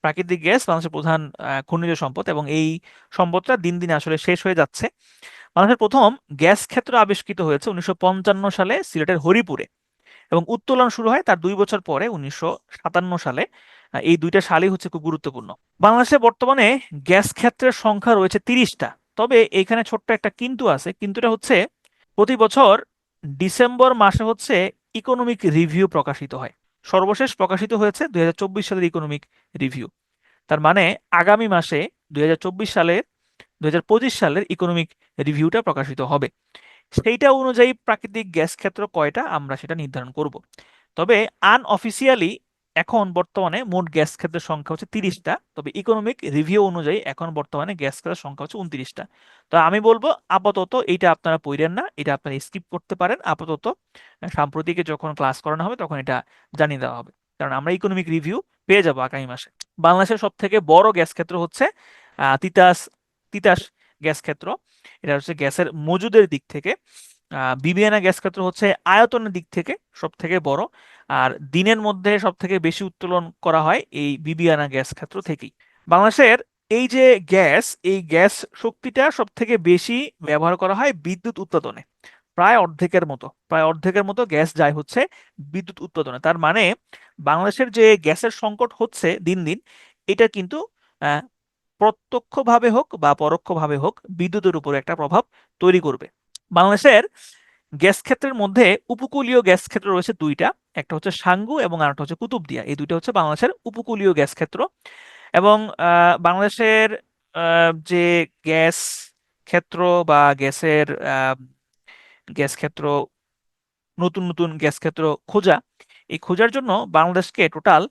প্রাকৃতিক গ্যাস বাংলাদেশের প্রধান খনিজ সম্পদ, এবং এই সম্পদটা দিন দিন আসলে শেষ হয়ে যাচ্ছে। বাংলাদেশের প্রথম গ্যাস ক্ষেত্র আবিষ্কৃত হয়েছে 1955 সালে সিলেটের হরিপুরে। এবং উত্তোলন শুরু হয় তার 2 বছর পরে 1957 সালে। এই দুইটা সালই হচ্ছে খুব গুরুত্বপূর্ণ। বাংলাদেশে বর্তমানে গ্যাস ক্ষেত্রের সংখ্যা রয়েছে 30টা। তবে এখানে ছোট্ট একটা কিন্তু আছে, কিন্তুটা হচ্ছে প্রতি বছর ডিসেম্বর মাসে হচ্ছে ইকোনমিক রিভিউ প্রকাশিত হয়। সর্বশেষ প্রকাশিত হয়েছে 2024 সালের ইকোনমিক রিভিউ। তার মানে আগামী মাসে 2024 সালের 2025 সালের ইকোনমিক রিভিউটা প্রকাশিত হবে। সেইটা অনুযায়ী প্রাকৃতিক গ্যাস ক্ষেত্র কয়টা আমরা সেটা নির্ধারণ করব। তবে আনঅফিসিয়ালি এখন বর্তমানে মোট গ্যাস ক্ষেত্রের সংখ্যা হচ্ছে 30টা। তবে ইকোনমিক রিভিউ অনুযায়ী এখন বর্তমানে গ্যাস ক্ষেত্রের সংখ্যা হচ্ছে 29টা। তো আমি বলবো আপাতত এইটা আপনারা পড়েন না, এটা আপনারা স্কিপ করতে পারেন আপাতত। সাম্প্রতিকে যখন ক্লাস করানো হবে তখন এটা জানিয়ে দেওয়া হবে, কারণ আমরা ইকোনমিক রিভিউ পেয়ে যাবো আগামী মাসে। বাংলাদেশের সব থেকে বড় গ্যাস ক্ষেত্র হচ্ছে তিতাস তিতাস গ্যাস ক্ষেত্র। এটা হচ্ছে গ্যাসের মজুদের দিক থেকে। বিবিয়ানা গ্যাস ক্ষেত্র হচ্ছে আয়তনের দিক থেকে সব থেকে বড়। আর দিনের মধ্যে সব থেকে বেশি উত্তোলন করা হয় এই বিবিয়ানা গ্যাস ক্ষেত্র থেকেই। বাংলাদেশের এই যে গ্যাস, এই গ্যাস শক্তিটা সব থেকে বেশি ব্যবহার করা হয় বিদ্যুৎ উৎপাদনে। প্রায় অর্ধেকের মতো গ্যাস যায় হচ্ছে বিদ্যুৎ উৎপাদনে। তার মানে বাংলাদেশের যে গ্যাসের সংকট হচ্ছে দিন দিন, এটা কিন্তু আহ, প্রত্যক্ষভাবে হোক বা পরোক্ষভাবে হোক বিদ্যুতের উপর একটা প্রভাব তৈরি করবে। বাংলাদেশের গ্যাস ক্ষেত্রের মধ্যে উপকূলীয় গ্যাস ক্ষেত্র রয়েছে দুইটা, একটা হচ্ছে সাঙ্গু এবং আরেকটা হচ্ছে কুতুবদিয়া। এই দুইটা হচ্ছে বাংলাদেশের উপকূলীয় গ্যাস ক্ষেত্র। এবং বাংলাদেশের যে গ্যাস ক্ষেত্র বা গ্যাস ক্ষেত্র, নতুন নতুন গ্যাস ক্ষেত্র খোঁজা, এই খোঁজার জন্য বাংলাদেশকে টোটাল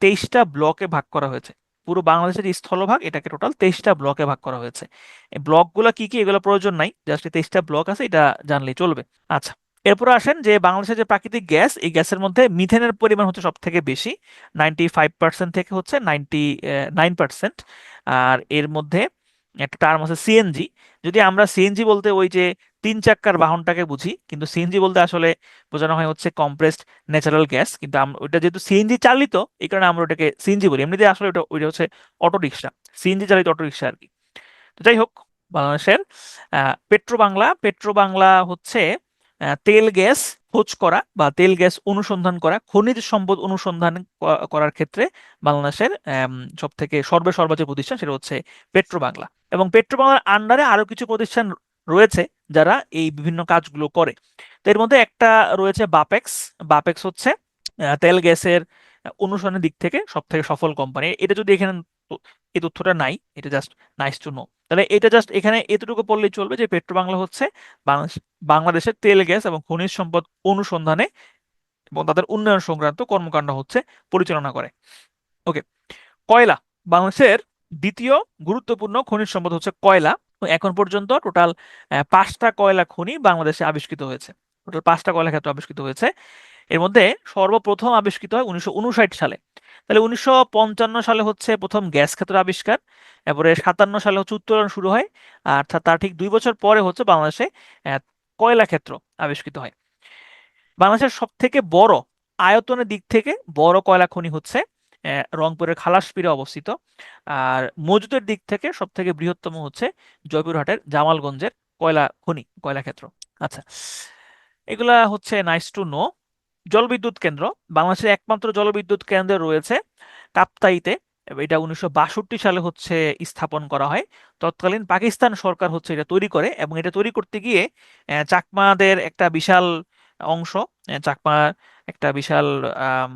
23টা ব্লকে ভাগ করা হয়েছে। পুরো বাংলাদেশের যে স্থলভাগ এটাকে টোটাল 23টা ব্লকে ভাগ করা হয়েছে। এই ব্লকগুলো কি কি এগুলো প্রয়োজন নাই, জাস্ট 23টা ব্লক আছে, এটা জানলেই চলবে। আচ্ছা, এরপর আসেন যে বাংলাদেশের যে প্রাকৃতিক গ্যাস, এই গ্যাসের মধ্যে মিথেনের পরিমাণ হচ্ছে সব থেকে বেশি, 95% থেকে হচ্ছে 99%। আর এর মধ্যে একটা টার্ম আছে সিএনজি। যদি আমরা সিএনজি বলতে ওই যে 3 চাক্কার বাহনটাকে বুঝি, কিন্তু সিএনজি বলতে আসলে বোঝানো হয় হচ্ছে কম্প্রেসড ন্যাচারাল গ্যাস। কিন্তু ওইটা যেহেতু সিএনজি চালিত, এই কারণে আমরা ওটাকে সিএনজি বলি। এমনিতে আসলে ওইটা হচ্ছে অটো রিক্সা, সিএনজি চালিত অটো রিক্সা আর কি। তো যাই হোক, বাংলাদেশের পেট্রো বাংলা হচ্ছে তেল গ্যাস খোঁজ করা বা তেল গ্যাস অনুসন্ধান করা, খনিজ সম্পদ অনুসন্ধান করার ক্ষেত্রে বাংলাদেশের সব থেকে সর্বসর্বা যে প্রতিষ্ঠান সেটা হচ্ছে পেট্রো বাংলা। এবং পেট্রো বাংলার আন্ডারে আরো কিছু প্রতিষ্ঠান রয়েছে যারা এই বিভিন্ন কাজগুলো করে। তো এর মধ্যে একটা রয়েছে বাপেক্স। বাপেক্স হচ্ছে তেল গ্যাসের অনুসন্ধানের দিক থেকে সব থেকে সফল কোম্পানি। এটা যদি এখানে এই তথ্যটা নাই, এটা জাস্ট নাইস টু নো। তাহলে এটা জাস্ট এখানে এতটুকু পড়লেই চলবে যে পেট্রো বাংলা হচ্ছে বাংলাদেশের তেল গ্যাস এবং খনিজ সম্পদ অনুসন্ধানে এবং তাদের উন্নয়ন সংক্রান্ত কর্মকাণ্ড হচ্ছে পরিচালনা করে। ওকে, কয়লা। বাংলাদেশের দ্বিতীয় গুরুত্বপূর্ণ খনিজ সম্পদ হচ্ছে কয়লা। এখন পর্যন্ত টোটাল 5টা কয়লা খনি বাংলাদেশে আবিষ্কৃত হয়েছে। টোটাল 5টা কয়লা ক্ষেত্র আবিষ্কৃত হয়েছে। এর মধ্যে সর্বপ্রথম আবিষ্কৃত হয় 1959 সালে। তাহলে 1955 সালে হচ্ছে প্রথম গ্যাস ক্ষেত্র আবিষ্কার। এরপরে 57 সালে হচ্ছে উত্তোলন শুরু হয়। আর তার ঠিক 2 বছর পরে হচ্ছে বাংলাদেশে কয়লা ক্ষেত্র আবিষ্কৃত হয়। বাংলাদেশের সব থেকে বড় আয়তনের দিক থেকে বড় কয়লা খনি হচ্ছে রংপুরের খালাসপিরে অবস্থিত। আর মজুদের দিক থেকে সব থেকে বৃহত্তম হচ্ছে জয়পুরহাটের জামালগঞ্জের কয়লা খনি, কয়লা ক্ষেত্র। আচ্ছা, এগুলা হচ্ছে নাইস টু নো। জলবিদ্যুৎ কেন্দ্র। বাংলাদেশের একমাত্র জলবিদ্যুৎ কেন্দ্র রয়েছে কাপ্তাইতে। এটা 1962 সালে হচ্ছে স্থাপন করা হয়। তৎকালীন পাকিস্তান সরকার হচ্ছে এটা তৈরি করে, এবং এটা তৈরি করতে গিয়ে চাকমাদের একটা বিশাল অংশ, চাকমা একটা বিশাল আম,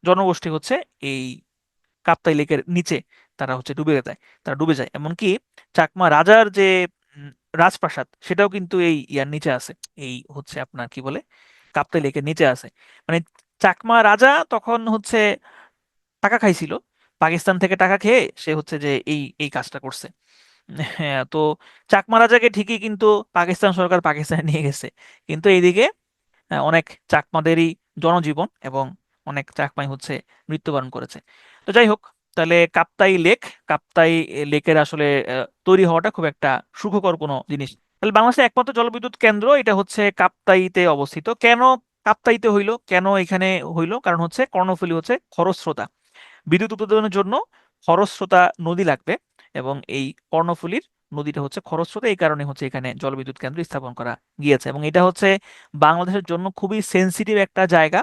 জনগোষ্ঠী হচ্ছে এই কাপ্তাই লেকের নিচে তারা হচ্ছে ডুবে যায়। এমনকি চাকমা রাজার যে উম, রাজপ্রাসাদ সেটাও কিন্তু এই ইয়ার নিচে আছে, এই হচ্ছে আপনার কি বলে কাপ্তাই লেকের নিচে আছে। মানে চাকমা রাজা তখন হচ্ছে টাকা খাইছিল, পাকিস্তান থেকে টাকা খেয়ে সে হচ্ছে যে এই এই কাজটা করছে। হ্যাঁ, তো চাকমা রাজাকে ঠিকই কিন্তু পাকিস্তান সরকার পাকিস্তানে নিয়ে গেছে, কিন্তু এইদিকে অনেক চাকমাদেরই জনজীবন এবং অনেক চাকমাই হচ্ছে মৃত্যুবরণ করেছে। তো যাই হোক, তাহলে কাপ্তাই লেকের আসলে তৈরি হওয়াটা খুব একটা সুখকর কোনো জিনিস। তাহলে বাংলাদেশের একমাত্র জলবিদ্যুৎ কেন্দ্র এটা হচ্ছে কাপ্তাইতে অবস্থিত। কেন কাপ্তাইতে হইলো, কেন এখানে হইলো? কারণ হচ্ছে কর্ণফুলী হচ্ছে খরস্রোতা। বিদ্যুৎ উৎপাদনের জন্য খরস্রোতা নদী লাগবে, এবং এই কর্ণফুলীর নদীটা হচ্ছে খরস্রোতা, এই কারণে হচ্ছে এখানে জলবিদ্যুৎ কেন্দ্র স্থাপন করা গিয়েছে। এবং এটা হচ্ছে বাংলাদেশের জন্য খুবই সেনসিটিভ একটা জায়গা।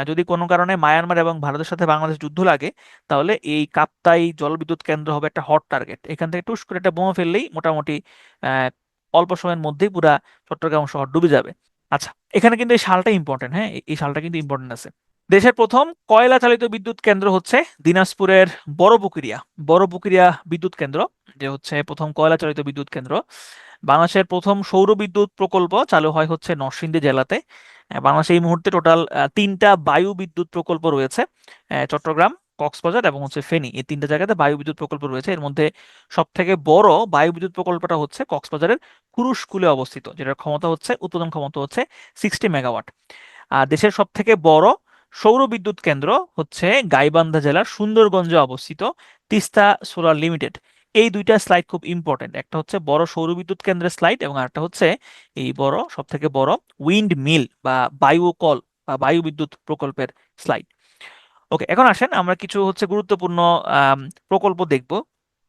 যদি কোনো কারণে মায়ানমার এবং ভারতের সাথে বাংলাদেশ যুদ্ধ লাগে, তাহলে এই কাপ্তাই জলবিদ্যুৎ কেন্দ্র হবে একটা হট টার্গেট। এখান থেকে টুস করে একটা বোমা ফেললেই মোটামুটি আহ, অল্প সময়ের মধ্যেই পুরা চট্টগ্রাম শহর ডুবে যাবে। আচ্ছা, এখানে কিন্তু এই সালটা ইম্পর্টেন্ট, হ্যাঁ, এই সালটা কিন্তু ইম্পর্টেন্ট আছে। দেশের প্রথম কয়লা চালিত বিদ্যুৎ কেন্দ্র হচ্ছে দিনাজপুরের বড়পুকুরিয়া বড়পুকুরিয়া বিদ্যুৎ কেন্দ্র, যে হচ্ছে প্রথম কয়লা চালিত বিদ্যুৎ কেন্দ্র। বাংলাদেশের প্রথম সৌর বিদ্যুৎ প্রকল্প চালু হয় হচ্ছে নরসিংদী জেলাতে। বাংলাদেশে এই মুহূর্তে টোটাল তিনটা বায়ু বিদ্যুৎ প্রকল্প রয়েছে। চট্টগ্রাম, কক্সবাজার এবং হচ্ছে ফেনী, এই তিনটা জায়গাতে বায়ু বিদ্যুৎ প্রকল্প রয়েছে। এর মধ্যে সব থেকে বড় বায়ু বিদ্যুৎ প্রকল্পটা হচ্ছে কক্সবাজারের কুরুশকুলে অবস্থিত, যেটার ক্ষমতা হচ্ছে, উৎপাদন ক্ষমতা হচ্ছে 60 মেগাওয়াট। আর দেশের সব থেকে বড় সৌর বিদ্যুৎ কেন্দ্র হচ্ছে গাইবান্ধা জেলার সুন্দরগঞ্জে অবস্থিত তিস্তা সোলার লিমিটেড। এই দুইটা স্লাইড খুব ইম্পর্টেন্ট, একটা হচ্ছে বড় সৌর বিদ্যুৎ কেন্দ্রের স্লাইড এবং আরেকটা হচ্ছে এই বড়, সব থেকে বড় উইন্ড মিল বা বায়ু কল বা বায়ু বিদ্যুৎ প্রকল্পের স্লাইড। ওকে, এখন আসেন আমরা কিছু হচ্ছে গুরুত্বপূর্ণ আম, প্রকল্প দেখব।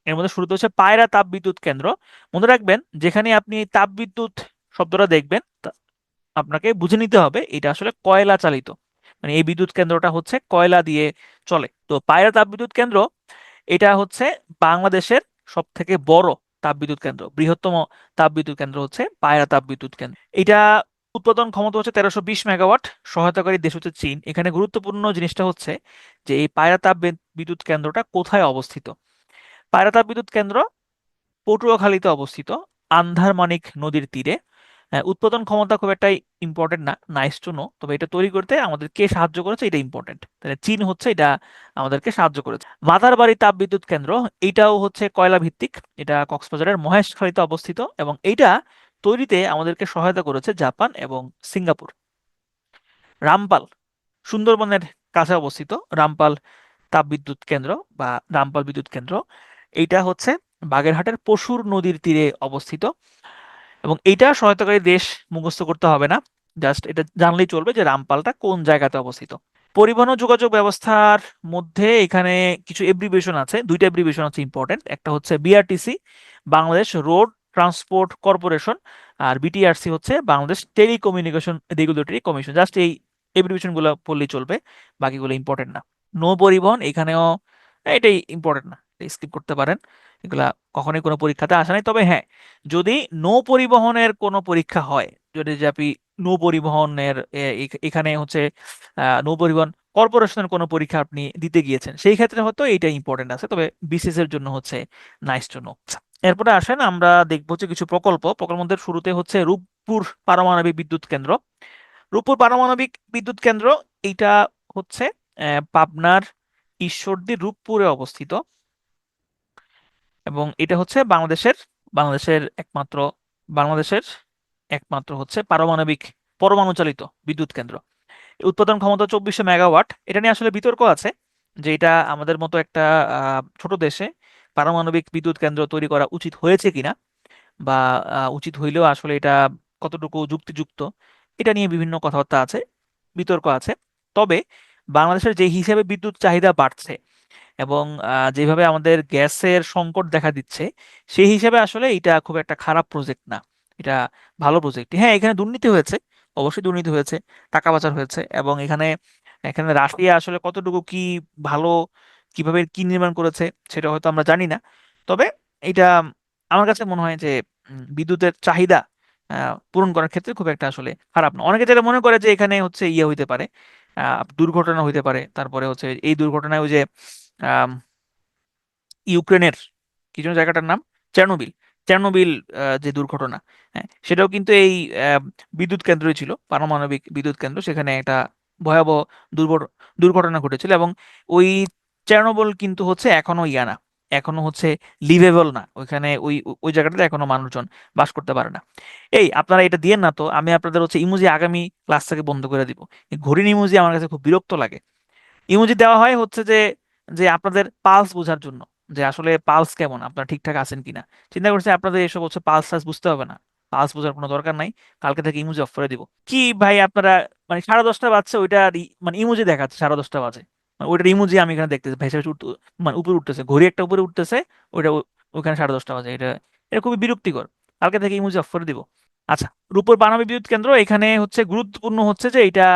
এর মধ্যে শুরুতে হচ্ছে পায়রা তাপ বিদ্যুৎ কেন্দ্র। মনে রাখবেন, যেখানে আপনি এই তাপ বিদ্যুৎ শব্দটা দেখবেন, আপনাকে বুঝে নিতে হবে এটা আসলে কয়লা চালিত, মানে এই বিদ্যুৎ কেন্দ্রটা হচ্ছে কয়লা দিয়ে চলে। তো পায়রা তাপবিদ্যুৎ কেন্দ্র এটা হচ্ছে বাংলাদেশের সব থেকে বড় তাপবিদ্যুৎ কেন্দ্র, বৃহত্তম তাপবিদ্যুৎ কেন্দ্র হচ্ছে পায়রা তাপবিদ্যুৎ কেন্দ্র। এটা উৎপাদন ক্ষমতা হচ্ছে 1320 মেগাওয়াট। সহায়তাকারী দেশ হচ্ছে চীন। এখানে গুরুত্বপূর্ণ জিনিসটা হচ্ছে যে এই পায়রা তাপ বিদ্যুৎ কেন্দ্রটা কোথায় অবস্থিত। পায়রা তাপ বিদ্যুৎ কেন্দ্র পটুয়াখালীতে অবস্থিত, আন্ধারমানিক নদীর তীরে। উৎপাদন ক্ষমতা খুব একটা ইম্পর্টেন্ট না, নাইস টু নো, তবে এটা তৈরি করতে আমাদের কে সাহায্য করেছে এটা ইম্পর্টেন্ট। তাহলে চীন হচ্ছে এটা আমাদেরকে সাহায্য করেছে। মাতারবাড়ি তাপ বিদ্যুৎ কেন্দ্র, এটাও হচ্ছে কয়লা ভিত্তিক। এটা কক্সবাজারের মহেশখালীতে অবস্থিত এবং এইটা তৈরিতে আমাদেরকে সহায়তা করেছে জাপান এবং সিঙ্গাপুর। রামপাল, সুন্দরবনের কাছে অবস্থিত রামপাল তাপবিদ্যুৎ কেন্দ্র বা রামপাল বিদ্যুৎ কেন্দ্র, এইটা হচ্ছে বাগেরহাটের পশুর নদীর তীরে অবস্থিত। এবং এইটা সহায়তাকারী দেশ মুখস্থ করতে হবে না, জাস্ট এটা জানলেই চলবে যে রামপালটা কোন জায়গাতে অবস্থিত। পরিবহন ও যোগাযোগ ব্যবস্থার মধ্যে এখানে কিছু এব্রিভিয়েশন আছে, দুইটা এব্রিভিয়েশন হচ্ছে ইম্পর্টেন্ট। একটা হচ্ছে BRTC, Bangladesh road transport corporation, আর বিটিআরসি হচ্ছে Bangladesh telecommunication regulatory commission. Just এই এব্রিভিয়েশন গুলো পড়লেই চলবে, বাকিগুলো ইম্পর্টেন্ট না। নৌ পরিবহন, এখানেও এটাই ইম্পর্টেন্ট না, স্কিপ করতে পারেন, এগুলা কখনোই কোনো পরীক্ষাতে আসে নাই। তবে হ্যাঁ, যদি নৌ পরিবহনের কোনো পরীক্ষা হয়, যদি যে আপনি নৌ পরিবহনের এখানে হচ্ছে নৌ পরিবহন কর্পোরেশনের কোনো পরীক্ষা আপনি দিতে গিয়েছেন, সেই ক্ষেত্রে হয়তো এইটা ইম্পর্টেন্ট আছে, তবে বিসিএস এর জন্য হচ্ছে নাইস টু নো। এরপরে আসেন আমরা দেখবো হচ্ছে কিছু প্রকল্পের শুরুতে হচ্ছে রূপপুর পারমাণবিক বিদ্যুৎ কেন্দ্র। রূপপুর পারমাণবিক বিদ্যুৎ কেন্দ্র এইটা হচ্ছে পাবনার ঈশ্বরদী রূপপুরে অবস্থিত এবং এটা হচ্ছে বাংলাদেশের একমাত্র বাংলাদেশের একমাত্র হচ্ছে পারমাণবিক পরমাণু চালিত বিদ্যুৎ কেন্দ্র। উৎপাদন ক্ষমতা 2400 মেগাওয়াট। এটা নিয়ে আসলে বিতর্ক আছে যে এটা আমাদের মতো একটা ছোট দেশে পারমাণবিক বিদ্যুৎ কেন্দ্র তৈরি করা উচিত হয়েছে কিনা, বা উচিত হইলেও আসলে এটা কতটুকু যুক্তিযুক্ত, এটা নিয়ে বিভিন্ন কথাবার্তা আছে, বিতর্ক আছে। তবে বাংলাদেশের যে হিসাবে বিদ্যুৎ চাহিদা বাড়ছে এবং যেভাবে আমাদের গ্যাসের সংকট দেখা দিচ্ছে, সেই হিসাবে আসলে এটা খুব একটা খারাপ প্রজেক্ট না, এটা ভালো প্রজেক্ট। হ্যাঁ, এখানে দুর্নীতি হয়েছে, অবশ্যই দুর্নীতি হয়েছে, টাকা পাচার হয়েছে, এবং এখানে এখানে রাশিয়া আসলে কতটুকু কি ভালো, কিভাবে কি নির্মাণ করেছে সেটা হয়তো আমরা জানি না। তবে এটা আমার কাছে মনে হয় যে বিদ্যুতের চাহিদা পূরণ করার ক্ষেত্রে খুব একটা আসলে খারাপ না। অনেকে যেটা মনে করে যে এখানে হচ্ছে ইয়ে হইতে পারে, দুর্ঘটনা হইতে পারে, তারপরে হচ্ছে এই দুর্ঘটনায় ওই যে আম, ইউক্রেনের কি যেন জায়গাটার নাম, চেরনোবিল, চেরনোবিল যে দুর্ঘটনা, হ্যাঁ, সেটাও কিন্তু এই আহ, বিদ্যুৎ কেন্দ্রই ছিল, পারমাণবিক বিদ্যুৎ কেন্দ্র। সেখানে একটা ভয়াবহ দুর্ঘট- দুর্ঘটনা ঘটেছিল এবং ওই চেরনোবিল কিন্তু হচ্ছে এখনো ইয়া না, এখনো হচ্ছে লিভেবল না, ওইখানে ওই ওই জায়গাটাতে এখনো মানুষজন বাস করতে পারে না। এই আপনারা এটা দিয়েন না তো, আমি আপনাদের হচ্ছে ইমোজি আগামী ক্লাস থেকে বন্ধ করে দিব। এই ঘড়ির ইমোজি আমার কাছে খুব বিরক্ত লাগে। ইমোজি দেওয়া হয় হচ্ছে যে যে আপনাদের পালস বোঝার জন্য, যে আসলে পালস কেমন, আপনারা ঠিকঠাক আছেন কিনা। চিন্তা করছি আপনাদের এসব হচ্ছে পালস টালস বুঝতে হবে না, পালস বোঝার কোনো দরকার নাই, কালকে থেকে ইমোজি অফ করে দিব। কি ভাই আপনারা, মানে 10:30 বাজছে, ওইটা মানে ইমোজি দেখাচ্ছে 10:30 বাজে, মানে ওইটার ইমোজি আমি এখানে দেখতেছি ভেসে ভেসে মানে উপরে উঠতেছে, ঘড়ি একটা উপরে উঠতেছে, ওইটা ওইখানে 10:30 বাজে, এটা এটা খুবই বিরক্তিকর। কালকে থেকে ইমোজি অফ করে দিব। আচ্ছা, রূপপুর পারমাণবিক বিদ্যুৎ কেন্দ্র, এখানে হচ্ছে গুরুত্বপূর্ণ হচ্ছে যে এটা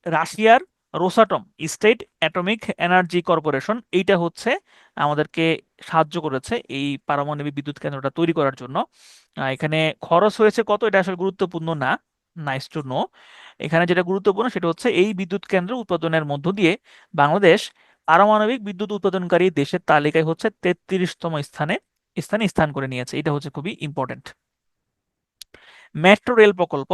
রাশিয়ার Rosatom, state atomic energy corporation, এইটা হচ্ছে আমাদেরকে সাহায্য করেছে এই পারমাণবিক বিদ্যুৎ কেন্দ্রটা তৈরি করার জন্য। এখানে খরচ হয়েছে কত, এটা আসলে গুরুত্বপূর্ণ না, নাইস টু নো। এখানে যেটা গুরুত্বপূর্ণ সেটা হচ্ছে এই বিদ্যুৎ কেন্দ্র উৎপাদনের মধ্য দিয়ে বাংলাদেশ পারমাণবিক বিদ্যুৎ উৎপাদনকারী দেশের তালিকায় হচ্ছে 33তম স্থানে স্থান করে নিয়েছে। এটা হচ্ছে খুবই ইম্পর্টেন্ট। মেট্রো রেল প্রকল্প,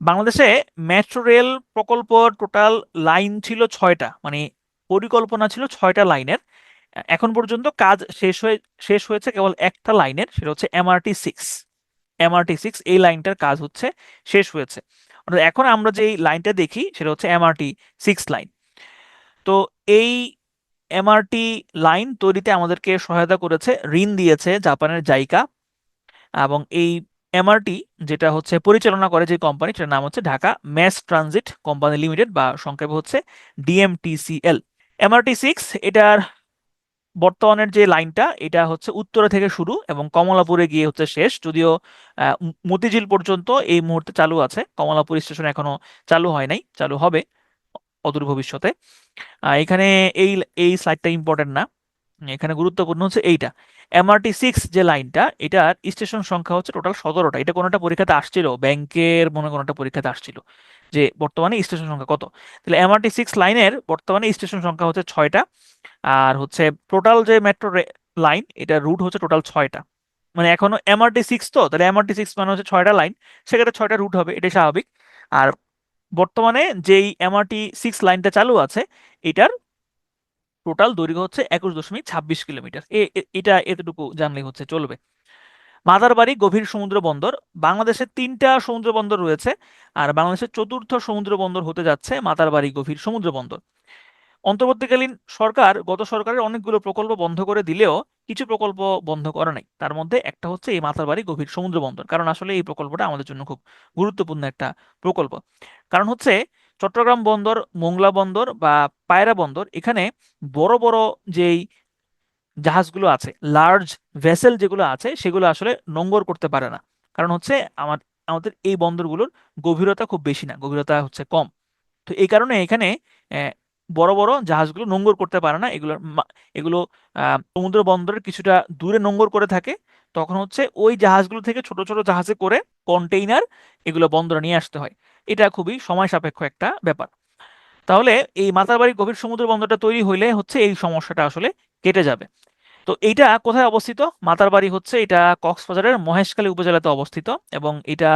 বাংলাদেশে মেট্রো রেল প্রকল্প টোটাল লাইন ছিল 6টা, মানে পরিকল্পনা ছিল 6টা লাইনের। এখন পর্যন্ত কাজ শেষ হয়েছে কেবল একটা লাইনের, সেটা হচ্ছে MRT 6। MRT 6 এই লাইনটার কাজ হচ্ছে শেষ হয়েছে। অর্থাৎ এখন আমরা যে লাইনটা দেখি সেটা হচ্ছে MRT 6 লাইন। তো এই MRT লাইন তৈরিতে আমাদেরকে সহায়তা করেছে, ঋণ দিয়েছে জাপানের জাইকা। এবং এই MRT যেটা হচ্ছে পরিচালনা করে যে কোম্পানি, সেটার নাম হচ্ছে Dhaka mass transit company limited, বা সংক্ষেপে হচ্ছে DMTCL। MRT 6 এটার বর্তমানের যে লাইনটা, এটা হচ্ছে উত্তরা থেকে শুরু এবং কমলাপুরে গিয়ে হচ্ছে শেষ। যদিও মতিঝিল পর্যন্ত এই মুহূর্তে চালু আছে, কমলাপুর স্টেশন এখনো চালু হয় নাই, চালু হবে অদূর ভবিষ্যতে। এখানে এই এই স্লাইডটা ইম্পর্টেন্ট না, এখানে গুরুত্বপূর্ণ হচ্ছে এইটা। MRT 6 যে লাইনটা, এটার স্টেশন সংখ্যা হচ্ছে টোটাল 17টা। এটা কোনো একটা পরীক্ষাতে আসছিল, ব্যাংকের মনে কোনো একটা পরীক্ষাতে আসছিল যে বর্তমানে স্টেশন সংখ্যা কত। তাহলে MRT 6 লাইনের বর্তমানে স্টেশন সংখ্যা হচ্ছে 6টা। আর হচ্ছে টোটাল যে মেট্রো লাইন, এটা রুট হচ্ছে টোটাল 6টা। মানে এখনো MRT 6, তো তাহলে MRT 6 মানে হচ্ছে 6টা লাইন, সেক্ষেত্রে 6টা রুট হবে, এটাই স্বাভাবিক। আর বর্তমানে যেই MRT 6 লাইনটা চালু আছে, এটার টোটাল দৈর্ঘ্য হচ্ছে 21.26 কিলোমিটার। এটা এতটুকু জানলেই হচ্ছে চলবে। মাদারবাড়ি গভীর সমুদ্র বন্দর, বাংলাদেশে 3টা সমুদ্র বন্দর রয়েছে, আর বাংলাদেশের চতুর্থ সমুদ্র বন্দর হতে যাচ্ছে মাদারবাড়ি গভীর সমুদ্র বন্দর। অন্তর্বর্তীকালীন সরকার গত সরকারের অনেকগুলো প্রকল্প বন্ধ করে দিলেও কিছু প্রকল্প বন্ধ করে নাই, তার মধ্যে একটা হচ্ছে এই মাতারবাড়ি গভীর সমুদ্র বন্দর। কারণ আসলে এই প্রকল্পটা আমাদের জন্য খুব গুরুত্বপূর্ণ একটা প্রকল্প। কারণ হচ্ছে চট্টগ্রাম বন্দর, মোংলা বন্দর বা পায়রা বন্দর, এখানে বড় বড় যেই জাহাজগুলো আছে, লার্জ ভেসেল যেগুলো আছে, সেগুলো আসলে নোঙ্গর করতে পারে না। কারণ হচ্ছে আমাদের এই বন্দরগুলোর গভীরতা খুব বেশি না, গভীরতা হচ্ছে কম। তো এই কারণে এখানে আহ, বড় বড় জাহাজগুলো নোঙ্গর করতে পারে না। এগুলো সমুদ্র বন্দরের কিছুটা দূরে নোঙ্গর করে থাকে। তখন হচ্ছে ওই জাহাজগুলো থেকে ছোট ছোট জাহাজে করে কন্টেইনার এগুলো বন্দরে নিয়ে আসতে হয়। এটা খুবই সময় সাপেক্ষ একটা ব্যাপার। তাহলে এই মাতারবাড়ি গভীর সমুদ্র বন্দরটা তৈরি হইলে হচ্ছে এই সমস্যাটা আসলে কেটে যাবে। তো এইটা কোথায় অবস্থিত? মাতারবাড়ি হচ্ছে এটা কক্সবাজারের মহেশখালী উপজেলাতে অবস্থিত, এবং এটা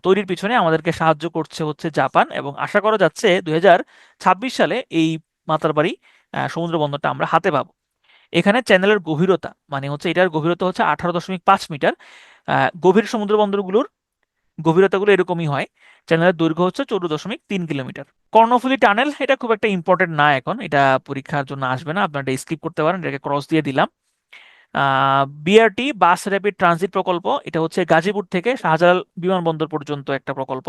তৈরির পিছনে আমাদেরকে সাহায্য করছে হচ্ছে জাপান, এবং আশা করা যাচ্ছে 2026 সালে এই মাতারবাড়ি সমুদ্র বন্দরটা আমরা হাতে পাবো। এখানে চ্যানেলের গভীরতা, মানে হচ্ছে এটার গভীরতা হচ্ছে 18.5 মিটার। গভীর সমুদ্র বন্দরগুলোর গভীরতাগুলো এরকমই হয়। চ্যানেলের দৈর্ঘ্য হচ্ছে 14.3 কিলোমিটার। কর্ণফুলী টানেল, এটা খুব একটা ইম্পর্টেন্ট না, এখন এটা পরীক্ষার জন্য আসবে না, আপনারা এটা স্কিপ করতে পারেন, এটাকে ক্রস দিয়ে দিলাম। BRT বাস র্যাপিড ট্রানজিট প্রকল্প, এটা হচ্ছে গাজীপুর থেকে শাহজালাল বিমানবন্দর পর্যন্ত একটা প্রকল্প।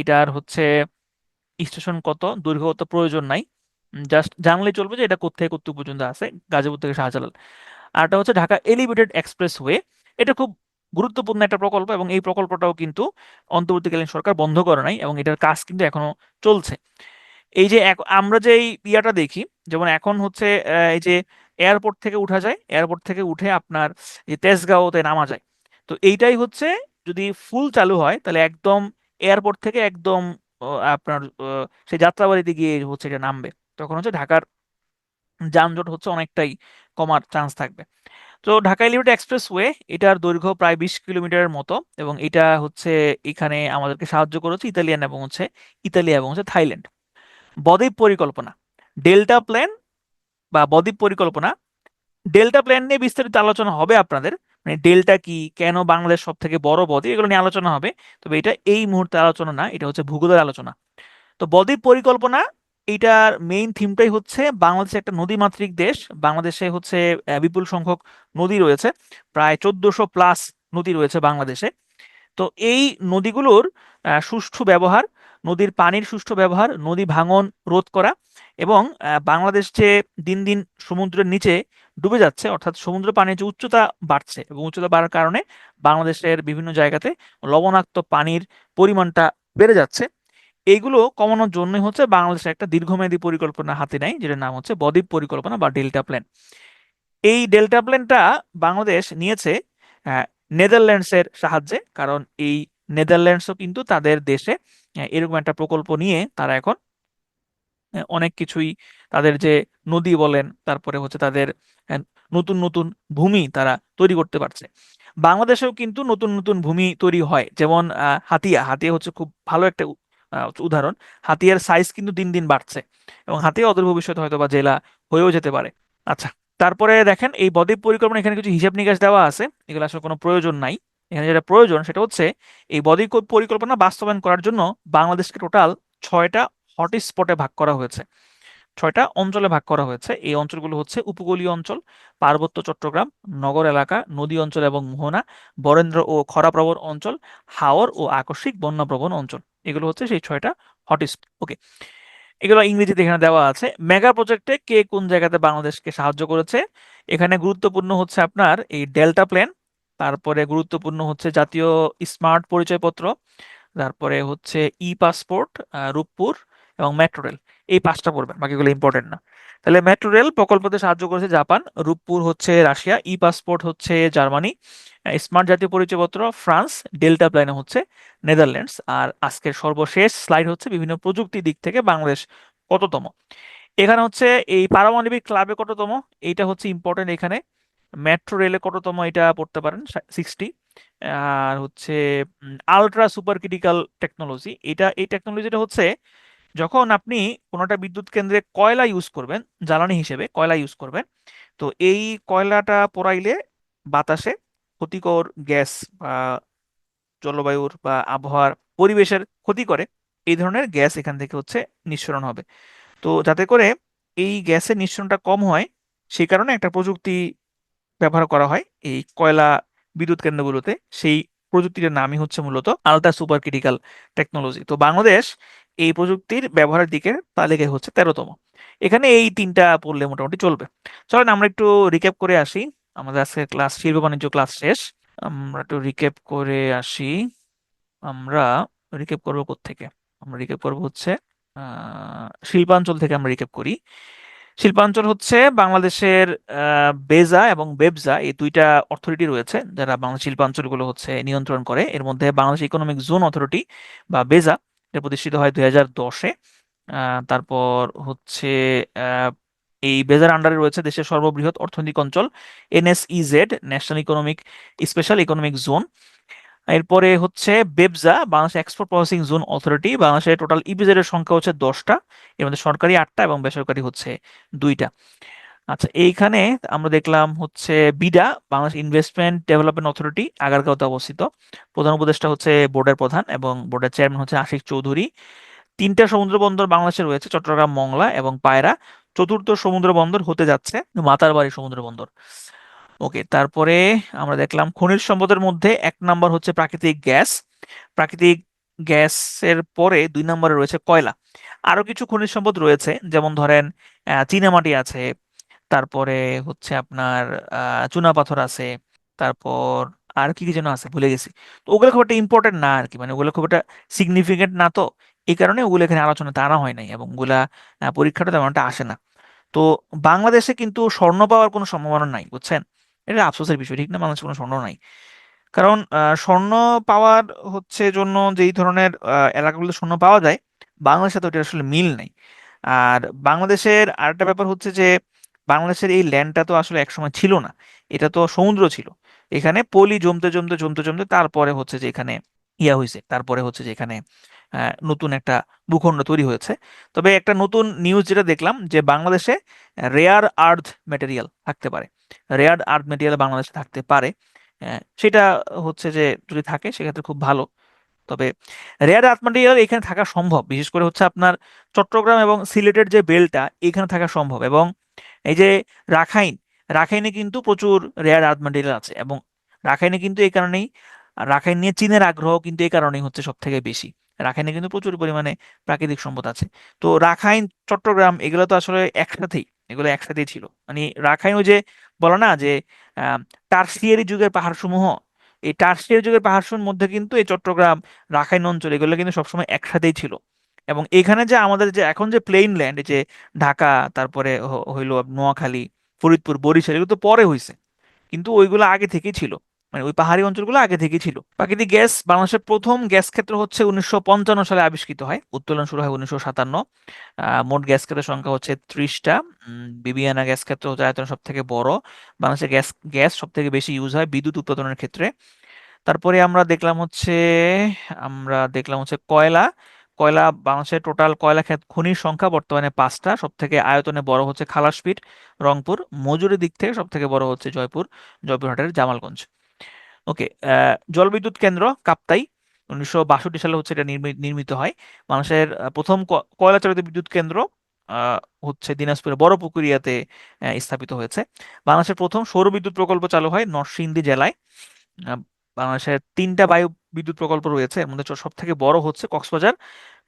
এটার হচ্ছে স্টেশন কত, দৈর্ঘ্য কত প্রয়োজন নাই, জাস্ট জানলে চলবে যে এটা কোথা থেকে কত পর্যন্ত আছে, গাজীপুর থেকে শাহজালাল। আর এটা হচ্ছে ঢাকা এলিভেটেড এক্সপ্রেসওয়ে, এটা খুব গুরুত্বপূর্ণ একটা প্রকল্প, এবং এই প্রকল্পটাও কিন্তু অন্তর্বর্তীকালীন সরকার বন্ধ করে নাই, এবং এটার কাজ কিন্তু এখনো চলছে। এই যে আমরা যে এই ইয়াটা দেখি, যেমন এখন হচ্ছে এই যে এয়ারপোর্ট থেকে উঠা যায়, এয়ারপোর্ট থেকে উঠে আপনার যে তেজগাঁওতে নামা যায়। তো এইটাই হচ্ছে যদি ফুল চালু হয় তাহলে একদম এয়ারপোর্ট থেকে একদম আপনার সেই যাত্রাবাড়িতে গিয়ে হচ্ছে এটা নামবে। তখন হচ্ছে ঢাকার যানজট হচ্ছে অনেকটাই কমার চান্স থাকবে। তো ঢাকা এলিভেটেড এক্সপ্রেসওয়ে, এটার দৈর্ঘ্য প্রায় 20 কিলোমিটারের মতো, এবং এটা হচ্ছে এখানে আমাদেরকে সাহায্য করেছে ইতালি এবং হচ্ছে থাইল্যান্ড। বদ্বীপ পরিকল্পনা, ডেল্টা প্ল্যান বা বদ্বীপ পরিকল্পনা, ডেল্টা প্ল্যান নিয়ে বিস্তারিত আলোচনা হবে আপনাদের, মানে ডেল্টা কি, কেন বাংলাদেশ সব থেকে বড় বদ্বীপ, এগুলো নিয়ে আলোচনা হবে। তবে এটা এই মুহূর্তে আলোচনা না, এটা হচ্ছে ভূগোলের আলোচনা। তো বদ্বীপ পরিকল্পনা, এইটার মেইন থিমটাই হচ্ছে বাংলাদেশ একটা নদীমাতৃক দেশ। বাংলাদেশে হচ্ছে বিপুল সংখ্যক নদী রয়েছে, প্রায় 1400+ নদী রয়েছে বাংলাদেশে। তো এই নদীগুলোর সুষ্ঠু ব্যবহার, নদীর পানির সুষ্ঠু ব্যবহার, নদী ভাঙন রোধ করা, এবং বাংলাদেশ যে দিন দিন সমুদ্রের নিচে ডুবে যাচ্ছে, অর্থাৎ সমুদ্র পানির যে উচ্চতা বাড়ছে এবং উচ্চতা বাড়ার কারণে বাংলাদেশের বিভিন্ন জায়গাতে লবণাক্ত পানির পরিমাণটা বেড়ে যাচ্ছে, এইগুলো কমানোর জন্যই হচ্ছে বাংলাদেশের একটা দীর্ঘমেয়াদী পরিকল্পনা হাতে নেয়, যেটার নাম হচ্ছে বদ্বীপ পরিকল্পনা বা ডেল্টা প্ল্যান। এই ডেল্টা প্ল্যানটা বাংলাদেশ নিয়েছে আহ, নেদারল্যান্ডসের সাহায্যে, কারণ এই নেদারল্যান্ডসও কিন্তু তাদের দেশে এরকম একটা প্রকল্প নিয়ে তারা এখন অনেক কিছুই, তাদের যে নদী বলেন, তারপরে হচ্ছে তাদের আহ, নতুন নতুন ভূমি তারা তৈরি করতে পারছে। বাংলাদেশেও কিন্তু নতুন নতুন ভূমি তৈরি হয়, যেমন হাতিয়া হাতিয়া হচ্ছে খুব ভালো একটা উদাহরণ। হাতিয়ার সাইজ কিন্তু দিন দিন বাড়ছে, এবং হাতিয়া অদূর ভবিষ্যতে হয়তো বা জেলা হয়েও যেতে পারে। আচ্ছা, তারপরে দেখেন এই বদ্বীপ পরিকল্পনা, এখানে কিছু হিসাব নিকাশ দেওয়া আছে, এগুলো আসলে কোনো প্রয়োজন নাই। এখানে যেটা প্রয়োজন সেটা হচ্ছে এই বদ্বীপ পরিকল্পনা বাস্তবায়ন করার জন্য বাংলাদেশকে টোটাল 6টা হটস্পটে ভাগ করা হয়েছে, 6টা অঞ্চলে ভাগ করা হয়েছে। এই অঞ্চলগুলো হচ্ছে উপকূলীয় অঞ্চল, পার্বত্য চট্টগ্রাম, নগর এলাকা, নদী অঞ্চল এবং মোহনা, বরেন্দ্র ও খরাপ্রবণ অঞ্চল, হাওর ও আকস্মিক বন্যাপ্রবণ অঞ্চল। এগুলো হচ্ছে সেই 6টা হটস্পট। ওকে, এগুলো ইংরেজিতে এখানে দেওয়া আছে। মেগা প্রজেক্টে কে কোন জায়গাতে বাংলাদেশকে সাহায্য করেছে, এখানে গুরুত্বপূর্ণ হচ্ছে আপনার এই ডেল্টা প্ল্যান, তারপরে গুরুত্বপূর্ণ হচ্ছে জাতীয় স্মার্ট পরিচয়পত্র, তারপরে হচ্ছে ই পাসপোর্ট, রূপপুর এবং মেট্রো রেল। এই 5টা পড়বেন, বাকিগুলো ইম্পর্টেন্ট না। তাহলে মেট্রো রেল প্রকল্পতে সাহায্য করেছে জাপান, রূপপুর হচ্ছে রাশিয়া, ই পাসপোর্ট হচ্ছে জার্মানি, স্মার্ট জাতীয় পরিচয়পত্র ফ্রান্স, ডেল্টা প্ল্যানে হচ্ছে নেদারল্যান্ডস। আর আজকের সর্বশেষ স্লাইড হচ্ছে বিভিন্ন প্রযুক্তি দিক থেকে বাংলাদেশ কততম। এখানে হচ্ছে এই পারমাণবিক ক্লাবে কততম, এইটা হচ্ছে ইম্পর্টেন্ট। এখানে মেট্রো রেলে কততম এটা পড়তে পারেন, 60। আর হচ্ছে আলট্রা সুপার ক্রিটিক্যাল টেকনোলজি, এই টেকনোলজিটা হচ্ছে যখন আপনি কোনো একটা বিদ্যুৎ কেন্দ্রে কয়লা ইউজ করবেন, জ্বালানি হিসেবে কয়লা ইউজ করবেন, তো এই কয়লাটা পোড়াইলে বাতাসে ক্ষতিকর গ্যাস বা জলবায়ুর বা আবহাওয়ার পরিবেশের ক্ষতি করে, এই ধরনের গ্যাস এখান থেকে হচ্ছে নিঃসরণ হবে। তো যাতে করে এই গ্যাসের নিঃসরণটা কম হয়, সেই কারণে একটা প্রযুক্তি ব্যবহার করা হয় এই কয়লা বিদ্যুৎ কেন্দ্রগুলোতে। সেই প্রযুক্তিটার নামই হচ্ছে মূলত আলট্রা সুপার ক্রিটিক্যাল টেকনোলজি। তো বাংলাদেশ এই প্রযুক্তির ব্যবহারের দিকে তালিকায় হচ্ছে 13তম। এখানে এই 3টা পড়লে মোটামুটি চলবে। চলেন আমরা একটু রিক্যাপ করে আসি। আমাদের আজকে ক্লাস শিল্প বাণিজ্য ক্লাস শেষ, আমরা একটু রিক্যাপ করে আসি। আমরা রিক্যাপ করবো কোত্থেকে? আমরা রিক্যাপ করবো হচ্ছে শিল্পাঞ্চল থেকে আমরা রিক্যাপ করি। শিল্পাঞ্চল হচ্ছে বাংলাদেশের বেজা এবং বেবজা, এই 2টা অথরিটি রয়েছে যারা বাংলাদেশ শিল্পাঞ্চলগুলো হচ্ছে নিয়ন্ত্রণ করে। এর মধ্যে বাংলাদেশ ইকোনমিক জোন অথরিটি বা বেজা, এটা প্রতিষ্ঠিত হয় 2010-এ। তারপর হচ্ছে আহ, এই বেজার আন্ডারে রয়েছে দেশের সর্ববৃহৎ অর্থনৈতিক অঞ্চল NSEZ, national economic special economic zone. এরপরে হচ্ছে BEPZA, Bangladesh export processing zone authority. বাংলাদেশের টোটাল ইপিজেড এর সংখ্যা হচ্ছে 10টা, এর মধ্যে সরকারি 8টা এবং বেসরকারি হচ্ছে 2টা। আচ্ছা, এইখানে আমরা দেখলাম হচ্ছে BIDA, Bangladesh investment development authority, আগারগাঁওতে অবস্থিত। প্রধান উপদেষ্টা হচ্ছে বোর্ডের প্রধান এবং বোর্ডের চেয়ারম্যান হচ্ছে আশিক চৌধুরী। 3টা সমুদ্র বন্দর বাংলাদেশে রয়েছে, চট্টগ্রাম, মংলা এবং পায়রা। চতুর্থ সমুদ্র বন্দর হতে যাচ্ছে মাতারবাড়ি সমুদ্র বন্দর। ওকে, তারপরে আমরা দেখলাম খনিজ সম্পদের মধ্যে 1 নম্বর হচ্ছে প্রাকৃতিক গ্যাস। প্রাকৃতিক গ্যাসের পরে 2 নম্বরে রয়েছে কয়লা। আরো কিছু খনিজ সম্পদ রয়েছে, যেমন ধরেন চীনামাটি আছে, তারপরে হচ্ছে আপনার চুনাপাথর আছে, তারপর আর কি কি যেন আছে ভুলে গেছি। তো ওগুলো খুব একটা ইম্পর্টেন্ট না আর কি, মানে ওগুলো খুব একটা সিগনিফিকেন্ট না, তো এই কারণে ওগুলো এখানে আলোচনাতে আনা হয় নাই এবং ওগুলা পরীক্ষাটা তেমন একটা আসে না। তো বাংলাদেশে কিন্তু স্বর্ণ পাওয়ার কোনো সম্ভাবনা নাই, বুঝছেন? এটা আফসোসের বিষয়, ঠিক না? বাংলাদেশে কোনো স্বর্ণ নাই, কারণ স্বর্ণ পাওয়ার হচ্ছে জন্য যেই ধরনের এলাকাগুলোতে স্বর্ণ পাওয়া যায়, বাংলাদেশের সাথে ওটা আসলে মিল নেই। আর বাংলাদেশের আরেকটা ব্যাপার হচ্ছে যে বাংলাদেশের এই ল্যান্ডটা তো আসলে একসময় ছিল না, এটা তো সমুদ্র ছিল। এখানে পলি জমতে জমতে জমতে জমতে তারপরে হচ্ছে যে এখানে ইয়া হয়েছে, তারপরে হচ্ছে যে এখানে নতুন একটা ভূখণ্ড তৈরি হয়েছে। তবে একটা নতুন নিউজ যেটা দেখলাম, যে বাংলাদেশে রেয়ার আর্থ ম্যাটেরিয়াল থাকতে পারে, রেয়ার আর্থ ম্যাটেরিয়াল বাংলাদেশে থাকতে পারে। সেটা হচ্ছে যে যদি থাকে সেক্ষেত্রে খুব ভালো। তবে রেয়ার আর্থ ম্যাটেরিয়াল এখানে থাকা সম্ভব, বিশেষ করে হচ্ছে আপনার চট্টগ্রাম এবং সিলেটের যে বেলটা, এখানে থাকা সম্ভব। এবং এই যে রাখাইন, রাখাইনে কিন্তু প্রচুর রেয়ার আর্থ ম্যাটেরিয়াল আছে, এবং রাখাইনে কিন্তু এই কারণেই, রাখাইন নিয়ে চীনের আগ্রহ কিন্তু এই কারণেই হচ্ছে সব থেকে বেশি। রাখাইনে কিন্তু প্রচুর পরিমাণে প্রাকৃতিক সম্পদ আছে। তো রাখাইন, চট্টগ্রাম এগুলো তো আসলে একসাথেই, এগুলো একসাথেই ছিল। মানে রাখাইন ওই যে বলো না যে টারসিয়ারি যুগের পাহাড়সমূহ, এই টারসিয়ারি যুগের পাহাড়সমূহের মধ্যে কিন্তু এই চট্টগ্রাম, রাখাইন অঞ্চল এগুলো কিন্তু সবসময় একসাথেই ছিল। এবং এখানে যে আমাদের যে এখন যে প্লেইন ল্যান্ড, যে ঢাকা, তারপরে হইলো নোয়াখালী, ফরিদপুর, বরিশাল, এগুলো তো পরে হইছে, কিন্তু ওইগুলো আগে থেকেই ছিল। মানে ওই পাহাড়ি অঞ্চলগুলো আগে থেকেই ছিল। প্রাকৃতিক গ্যাস, বাংলাদেশের প্রথম গ্যাস ক্ষেত্র হচ্ছে 1955 সালে আবিষ্কৃত হয়, উত্তোলন শুরু হয় 1957। মোট গ্যাস ক্ষেত্রের সংখ্যা হচ্ছে 30টা। বিবিয়ানা গ্যাস ক্ষেত্র হচ্ছে আয়তন সব থেকে বড়। বাংলাদেশে গ্যাস গ্যাস সব থেকে বেশি ইউজ হয় বিদ্যুৎ উৎপাদনের ক্ষেত্রে। তারপরে আমরা দেখলাম হচ্ছে কয়লা। কয়লা, বাংলাদেশের টোটাল কয়লা খনির সংখ্যা বর্তমানে 5টা। সব থেকে আয়তনে বড় হচ্ছে খালাসপিট, রংপুর। মজুরি দিক থেকে সব থেকে বড় হচ্ছে জয়পুরহাটের জামালগঞ্জ। ওকে। জলবিদ্যুৎ কেন্দ্র কাপ্তাই, 1962 সালে হচ্ছে এটা নির্মিত হয়। মানুষের প্রথম কয়লা চালিত বিদ্যুৎ কেন্দ্র হচ্ছে দিনাজপুরের বড় পুকুরিয়াতে স্থাপিত হয়েছে। বাংলাদেশের প্রথম সৌর বিদ্যুৎ প্রকল্প চালু হয় নরসিংদী জেলায়। আহ, বাংলাদেশের 3টা বায়ু বিদ্যুৎ প্রকল্প রয়েছে, এর মধ্যে সব থেকে বড় হচ্ছে কক্সবাজার।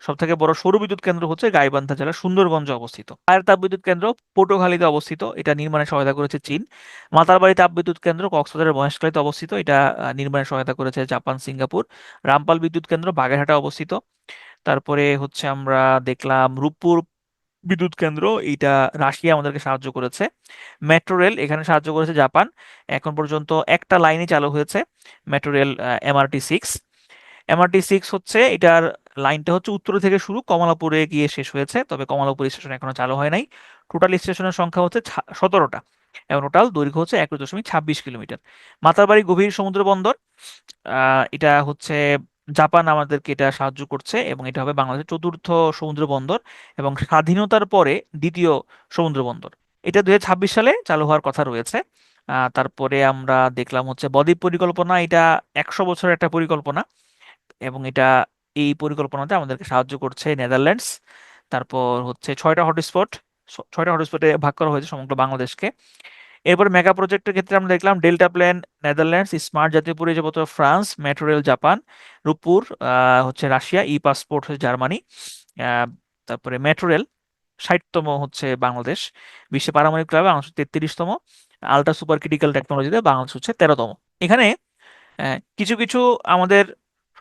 সব থেকে বড় সৌর বিদ্যুৎ কেন্দ্র হচ্ছে গাইবান্ধা জেলার সুন্দরগঞ্জে অবস্থিত। পায়ের তাপবিদ্যুৎ কেন্দ্র পটুয়াখালীতে অবস্থিত, এটা নির্মাণে সহায়তা করেছে চীন। মাতারবাড়ি তাপবিদ্যুৎ কেন্দ্র কক্সবাজারের মহেশখালীতে অবস্থিত, এটা নির্মাণে সহায়তা করেছে জাপান, সিঙ্গাপুর। রামপাল বিদ্যুৎ কেন্দ্র বাগেরহাটে অবস্থিত। তারপরে হচ্ছে আমরা দেখলাম রূপপুর বিদ্যুৎ কেন্দ্র, এইটা রাশিয়া আমাদেরকে সাহায্য করেছে। মেট্রো রেল, এখানে সাহায্য করেছে জাপান। এখন পর্যন্ত একটা লাইনই চালু হয়েছে, মেট্রো রেল MRT 6। MRT 6 হচ্ছে এটার লাইনটা হচ্ছে উত্তর থেকে শুরু, কমলাপুরে গিয়ে শেষ হয়েছে, তবে কমলাপুর স্টেশন এখনো চালু হয় নাই। টোটাল স্টেশনের সংখ্যা হচ্ছে 17টা, এবং টোটাল দৈর্ঘ্য হচ্ছে 21.26 কিলোমিটার। মাতারবাড়ি গভীর সমুদ্র বন্দর, এটা হচ্ছে জাপান আমাদেরকে এটা সাহায্য করছে, এবং এটা হবে বাংলাদেশের চতুর্থ সমুদ্র বন্দর এবং স্বাধীনতার পরে দ্বিতীয় সমুদ্র বন্দর। এটা 2026 সালে চালু হওয়ার কথা রয়েছে। তারপরে আমরা দেখলাম হচ্ছে বদ্বীপ পরিকল্পনা, এটা 100 বছরের একটা পরিকল্পনা, এবং এই পরিকল্পনাতে আমাদেরকে সাহায্য করছে নেদারল্যান্ডস। তারপর হচ্ছে 6টা হটস্পটে ভাগ করা হয়েছে সমগ্র বাংলাদেশকে। এরপর মেগা প্রজেক্টের ক্ষেত্রে আমরা দেখলাম ডেল্টা প্ল্যান নেদারল্যান্ডস, স্মার্ট জাতীয় পরিচয়পত্র France, metro rail Japan, Rooppur হচ্ছে রাশিয়া, ই পাসপোর্ট হচ্ছে জার্মানি। আহ, তারপরে মেট্রো রেল 60তম হচ্ছে বাংলাদেশ। বিশ্ব পারমাণবিক ক্লাবে বাংলাদেশ 33তম। আলট্রা সুপার ক্রিটিক্যাল টেকনোলজিতে বাংলাদেশ হচ্ছে 13তম। এখানে কিছু কিছু আমাদের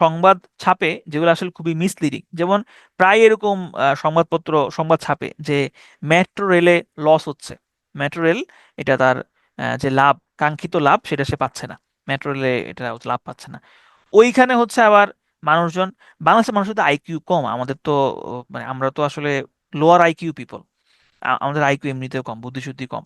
সংবাদ ছাপে যেগুলো আসলে খুবই মিসলিডিং, যেমন প্রায় এরকম সংবাদ ছাপে যে মেট্রো রেলে লস হচ্ছে। মেট্রো রেল এটা তার যে লাভ, কাঙ্ক্ষিত লাভ সেটা সে পাচ্ছে না, মেট্রো রেলে এটা লাভ পাচ্ছে না। ওইখানে হচ্ছে আবার মানুষজন, বাংলাদেশের মানুষের তো আইকিউ কম, আমাদের তো মানে আমরা তো আসলে লোয়ার আইকিউ পিপল, আমাদের আইকিউ এমনিতেও কম, বুদ্ধিশুদ্ধি কম।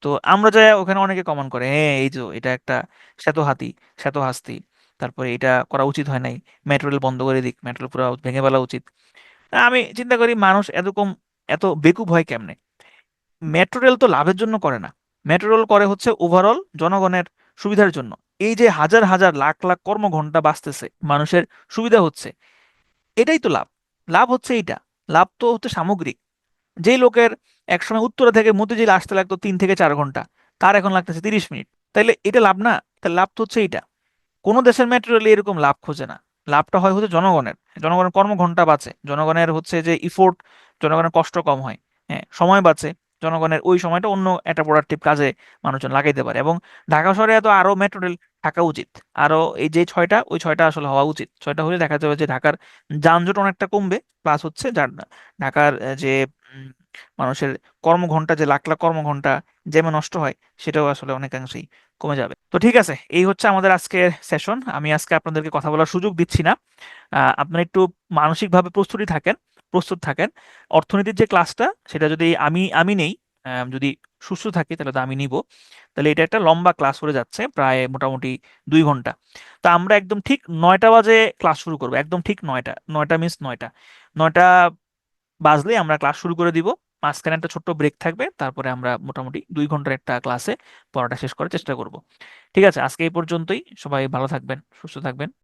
তো আমরা যাই ওখানে, অনেকে কমেন্ট করে, হ্যাঁ এই যে এটা একটা শ্বেত হাতি, শ্বেত হাস্তি, তারপরে এটা করা উচিত হয় নাই, মেট্রো রেল বন্ধ করে দিক, মেট্রো রেল পুরো ভেঙে ফেলা উচিত। আমি চিন্তা করি মানুষ এত বেকুব হয় কেমনে? মেট্রো রেল তো লাভের জন্য করে না, মেট্রো রেল করে হচ্ছে ওভারঅল জনগণের সুবিধার জন্য। এই যে হাজার হাজার লাখ লাখ কর্মঘন্টা বাঁচতেছে, মানুষের সুবিধা হচ্ছে, এটাই তো লাভ। লাভ হচ্ছে এইটা, লাভ তো হচ্ছে সামগ্রিক। যেই লোকের একসময় উত্তরা থেকে মতিঝিল আসতে লাগতো 3 থেকে 4 ঘন্টা, তার এখন লাগতেছে 30 মিনিট, তাইলে এটা লাভ না? তাহলে লাভ তো হচ্ছে এইটা। কোনো দেশের মেট্রো রেলে এরকম লাভ খোঁজে না, লাভটা হয় হচ্ছে জনগণের। জনগণের কর্মঘন্টা বাঁচে, জনগণের হচ্ছে যে ইফোর্ট, জনগণের কষ্ট কম হয়, হ্যাঁ সময় বাঁচে, জনগণের ওই সময়টা অন্য একটা প্রোডাক্টিভ কাজে মানুষজন লাগাইতে পারে। এবং ঢাকা শহরে এত আরো মেট্রো রেল থাকা উচিত, আরো এই যে 6টা, ওই 6টা আসলে হওয়া উচিত। 6টা হলে দেখা যাবে যে ঢাকার যানজট অনেকটা কমবে, প্লাস হচ্ছে ঢাকার যে উম, মানুষের কর্মঘন্টা, যে লাখ লাখ কর্মঘন্টা জ্যামে নষ্ট হয়, সেটাও আসলে অনেকাংশেই কমে যাবে। তো ঠিক আছে, এই হচ্ছে আমাদের আজকের সেশন। আমি আজকে আপনাদেরকে কথা বলার সুযোগ দিচ্ছি না, আপনারা একটু মানসিকভাবে প্রস্তুত থাকেন। অর্থনীতির যে ক্লাসটা সেটা যদি আমি আমি নেই, যদি সুস্থ থাকি তাহলে তো আমি নিব। তাহলে এটা একটা লম্বা ক্লাস হয়ে যাচ্ছে, প্রায় মোটামুটি 2 ঘন্টা। তো আমরা একদম ঠিক 9টা বাজে ক্লাস শুরু করবো, একদম ঠিক 9টা, 9টা মিন্স 9টা, 9টা বাজলে আমরা ক্লাস শুরু করে দিব। মাঝখানে একটা ছোট্ট ব্রেক থাকবে, তারপরে আমরা মোটামুটি 2 ঘন্টার একটা ক্লাসে পড়াটা শেষ করার চেষ্টা করব। ঠিক আছে, আজকে এই পর্যন্তই। সবাই ভালো থাকবেন, সুস্থ থাকবেন।